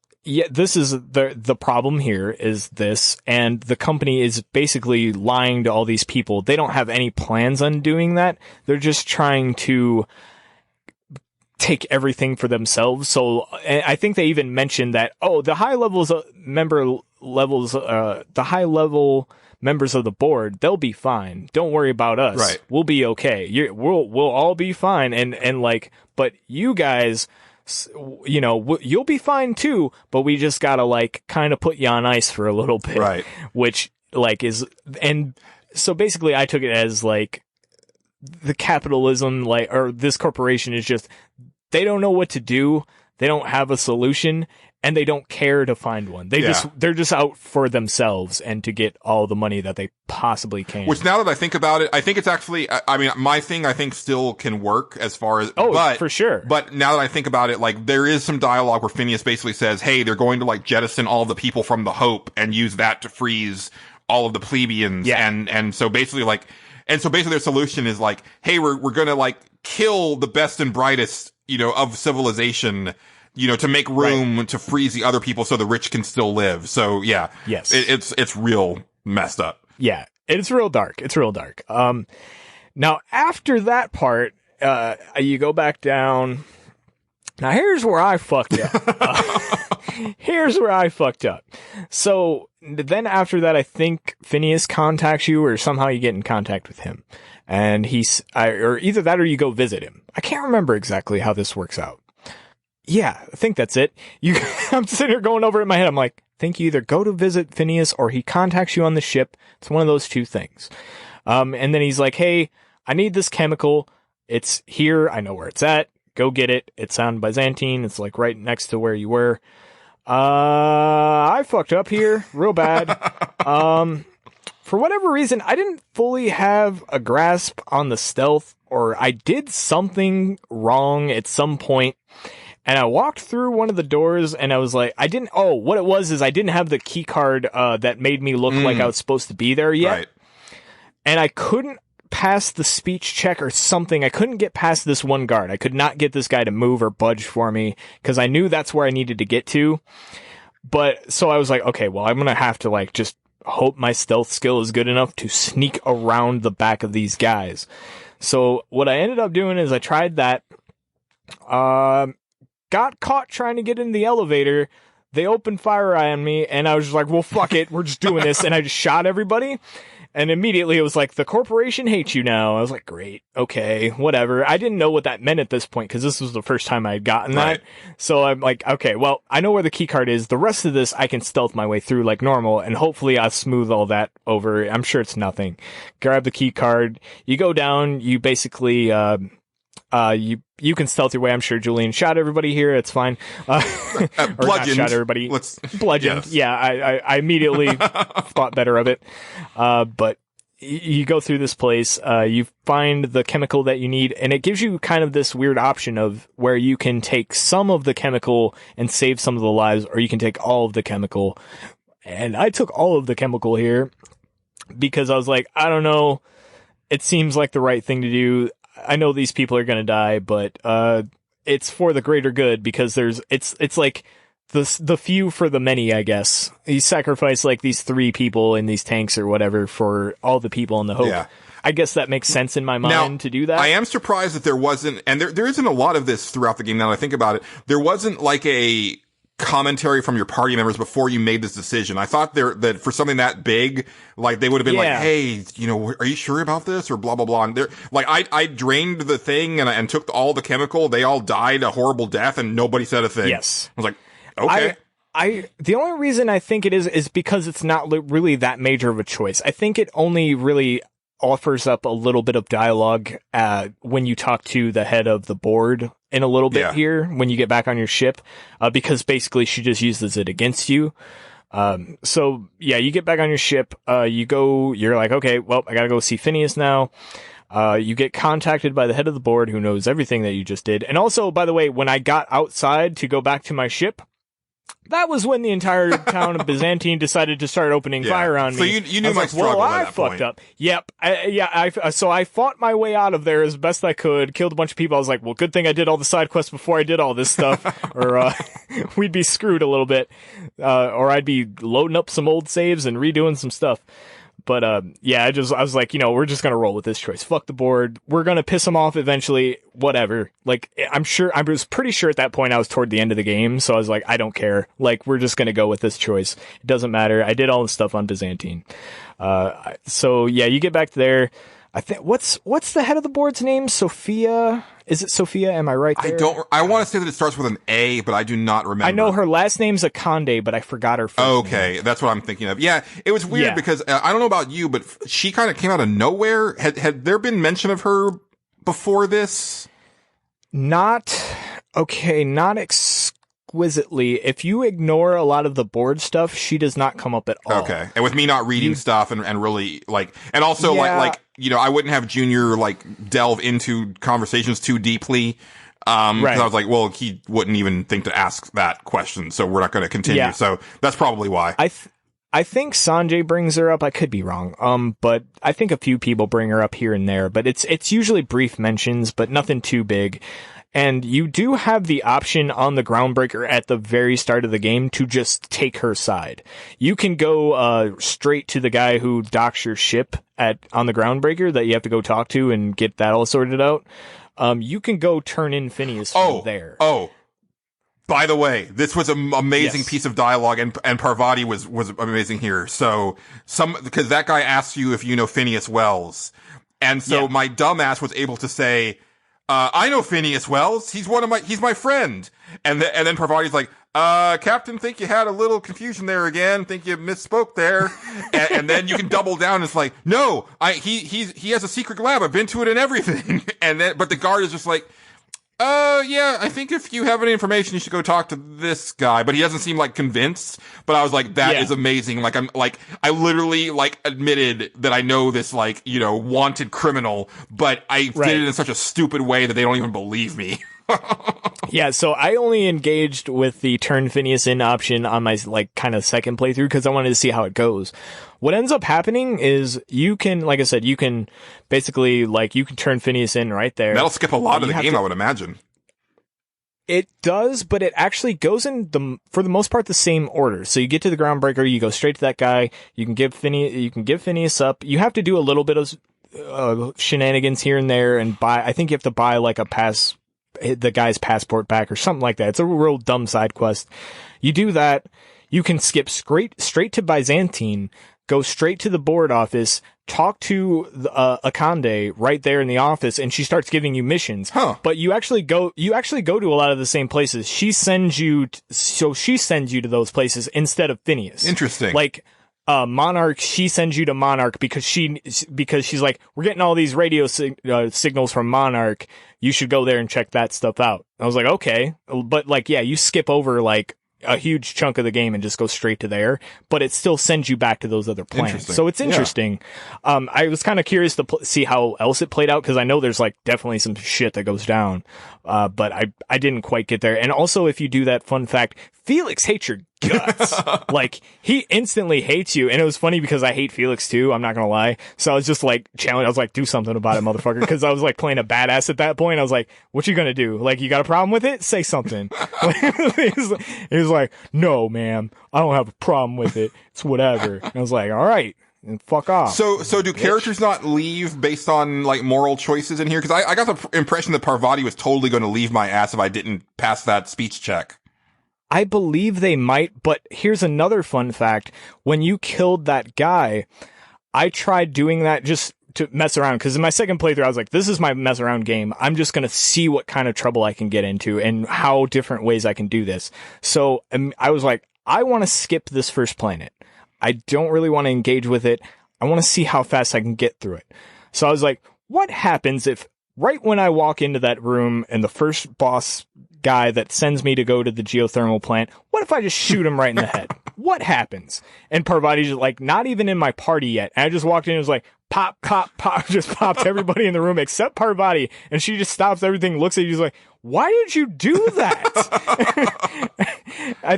this is the problem here is this, and the company is basically lying to all these people. They don't have any plans on doing that. They're just trying to take everything for themselves. So I think they even mentioned that, the high levels of the high level members of the board, they'll be fine. Don't worry about us. Right. We'll be okay. We'll all be fine. And like, but you guys, you'll be fine too, but we just gotta like kind of put you on ice for a little bit. Right. Which like and so basically I took it as like the capitalism, like, or this corporation is just, they don't know what to do. They don't have a solution, and they don't care to find one. They're just out for themselves and to get all the money that they possibly can. Which, now that I think about it, I think it's actually, I mean, my thing I think still can work as far as, for sure. But now that I think about it, like, there is some dialogue where Phineas basically says, hey, they're going to like jettison all the people from the Hope and use that to freeze all of the plebeians. Yeah. And so basically like, their solution is like, hey, we're gonna like kill the best and brightest, of civilization, to make room to freeze the other people so the rich can still live. So yeah. Yes. It's real messed up. Yeah. It's real dark. Now after that part, you go back down Now, here's where I fucked up. Here's where I fucked up. So, then after that, I think Phineas contacts you, or somehow you get in contact with him. And or either that or you go visit him. I can't remember exactly how this works out. Yeah, I think that's it. I'm sitting here going over it in my head. I'm like, I think you either go to visit Phineas or he contacts you on the ship. It's one of those two things. And then he's like, hey, I need this chemical. It's here. I know where it's at. Go get it. It's on Byzantine. It's like right next to where you were. I fucked up here real bad. For whatever reason, I didn't fully have a grasp on the stealth, or I did something wrong at some point. And I walked through one of the doors and I was like, what it was is I didn't have the key card, that made me look like I was supposed to be there yet. Right. And I couldn't pass the speech check or something. I couldn't get past this one guard. I could not get this guy to move or budge for me because I knew that's where I needed to get to. But so I was like, okay, well, I'm going to have to like just hope my stealth skill is good enough to sneak around the back of these guys. So what I ended up doing is I tried that. Got caught trying to get in the elevator. They opened fire on me, and I was just like, well, fuck it. We're just doing this. And I just shot everybody. And immediately it was like, the corporation hates you now. I was like, great. Okay, whatever. I didn't know what that meant at this point, because this was the first time I had gotten that. Right. So I'm like, okay, well, I know where the key card is. The rest of this, I can stealth my way through like normal, and hopefully I'll smooth all that over. I'm sure it's nothing. Grab the key card. You go down. You basically, you can stealth your way. I'm sure Julian shot everybody here. It's fine. Or not shot everybody. Bludgeoned. Yes. Yeah, I immediately thought better of it. But you go through this place. You find the chemical that you need, and it gives you kind of this weird option of where you can take some of the chemical and save some of the lives, or you can take all of the chemical. And I took all of the chemical here because I was like, I don't know. It seems like the right thing to do. I know these people are going to die, but it's for the greater good, because it's like the few for the many, I guess. You sacrifice like these 3 people in these tanks or whatever for all the people in the hope. Yeah. I guess that makes sense in my mind to do that. I am surprised that there wasn't, and there isn't a lot of this throughout the game now that I think about it. There wasn't like a commentary from your party members before you made this decision. I thought that for something that big, like they would have been like, hey, are you sure about this, or blah, blah, blah. And they're like, I drained the thing and took all the chemical. They all died a horrible death and nobody said a thing. Yes. I was like, okay. The only reason I think it is because it's not really that major of a choice. I think it only really offers up a little bit of dialogue when you talk to the head of the board in a little bit here when you get back on your ship, because basically she just uses it against you. So yeah, you get back on your ship, you're like, okay, well, I gotta go see Phineas now. You get contacted by the head of the board, who knows everything that you just did. And also, by the way, when I got outside to go back to my ship, that was when the entire town of Byzantine decided to start opening fire on me. So you knew my struggle at that point. I fucked up. Yep. So I fought my way out of there as best I could, killed a bunch of people. I was like, well, good thing I did all the side quests before I did all this stuff, or we'd be screwed a little bit. Or I'd be loading up some old saves and redoing some stuff. But, I was like, we're just gonna roll with this choice. Fuck the board. We're gonna piss them off eventually. Whatever. Like, I was pretty sure at that point I was toward the end of the game, so I was like, I don't care. Like, we're just gonna go with this choice. It doesn't matter. I did all the stuff on Byzantine. So yeah, you get back there. I think, what's the head of the board's name? Sophia? Is it Sophia? Am I right there? I want to say that it starts with an A, but I do not remember. I know her last name's Akande, but I forgot her first name. Okay, that's what I'm thinking of. Yeah, it was weird because I don't know about you, but she kind of came out of nowhere. Had there been mention of her before this? Not exquisitely. If you ignore a lot of the board stuff, she does not come up at all. Okay. And with me not reading stuff and really like, and also like, I wouldn't have Junior like delve into conversations too deeply. Right. 'Cause I was like, well, he wouldn't even think to ask that question. So we're not going to continue. Yeah. So that's probably why. I think Sanjay brings her up. I could be wrong. But I think a few people bring her up here and there, but it's usually brief mentions, but nothing too big. And you do have the option on the Groundbreaker at the very start of the game to just take her side. You can go straight to the guy who docks your ship on the Groundbreaker that you have to go talk to and get that all sorted out. You can go turn in Phineas from there. Oh, By the way, this was an amazing Yes. piece of dialogue, and Parvati was amazing here. So because that guy asks you if you know Phineas Wells, and so my dumbass was able to say, I know Phineas Wells. He's my friend. And then Parvati's like, Captain, think you had a little confusion there again. Think you misspoke there. and then you can double down. It's like, no, he has a secret lab. I've been to it and everything. But the guard is just like, yeah, I think if you have any information, you should go talk to this guy. But he doesn't seem like convinced. But I was like, that is amazing. Like, I literally admitted that I know this, wanted criminal, but I did it in such a stupid way that they don't even believe me. Yeah, so I only engaged with the turn Phineas in option on my kind of second playthrough because I wanted to see how it goes. What ends up happening is you can, like I said, you can basically you can turn Phineas in right there. That'll skip a lot of the game, I would imagine. It does, but it actually goes in for the most part the same order. So you get to the groundbreaker, you go straight to that guy. You can give Phineas up. You have to do a little bit of shenanigans here and there, and I think you have to buy the guy's passport back or something like that. It's a real dumb side quest. You do that, you can skip straight to Byzantine, go straight to the board office, talk to Akande right there in the office, and she starts giving you missions. But you actually go to a lot of the same places. She sends you to those places instead of Phineas. Interesting. Monarch, she sends you to Monarch because she's like, we're getting all these radio signals from Monarch. You should go there and check that stuff out. I was like, okay. But you skip over a huge chunk of the game and just go straight to there, but it still sends you back to those other plans. So it's interesting. Yeah. I was kind of curious to see how else it played out because I know there's definitely some shit that goes down. But I didn't quite get there. And also, if you do that, fun fact, Felix hates your guts. He instantly hates you. And it was funny because I hate Felix too. I'm not going to lie. So I was just challenged. I was like, do something about it, motherfucker. Cause I was playing a badass at that point. I was like, what you going to do? You got a problem with it? Say something. He was like, no, ma'am, I don't have a problem with it. It's whatever. And I was like, all right. And fuck off. So do characters not leave based on moral choices in here? Because I got the impression that Parvati was totally going to leave my ass if I didn't pass that speech check. I believe they might, but here's another fun fact. When you killed that guy, I tried doing that just to mess around. Because in my second playthrough, I was like, this is my mess around game. I'm just going to see what kind of trouble I can get into and how different ways I can do this. So I was like, I want to skip this first planet. I don't really want to engage with it. I want to see how fast I can get through it. So I was like, what happens if right when I walk into that room and the first boss guy that sends me to go to the geothermal plant, what if I just shoot him right in the head? What happens? And Parvati's just not even in my party yet. And I just walked in and was like, pop, pop, pop, just popped everybody in the room except Parvati. And she just stops everything, looks at you, she's like, why did you do that? I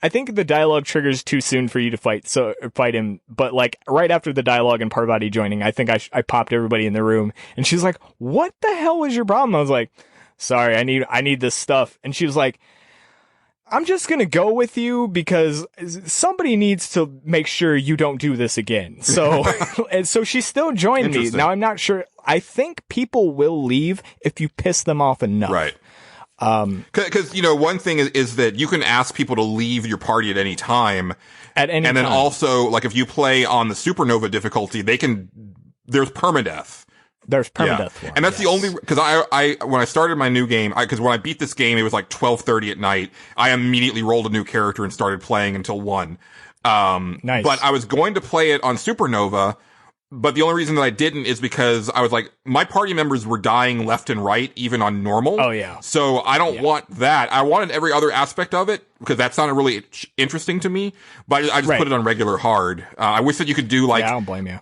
think the dialogue triggers too soon for you to fight him. But right after the dialogue and Parvati joining, I think I popped everybody in the room and she's like, what the hell was your problem? I was like, sorry, I need this stuff. And she was like, I'm just going to go with you because somebody needs to make sure you don't do this again. So, and so she still joined me. Now I'm not sure. I think people will leave if you piss them off enough. Right. Cause one thing is that you can ask people to leave your party at any time. And then also, if you play on the supernova difficulty, there's permadeath. There's permadeath. Yeah. And that's the only, cause when I started my new game, cause when I beat this game, it was 12:30 at night. I immediately rolled a new character and started playing until 1. Nice. But I was going to play it on supernova. But the only reason that I didn't is because I was my party members were dying left and right, even on normal. Oh, yeah. So I don't want that. I wanted every other aspect of it because that sounded really interesting to me. But I just put it on regular hard. I wish that you could do I don't blame you.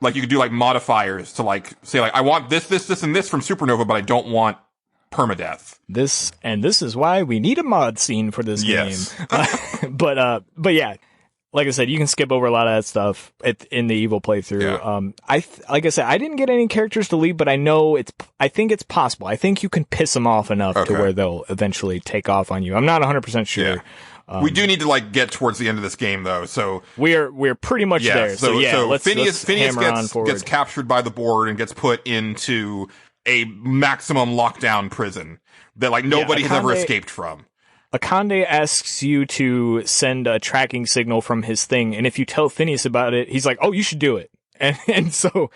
You could do modifiers to say I want this, and this from Supernova, but I don't want permadeath. This is why we need a mod scene for this game. But yeah. Like I said, you can skip over a lot of that stuff in the Evil playthrough. Yeah. Like I said, I didn't get any characters to leave, but I think it's possible. I think you can piss them off enough to where they'll eventually take off on you. I'm not 100% sure. Yeah. We do need to get towards the end of this game though, so we're pretty much there. So let's Phineas gets captured by the board and gets put into a maximum lockdown prison that nobody has ever escaped from. Akande asks you to send a tracking signal from his thing, and if you tell Phineas about it, he's like, "Oh, you should do it." And so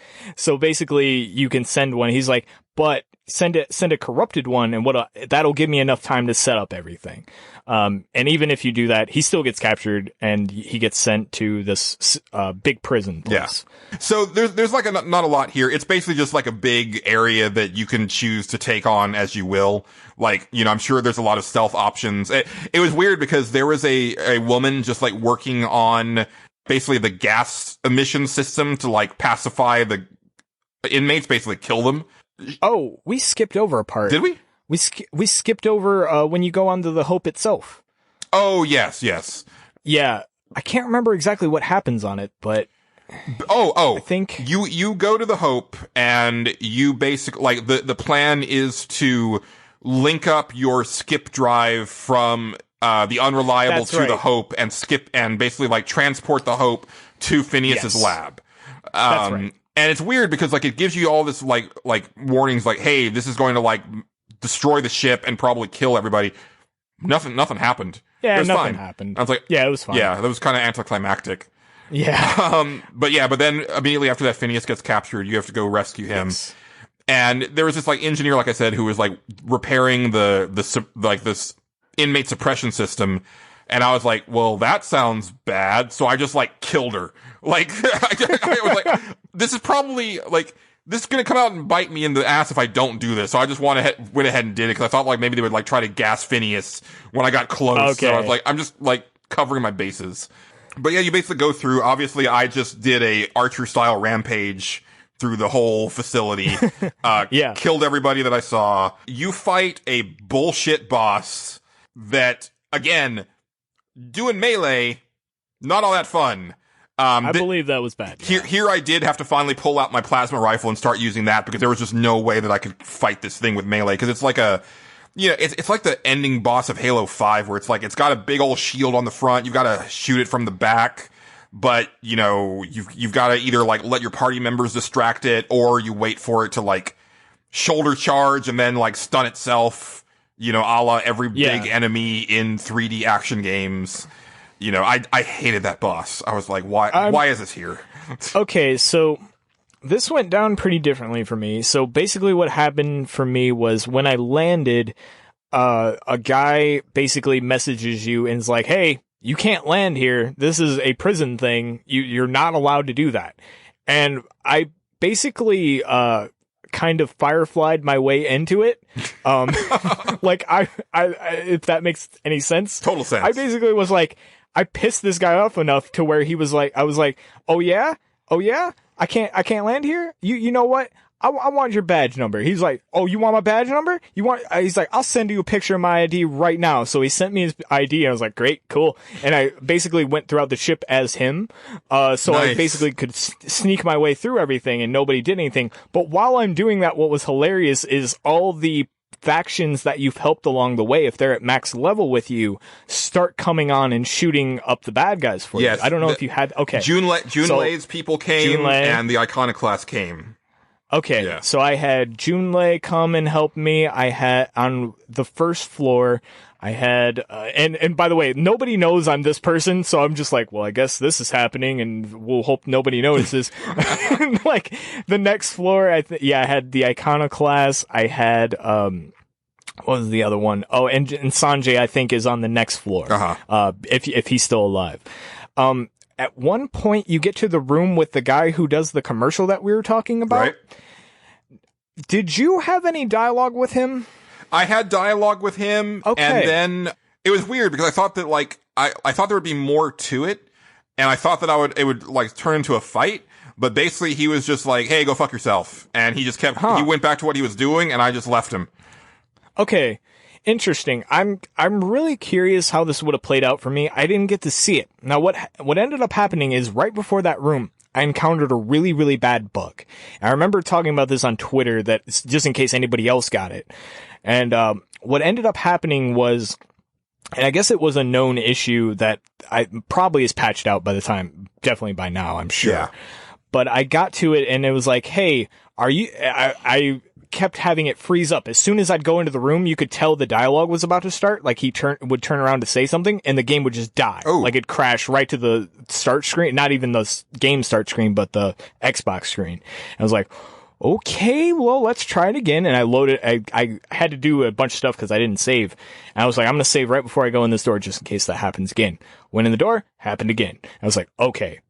basically you can send one. He's like, "But send a corrupted one, and that'll give me enough time to set up everything." And even if you do that, he still gets captured and he gets sent to this big prison place. Yeah. So there's like not a lot here. It's basically just like a big area that you can choose to take on as you will. Like, you know, I'm sure there's a lot of stealth options. It was weird because there was a woman just like working on basically the gas emission system to like pacify the inmates, basically kill them. Oh, we skipped over a part. Did we? We skipped over when you go onto the Hope itself. Oh, yes. Yeah, I can't remember exactly what happens on it, but I think you go to the Hope and you basically like the plan is to link up your skip drive from the Unreliable to the Hope and skip and basically like transport the Hope to Phineas's lab. That's right. And it's weird because like it gives you all this like warnings like, hey, this is going to like destroy the ship and probably kill everybody. Nothing happened. Yeah, nothing happened. I was like, yeah, it was fine. Yeah, that was kind of anticlimactic. Yeah. But then immediately after that, Phineas gets captured. You have to go rescue him. Yes. And there was this like engineer, like I said, who was like repairing this inmate suppression system. And I was like, well, that sounds bad. So I just like killed her. Like, I was like, this is probably like, this is going to come out and bite me in the ass if I don't do this. So I just went ahead and did it because I thought like maybe they would like try to gas Phineas when I got close. Okay. So I was like, I'm just like covering my bases. But yeah, you basically go through. Obviously, I just did a Archer style rampage through the whole facility. Yeah. Killed everybody that I saw. You fight a bullshit boss that, again, doing melee, not all that fun. I believe that was bad. Here I did have to finally pull out my plasma rifle and start using that because there was just no way that I could fight this thing with melee because it's like it's like the ending boss of Halo 5 where it's like it's got a big old shield on the front. You've got to shoot it from the back, but you know, you've got to either like let your party members distract it or you wait for it to like shoulder charge and then like stun itself, you know, a la every big enemy in 3D action games. You know, I hated that boss. I was like, why is this here? Okay, so this went down pretty differently for me. So basically what happened for me was when I landed, a guy basically messages you and is like, hey, you can't land here. This is a prison thing. You're not allowed to do that. And I basically, kind of fireflied my way into it. Like I, if that makes any sense. Total sense. I basically was like, I pissed this guy off enough to where he was like, I was like, oh yeah, I can't land here. You know what? I want your badge number. He's like, oh, you want my badge number? He's like, I'll send you a picture of my ID right now. So he sent me his ID. And I was like, great, cool. And I basically went throughout the ship as him. So nice. I basically could sneak my way through everything and nobody did anything. But while I'm doing that, what was hilarious is all the factions that you've helped along the way, if they're at max level with you, start coming on and shooting up the bad guys for you. I don't know if you had, okay. Junlei's people came and the Iconoclast came. Okay, yeah. So I had Junlei come and help me. I had, on the first floor, I had, and by the way, nobody knows I'm this person, so I'm just like, well, I guess this is happening, and we'll hope nobody notices. Like, the next floor, I had the Iconoclast, I had, what was the other one? Oh, and Sanjay, I think, is on the next floor. If he's still alive. At one point, you get to the room with the guy who does the commercial that we were talking about. Right. Did you have any dialogue with him? I had dialogue with him, okay. And then it was weird because I thought that like I thought there would be more to it, and I thought that it would like turn into a fight. But basically, he was just like, "Hey, go fuck yourself," and he just kept. He went back to what he was doing, and I just left him. Okay. Interesting. I'm really curious how this would have played out for me. I didn't get to see it. Now, what ended up happening is right before that room, I encountered a really, really bad bug. I remember talking about this on Twitter, that just in case anybody else got it. And what ended up happening was, and I guess it was a known issue that I probably is patched out by the time, definitely by now, I'm sure. Yeah. But I got to it and it was like, hey, are you, I kept having it freeze up. As soon as I'd go into the room, you could tell the dialogue was about to start. Like he would turn around to say something and the game would just die. Oh. Like it'd crash right to the start screen. Not even the game start screen, but the Xbox screen. I was like, okay, well, let's try it again. And I loaded, I had to do a bunch of stuff because I didn't save. And I was like, I'm going to save right before I go in this door just in case that happens again. Went in the door, happened again. I was like, okay,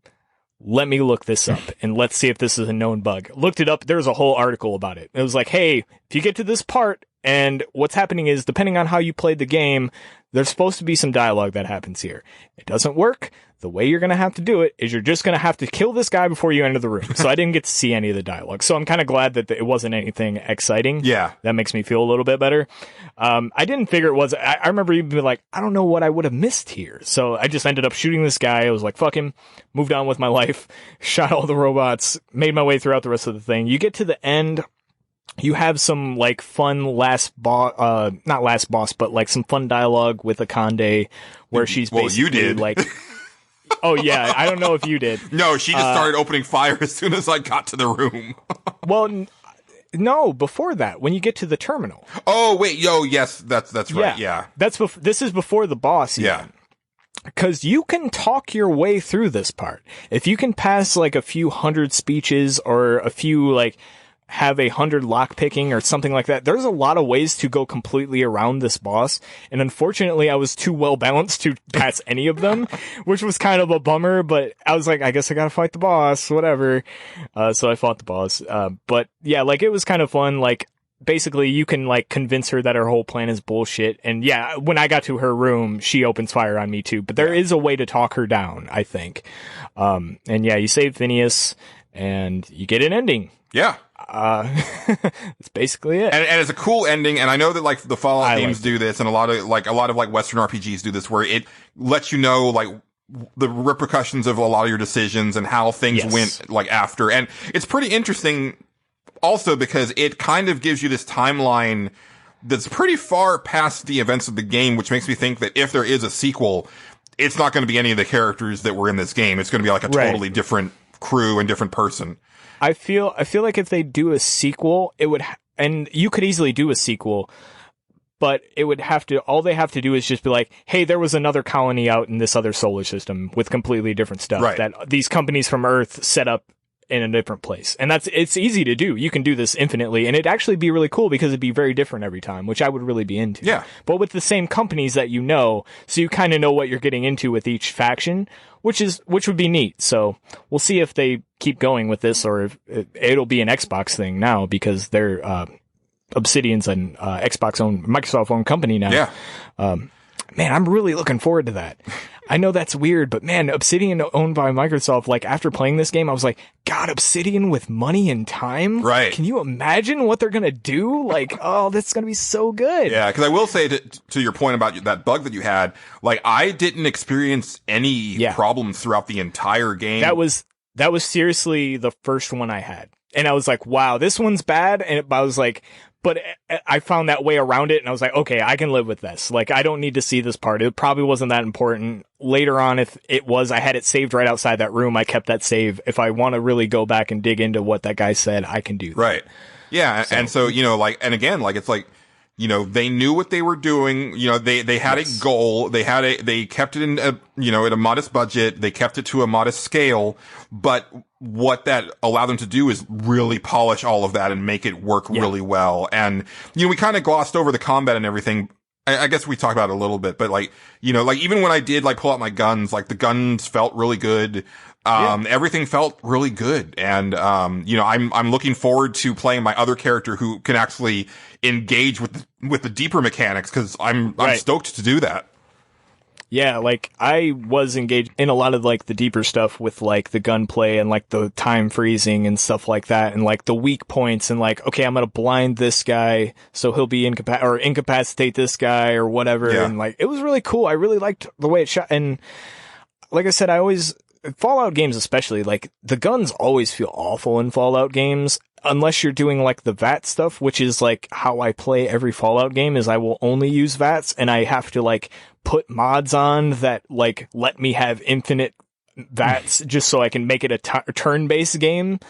let me look this up and let's see if this is a known bug. Looked it up. There was a whole article about it. It was like, hey, if you get to this part and what's happening is depending on how you played the game, there's supposed to be some dialogue that happens here. It doesn't work. The way you're going to have to do it is you're just going to have to kill this guy before you enter the room. So I didn't get to see any of the dialogue. So I'm kind of glad that it wasn't anything exciting. Yeah. That makes me feel a little bit better. I didn't figure it was. I remember even being like, I don't know what I would have missed here. So I just ended up shooting this guy. I was like, fuck him. Moved on with my life. Shot all the robots. Made my way throughout the rest of the thing. You get to the end. You have some like fun not last boss, but like some fun dialogue with Akande where she's basically you did. Like, oh yeah, I don't know if you did. No, she just started opening fire as soon as I got to the room. Well, no, before that, when you get to the terminal. Oh wait, yes, that's right. Yeah. This is before the boss. Yeah. Because you can talk your way through this part. If you can pass like a few hundred speeches or a few like have 100 lock picking or something like that. There's a lot of ways to go completely around this boss. And unfortunately, I was too well balanced to pass any of them, which was kind of a bummer, but I was like, I guess I gotta fight the boss, whatever. So I fought the boss. But yeah, like it was kind of fun. Like basically you can like convince her that her whole plan is bullshit. And yeah, when I got to her room, she opens fire on me too, but there is a way to talk her down, I think. And yeah, you save Phineas and you get an ending. Yeah. That's basically it. And it's a cool ending. And I know that like the Fallout games do this and a lot of Western RPGs do this where it lets you know like the repercussions of a lot of your decisions and how things went like after. And it's pretty interesting also because it kind of gives you this timeline that's pretty far past the events of the game, which makes me think that if there is a sequel, it's not going to be any of the characters that were in this game. It's going to be like a totally different crew and different person. I feel like if they do a sequel, it would, and you could easily do a sequel, but it would have to, all they have to do is just be like, hey, there was another colony out in this other solar system with completely different stuff that these companies from Earth set up in a different place. And it's easy to do. You can do this infinitely and it'd actually be really cool because it'd be very different every time, which I would really be into. Yeah. But with the same companies that you know, so you kind of know what you're getting into with each faction, which would be neat. So we'll see if they keep going with this or if it'll be an Xbox thing now because they're, Obsidian's an Xbox owned, Microsoft owned company now. Yeah. Man, I'm really looking forward to that. I know that's weird, but man, Obsidian owned by Microsoft, like after playing this game, I was like, God, Obsidian with money and time? Right. Can you imagine what they're going to do? Like, oh, that's going to be so good. Yeah, because I will say to your point about that bug that you had, like I didn't experience any problems throughout the entire game. That was seriously the first one I had. And I was like, wow, this one's bad. And I was like, but I found that way around it and I was like, okay, I can live with this. Like, I don't need to see this part. It probably wasn't that important. Later on, if it was, I had it saved right outside that room. I kept that save. If I want to really go back and dig into what that guy said, I can do that. Right. Yeah. And so, you know, like, and again, like, it's like, you know, they knew what they were doing. You know, they had a goal. They kept it in a, you know, at a modest budget. They kept it to a modest scale. But what that allowed them to do is really polish all of that and make it work really well. And, you know, we kind of glossed over the combat and everything. I guess we talked about it a little bit, but like, you know, like even when I did like pull out my guns, like the guns felt really good. Everything felt really good. And, you know, I'm looking forward to playing my other character who can actually engage with the deeper mechanics. Cause I'm stoked to do that. Yeah, like I was engaged in a lot of like the deeper stuff with like the gunplay and like the time freezing and stuff like that and like the weak points and like, okay, I'm going to blind this guy so he'll be incapacitate this guy or whatever. Yeah. And like, it was really cool. I really liked the way it shot. And like I said, Fallout games especially, like the guns always feel awful in Fallout games. Unless you're doing like the VAT stuff, which is like how I play every Fallout game is I will only use VATs and I have to like put mods on that like let me have infinite VATs just so I can make it a turn-based game.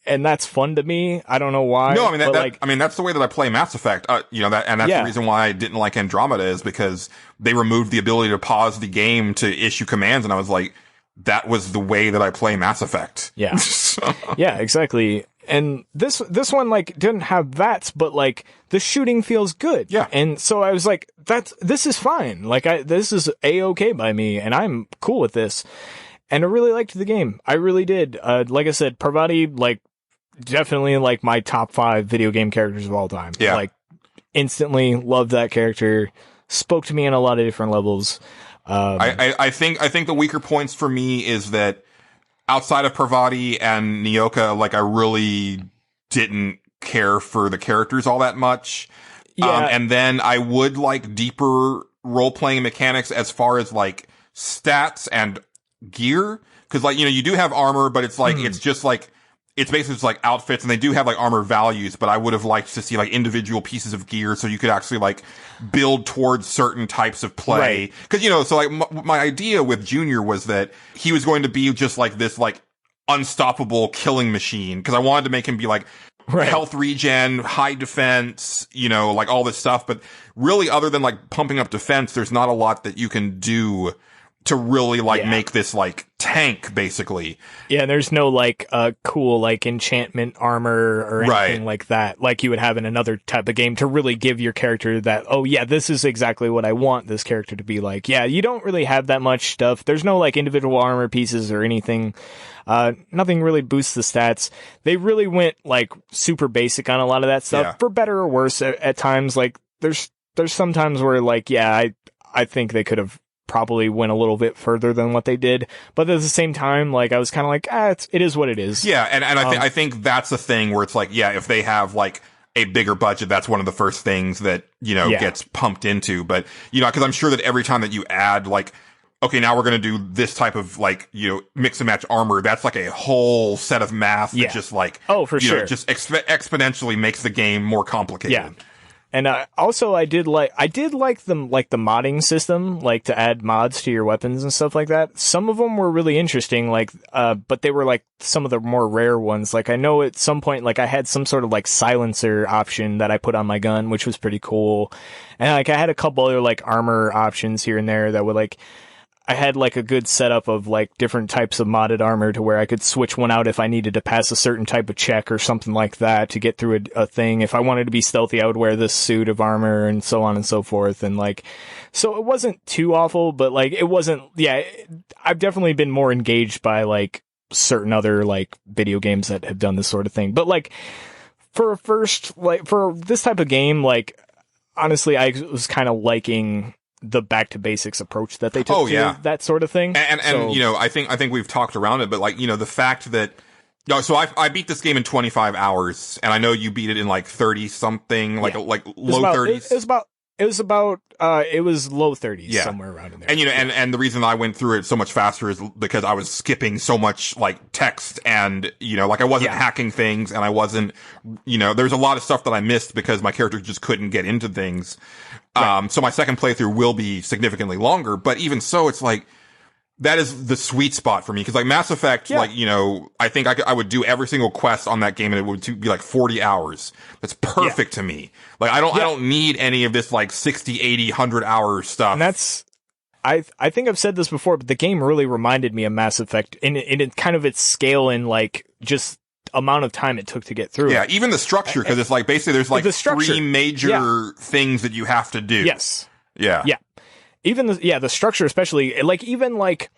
and that's fun to me. I don't know why. No, I mean that's the way that I play Mass Effect. That's the reason why I didn't like Andromeda, is because they removed the ability to pause the game to issue commands, and I was like, that was the way that I play Mass Effect. Yeah. Yeah, exactly. And this one, like, didn't have VATS, but, like, the shooting feels good. Yeah. And so I was like, this is fine. Like, this is A-okay by me, and I'm cool with this. And I really liked the game. I really did. Like I said, Parvati, like, definitely, like, my top 5 video game characters of all time. Yeah. Like, instantly loved that character. Spoke to me on a lot of different levels. I think the weaker points for me is that outside of Parvati and Nyoka, like, I really didn't care for the characters all that much. Yeah. And then I would like deeper role-playing mechanics as far as, like, stats and gear. Cause, like, you do have armor, but it's like, it's just like, it's basically just like outfits, and they do have like armor values, but I would have liked to see like individual pieces of gear so you could actually like build towards certain types of play. Right. Cause, so like my idea with Junior was that he was going to be just like this like unstoppable killing machine. Cause I wanted to make him be like health regen, high defense, like all this stuff. But really, other than like pumping up defense, there's not a lot that you can do to really like make this like tank, basically. Yeah, there's no like cool like enchantment armor or anything like that, like you would have in another type of game, to really give your character that, oh yeah, this is exactly what I want this character to be like. Yeah, you don't really have that much stuff. There's no like individual armor pieces or anything. Nothing really boosts the stats. They really went like super basic on a lot of that stuff, for better or worse at times. Like there's some times where like, I think they could have probably went a little bit further than what they did, but at the same time, like I was kind of like, it is what it is. Yeah, and I think that's a thing where it's like, if they have like a bigger budget, that's one of the first things that gets pumped into. But because I'm sure that every time that you add like, okay, now we're going to do this type of like mix and match armor, that's like a whole set of math that just like just exponentially makes the game more complicated. Yeah. And also, I did like the modding system, like to add mods to your weapons and stuff like that. Some of them were really interesting, like, but they were like some of the more rare ones. Like I know at some point, like I had some sort of like silencer option that I put on my gun, which was pretty cool. And like I had a couple other like armor options here and there that would like, I had like a good setup of like different types of modded armor to where I could switch one out if I needed to pass a certain type of check or something like that to get through a thing. If I wanted to be stealthy, I would wear this suit of armor and so on and so forth. And like, so it wasn't too awful, but like it wasn't, I've definitely been more engaged by like certain other like video games that have done this sort of thing. But like for this type of game, like honestly, I was kind of liking the back to basics approach that they took to that sort of thing. And I think we've talked around it, but like, the fact that, so I beat this game in 25 hours, and I know you beat it in like 30 something, like low 30s. It was low 30s, somewhere around in there. And and the reason I went through it so much faster is because I was skipping so much like text, and like I wasn't hacking things, and I wasn't, there's a lot of stuff that I missed because my character just couldn't get into things. So my second playthrough will be significantly longer, but even so, it's like, that is the sweet spot for me. Cause like Mass Effect, like, I think I would do every single quest on that game, and it would be like 40 hours. That's perfect to me. Like, I don't need any of this like 60, 80, 100 hour stuff. And that's, I think I've said this before, but the game really reminded me of Mass Effect in kind of its scale and like just amount of time it took to get through. Yeah, even the structure, because it's like basically there's like three major things that you have to do. Yes. Yeah. Yeah. Even the structure, especially like even like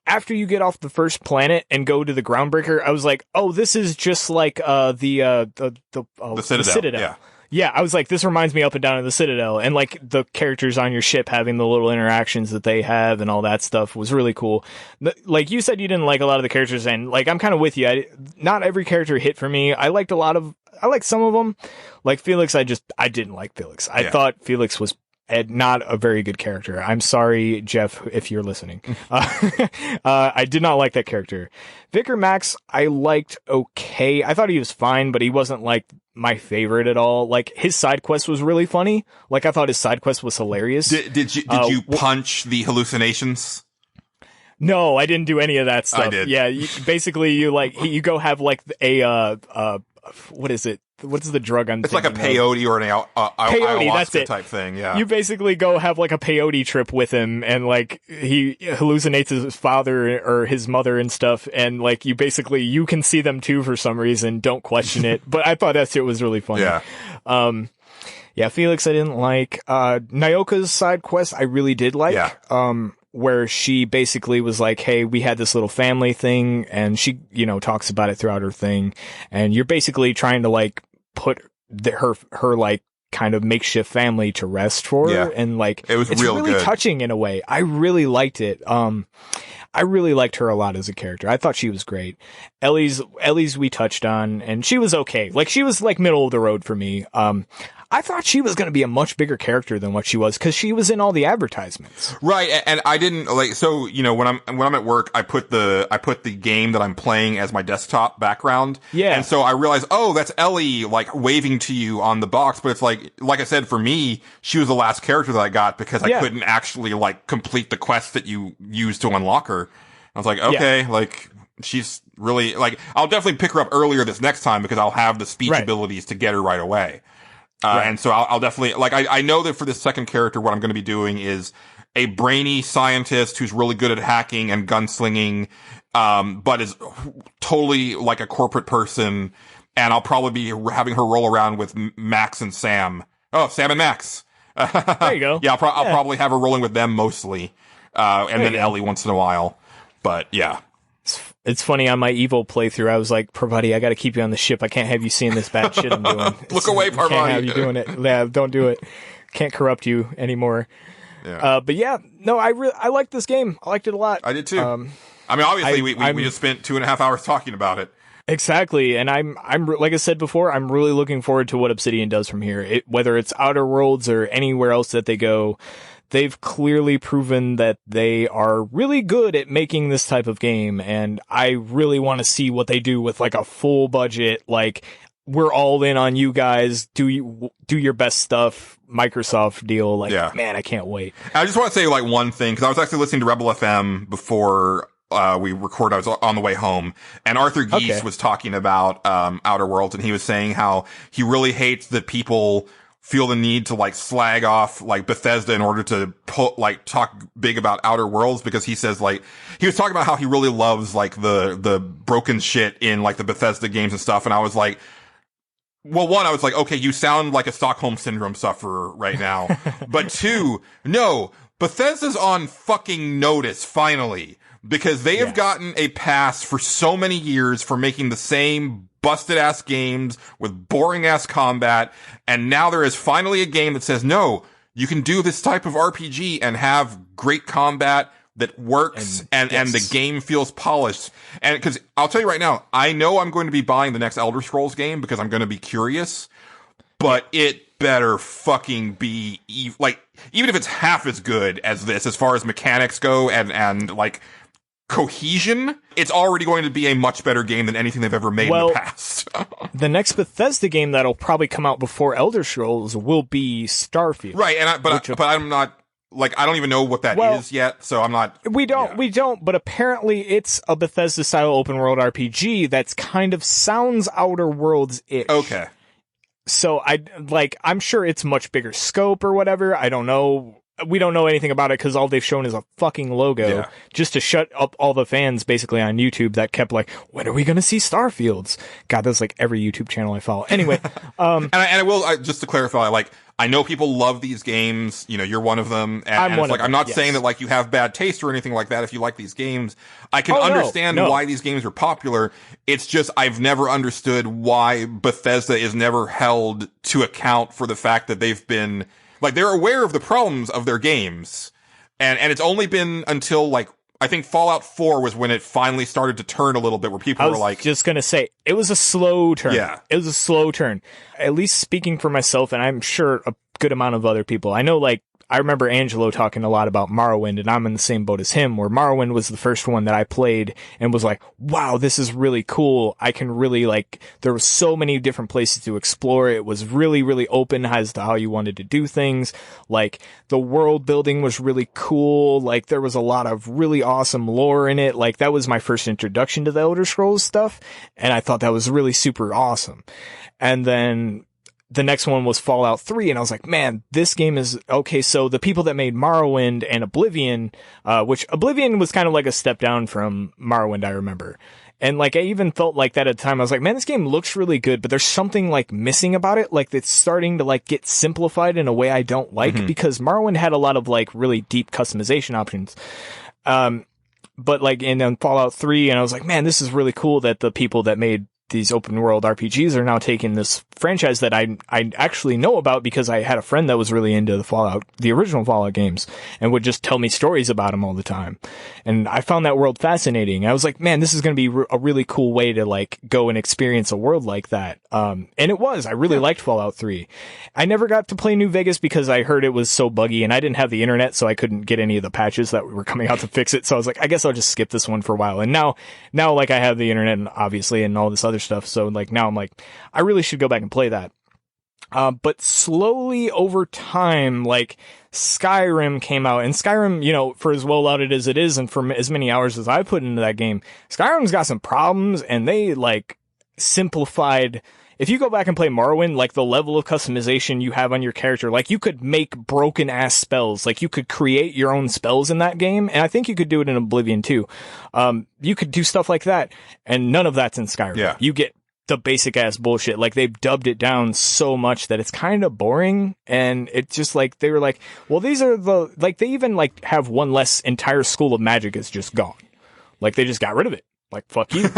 after you get off the first planet and go to the Groundbreaker, I was like, oh, this is just like the Citadel. Yeah. Yeah, I was like, this reminds me Up and Down of the Citadel, and like the characters on your ship having the little interactions that they have and all that stuff was really cool. Like you said, you didn't like a lot of the characters, and like I'm kind of with you. Not every character hit for me. I liked some of them. Like Felix, I didn't like Felix. I thought Felix was not a very good character. I'm sorry, Jeff, if you're listening. I did not like that character. Vicar Max, I liked okay. I thought he was fine, but he wasn't like my favorite at all. Like his side quest was really funny. Like I thought his side quest was hilarious. Did you punch the hallucinations? No, I didn't do any of that stuff. I did. Yeah, basically you go have like what is it? What's the drug I'm It's like a peyote or an peyote, that's ayahuasca it. type thing, yeah. You basically go have like a peyote trip with him, and like he hallucinates his father or his mother and stuff, and like you can see them too for some reason. Don't question it. But I thought that shit was really funny. Yeah. Yeah, Felix I didn't like. Nyoka's side quest I really did like. Yeah. Where she basically was like, hey, we had this little family thing, and she, talks about it throughout her thing, and you're basically trying to like put her like kind of makeshift family to rest for her, and like it's really good. touching in a way. I really liked it. I really liked her a lot as a character. I thought she was great. Ellie's we touched on, and she was okay. Like, she was like middle of the road for me. I thought she was going to be a much bigger character than what she was, because she was in all the advertisements. Right, and I didn't like, so when I'm at work, I put the game that I'm playing as my desktop background. Yeah. And so I realized, oh, that's Ellie like waving to you on the box, but it's like I said, for me, she was the last character that I got because I couldn't actually like complete the quest that you used to unlock her. I was like, okay, like she's really like, I'll definitely pick her up earlier this next time because I'll have the speech abilities to get her right away. And so I'll definitely, like, I know that for this second character, what I'm going to be doing is a brainy scientist who's really good at hacking and gunslinging, but is totally like a corporate person. And I'll probably be having her roll around with Max and Sam. Oh, Sam and Max. There you go. Yeah, I'll probably have her rolling with them mostly. And then Ellie once in a while. But yeah. It's funny, on my Evo playthrough, I was like, Parvati, I gotta keep you on the ship. I can't have you seeing this bad shit I'm doing. Look away, Parvati. Can't have you doing it. Yeah, don't do it. Can't corrupt you anymore. Yeah. But yeah, no, I liked this game. I liked it a lot. I did too. I mean, obviously, we just spent 2.5 hours talking about it. Exactly, and I'm like I said before, I'm really looking forward to what Obsidian does from here. Whether it's Outer Worlds or anywhere else that they go, they've clearly proven that they are really good at making this type of game, and I really want to see what they do with like a full budget, like, we're all in on you guys, do your best stuff, Microsoft deal. Like, man, I can't wait. I just want to say like one thing, because I was actually listening to Rebel FM before we recorded. I was on the way home, and Arthur Geese was talking about Outer Worlds, and he was saying how he really hates that people feel the need to like slag off like Bethesda in order to talk big about Outer Worlds, because he says, like, he was talking about how he really loves like the broken shit in like the Bethesda games and stuff, and I was like, well, one, I was like, okay, you sound like a Stockholm Syndrome sufferer right now. But two, no, Bethesda's on fucking notice finally, because they have gotten a pass for so many years for making the same busted ass games with boring ass combat. And now there is finally a game that says, no, you can do this type of RPG and have great combat that works and the game feels polished. And because I'll tell you right now, I know I'm going to be buying the next Elder Scrolls game because I'm going to be curious, but it better fucking be like, even if it's half as good as this, as far as mechanics go and like cohesion, it's already going to be a much better game than anything they've ever made in the past. The next Bethesda game that'll probably come out before Elder Scrolls will be Starfield. Right. And but I'm not, like, I don't even know what that is yet, so I'm not... We don't, but apparently it's a Bethesda-style open-world RPG that's kind of sounds Outer Worlds-ish. Okay. So, I'm sure it's much bigger scope or whatever. I don't know. We don't know anything about it because all they've shown is a fucking logo just to shut up all the fans basically on YouTube that kept like, when are we going to see Starfields? God, that's like every YouTube channel I follow. Anyway. And I will, just to clarify, like, I know people love these games. You know, you're one of them. And it's like, I'm not saying that like you have bad taste or anything like that if you like these games. I can understand why these games are popular. It's just, I've never understood why Bethesda is never held to account for the fact that they've been, like, they're aware of the problems of their games. And it's only been until like, I think Fallout 4 was when it finally started to turn a little bit, where people were like... just going to say, it was a slow turn. Yeah. It was a slow turn. At least speaking for myself, and I'm sure good amount of other people. I know, like, I remember Angelo talking a lot about Morrowind, and I'm in the same boat as him, where Morrowind was the first one that I played and was like, wow, this is really cool. I can really, like, there were so many different places to explore. It was really, really open as to how you wanted to do things. Like, the world building was really cool. Like, there was a lot of really awesome lore in it. Like, that was my first introduction to the Elder Scrolls stuff, and I thought that was really super awesome. And then the next one was Fallout 3, and I was like, man, this game is okay. So the people that made Morrowind and Oblivion, which Oblivion was kind of like a step down from Morrowind, I remember. And like, I even felt like that at the time. I was like, man, this game looks really good, but there's something like missing about it. Like, it's starting to like get simplified in a way I don't like, because Morrowind had a lot of like really deep customization options. But like, and then Fallout 3, and I was like, man, this is really cool that the people that made these open world RPGs are now taking this franchise that I actually know about, because I had a friend that was really into the original Fallout games, and would just tell me stories about them all the time. And I found that world fascinating. I was like, man, this is going to be a really cool way to like go and experience a world like that. And it was, I really liked Fallout 3. I never got to play New Vegas because I heard it was so buggy, and I didn't have the internet, so I couldn't get any of the patches that were coming out to fix it. So I was like, I guess I'll just skip this one for a while. And now like I have the internet, and obviously, and all this other stuff. So like now I'm like, I really should go back and play that. But slowly over time, like Skyrim came out, and Skyrim, you know, for as well lauded as it is, and for as many hours as I put into that game, Skyrim's got some problems, and they like simplified. If you go back and play Morrowind, like the level of customization you have on your character, like you could make broken ass spells, like you could create your own spells in that game. And I think you could do it in Oblivion too. You could do stuff like that, and none of that's in Skyrim. Yeah. You get the basic ass bullshit. Like, they've dubbed it down so much that it's kind of boring. And it's just like, they were like, well, these are like, they even like have one less entire school of magic is just gone. Like, they just got rid of it. Like, fuck you.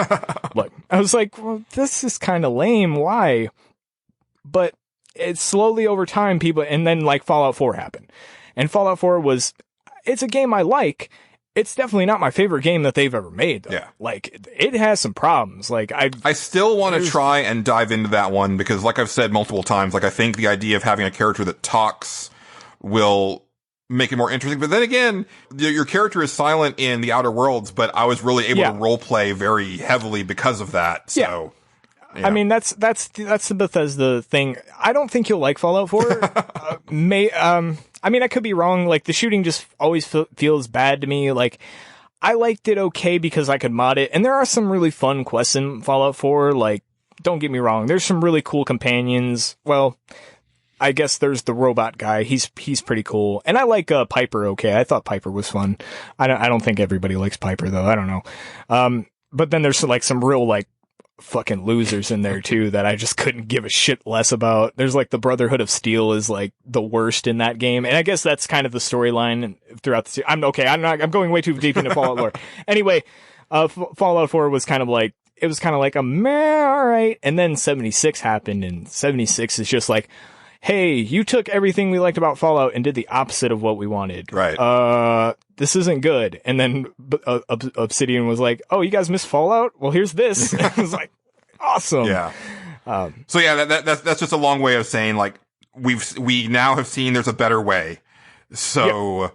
Like, I was like, well, this is kind of lame. Why? But it's slowly over time, people, and then like Fallout 4 happened. And Fallout 4 it's a game I like. It's definitely not my favorite game that they've ever made, though. Yeah. Like, it has some problems. Like, I still want to try and dive into that one, because like I've said multiple times, like, I think the idea of having a character that talks will make it more interesting. But then again, your character is silent in the Outer Worlds, but I was really able to role play very heavily because of that. So, yeah. I mean, that's the Bethesda thing. I don't think you'll like Fallout 4. I mean, I could be wrong. Like, the shooting just always feels bad to me. Like, I liked it okay because I could mod it, and there are some really fun quests in Fallout 4. Like, don't get me wrong, there's some really cool companions. Well, I guess there's the robot guy. He's pretty cool. And I like Piper okay. I thought Piper was fun. I don't think everybody likes Piper, though. I don't know. But then there's like some real like fucking losers in there too that I just couldn't give a shit less about. There's like the Brotherhood of Steel is like the worst in that game. And I guess that's kind of the storyline throughout the series. I'm going way too deep into Fallout lore. Anyway, Fallout 4 was kind of like, it was kind of like a meh, alright. And then 76 happened, and 76 is just like, hey, you took everything we liked about Fallout and did the opposite of what we wanted. Right. This isn't good. And then Obsidian was like, oh, you guys missed Fallout? Well, here's this. It was like, awesome. Yeah. So yeah, that's just a long way of saying, like, we now have seen there's a better way. So,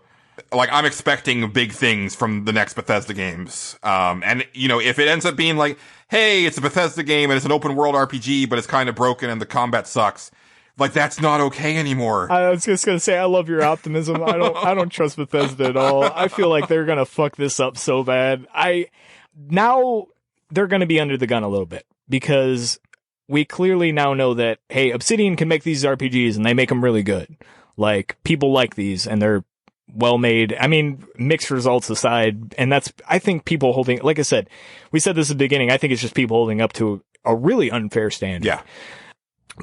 like, I'm expecting big things from the next Bethesda games. And, you know, if it ends up being like, hey, it's a Bethesda game and it's an open world RPG, but it's kind of broken and the combat sucks, like, that's not okay anymore. I was just gonna say, I love your optimism. I don't trust Bethesda at all. I feel like they're gonna fuck this up so bad. Now they're gonna be under the gun a little bit, because we clearly now know that, hey, Obsidian can make these RPGs and they make them really good. Like, people like these and they're well made. I mean, mixed results aside, and that's, I think people holding, like I said, we said this at the beginning, I think it's just people holding up to a really unfair standard. Yeah.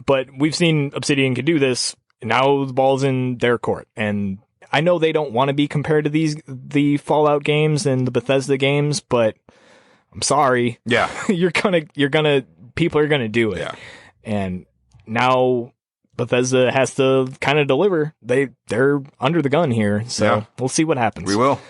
But we've seen Obsidian can do this. Now the ball's in their court. And I know they don't want to be compared to the Fallout games and the Bethesda games, but I'm sorry. Yeah. People are gonna do it. Yeah. And now Bethesda has to kind of deliver. They're under the gun here. So we'll see what happens. We will.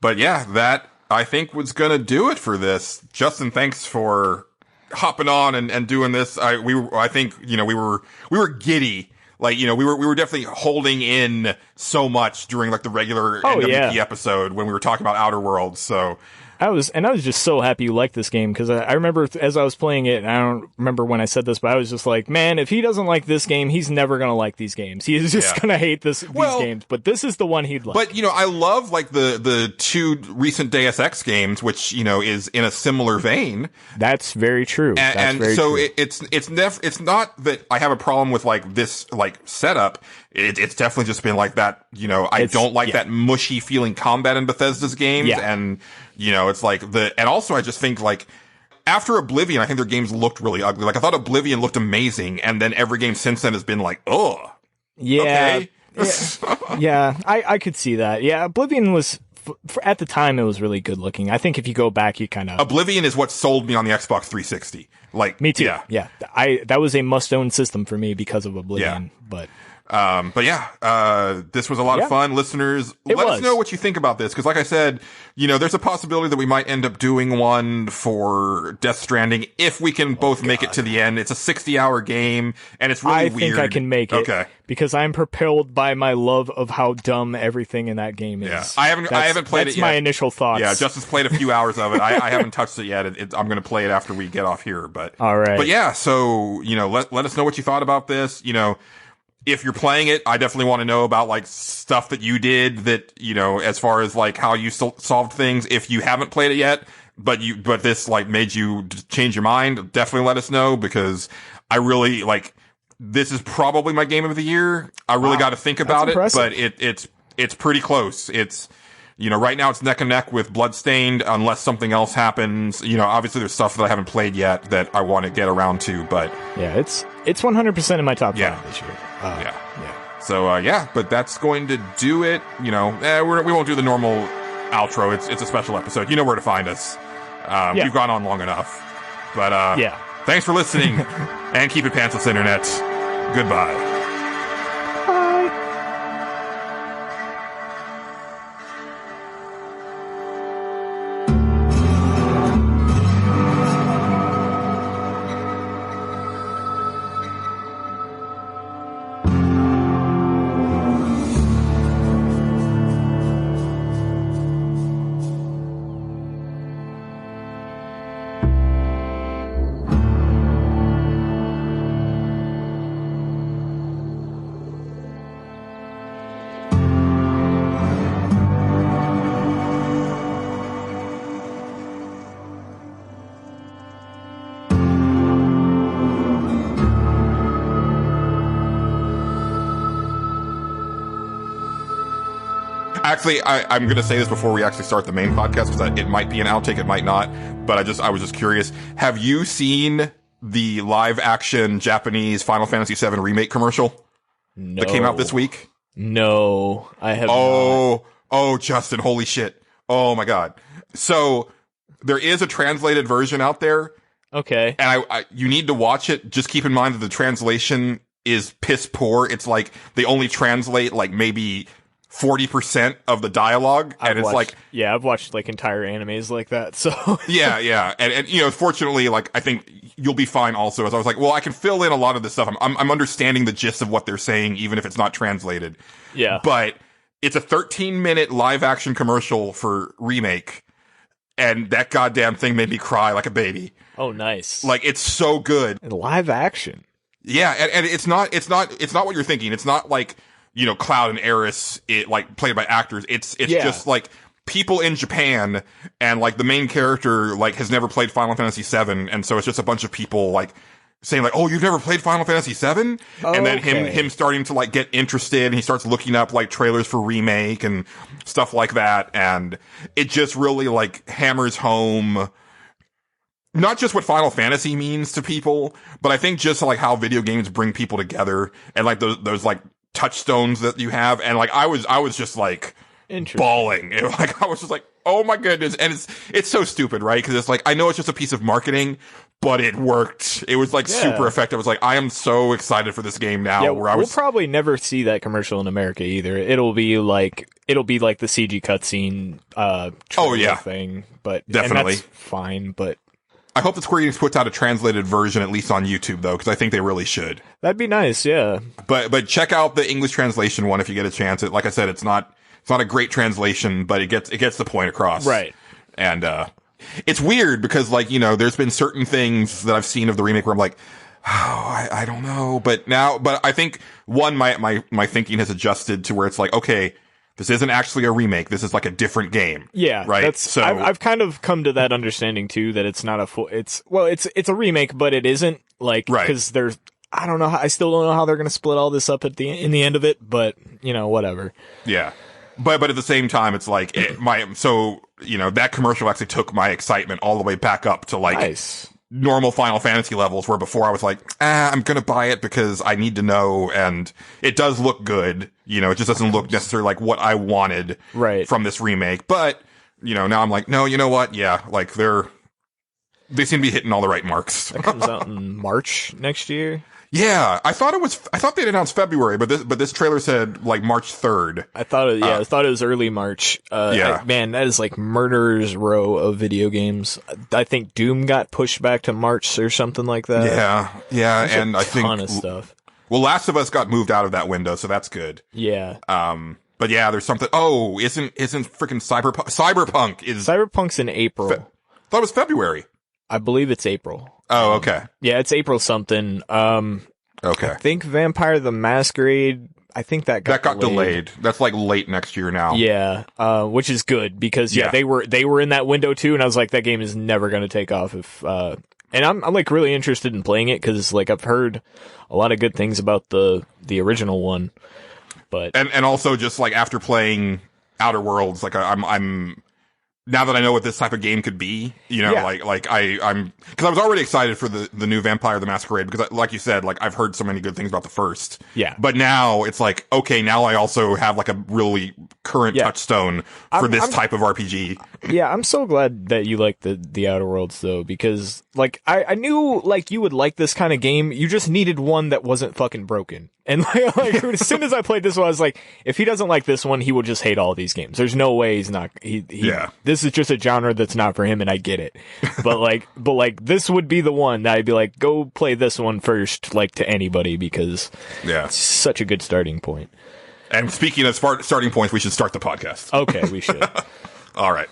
But yeah, that I think was gonna do it for this. Justin, thanks for hopping on and doing this. I think, you know, we were giddy Like, we were definitely holding in so much during like the regular NWP episode when we were talking about Outer Worlds. So I was just so happy you liked this game, because I remember as I was playing it, and I don't remember when I said this, but I was just like, man, if he doesn't like this game, he's never gonna like these games. He is just gonna hate these games. But this is the one he'd like. But I love like the two recent Deus Ex games, which is in a similar vein. That's very true. And so it's not that I have a problem with like this like setup. It's definitely just been like that. I don't like that mushy feeling combat in Bethesda's games, and it's like and also I just think like after Oblivion, I think their games looked really ugly. Like I thought Oblivion looked amazing, and then every game since then has been like, oh, yeah, okay. yeah. I could see that. Yeah, Oblivion was at the time it was really good looking. I think if you go back, you kind of Oblivion is what sold me on the Xbox 360. Like me too. Yeah. That was a must-own system for me because of Oblivion. But this was a lot of fun. Listeners, let us know what you think about this. Cause like I said, there's a possibility that we might end up doing one for Death Stranding if we can both make it to the end. It's a 60-hour game and it's really weird. I think I can make it. Okay. Because I'm propelled by my love of how dumb everything in that game is. Yeah. I haven't played it yet. That's my initial thoughts. Yeah. Justin's played a few hours of it. I haven't touched it yet. I'm going to play it after we get off here, but. All right. But yeah. So, let us know what you thought about this. If you're playing it, I definitely want to know about like stuff that you did that, as far as like how you solved things. If you haven't played it yet, but this like made you change your mind, definitely let us know, because I really like, this is probably my game of the year. I really got to think about it, but it's pretty close. It's, right now it's neck and neck with Bloodstained unless something else happens. Obviously there's stuff that I haven't played yet that I want to get around to, but yeah, it's 100% in my top 5 this year. So, but that's going to do it. We won't do the normal outro. It's a special episode. You know where to find us. We've gone on long enough, but, thanks for listening and keep it pantsless, internet. Goodbye. Actually, I'm going to say this before we actually start the main podcast, because it might be an outtake, it might not, but I was just curious. Have you seen the live action Japanese Final Fantasy VII remake commercial that came out this week? No, I have not. Oh, Justin, holy shit. Oh my God. So there is a translated version out there. Okay. And you need to watch it. Just keep in mind that the translation is piss poor. It's like they only translate like maybe 40% of the dialogue, and I've watched like entire animes like that, so yeah, and fortunately, like I think you'll be fine. Also, as I was like, well, I can fill in a lot of this stuff. I'm understanding the gist of what they're saying, even if it's not translated. Yeah, but it's a 13-minute live action commercial for Remake, and that goddamn thing made me cry like a baby. Oh, nice! Like it's so good. And live action. Yeah, and it's not what you're thinking. It's not like, Cloud and Aerith, like played by actors. It's just like people in Japan, and like the main character like has never played Final Fantasy VII, and so it's just a bunch of people like saying like, "Oh, you've never played Final Fantasy VII?" And then him starting to like get interested, and he starts looking up like trailers for Remake and stuff like that, and it just really like hammers home not just what Final Fantasy means to people, but I think just like how video games bring people together, and like those like touchstones that you have. And like I was just like bawling. Like I was just like, oh my goodness. And it's so stupid, right? Because it's like, I know it's just a piece of marketing, but it worked. It was like super effective. I was like, I am so excited for this game now. Yeah, we'll probably never see that commercial in America either. It'll be like the CG cutscene thing, but definitely, and that's fine. But I hope that Square Enix puts out a translated version, at least on YouTube, though, because I think they really should. That'd be nice, yeah. But check out the English translation one if you get a chance. Like I said, it's not a great translation, but it gets the point across. Right. And it's weird because, like, you know, there's been certain things that I've seen of the remake where I'm like, oh, I don't know. But I think my thinking has adjusted to where it's like, okay, this isn't actually a remake. This is like a different game. Yeah, right. So I've kind of come to that understanding too, that it's not a full. It's a remake, but it isn't like because there's. I don't know. I still don't know how they're going to split all this up in the end of it, but you know, whatever. Yeah, but at the same time, it's like you know, that commercial actually took my excitement all the way back up to like nice. Normal Final Fantasy levels, where before I was like, I'm gonna buy it because I need to know, and it does look good. You know, it just doesn't look necessarily like what I wanted from this remake. But, you know, now I'm like, no, you know what? Yeah, like they seem to be hitting all the right marks. That comes out in March next year. Yeah, I thought they'd announced February, but this trailer said like March 3rd. I thought it was early March. Man, that is like murderer's row of video games. I think Doom got pushed back to March or something like that. Yeah, and I think a ton of stuff. Well, Last of Us got moved out of that window, so that's good. Yeah. But yeah, there's something. Oh, isn't freaking Cyberpunk's in April? Thought it was February. I believe it's April. Oh, okay. Yeah, it's April something. Okay. I think Vampire the Masquerade. I think that got delayed. That's like late next year now. Yeah, which is good because they were in that window too, and I was like, that game is never going to take off if. And I'm like really interested in playing it because like I've heard a lot of good things about the original one, but and also just like after playing Outer Worlds, like I'm now that I know what this type of game could be, you know, like I'm because I was already excited for the new Vampire the Masquerade because like you said, like I've heard so many good things about the first. Yeah. But now it's like, okay, now I also have like a really current touchstone for this type of RPG. Yeah, I'm so glad that you like the Outer Worlds though, because like I knew like you would like this kind of game. You just needed one that wasn't fucking broken. And like as soon as I played this one, I was like, if he doesn't like this one, he will just hate all these games. There's no way he's not. This is just a genre that's not for him, and I get it. But like this would be the one that I'd be like, go play this one first, like to anybody, because it's such a good starting point. And speaking of starting points, we should start the podcast. Okay, we should. All right.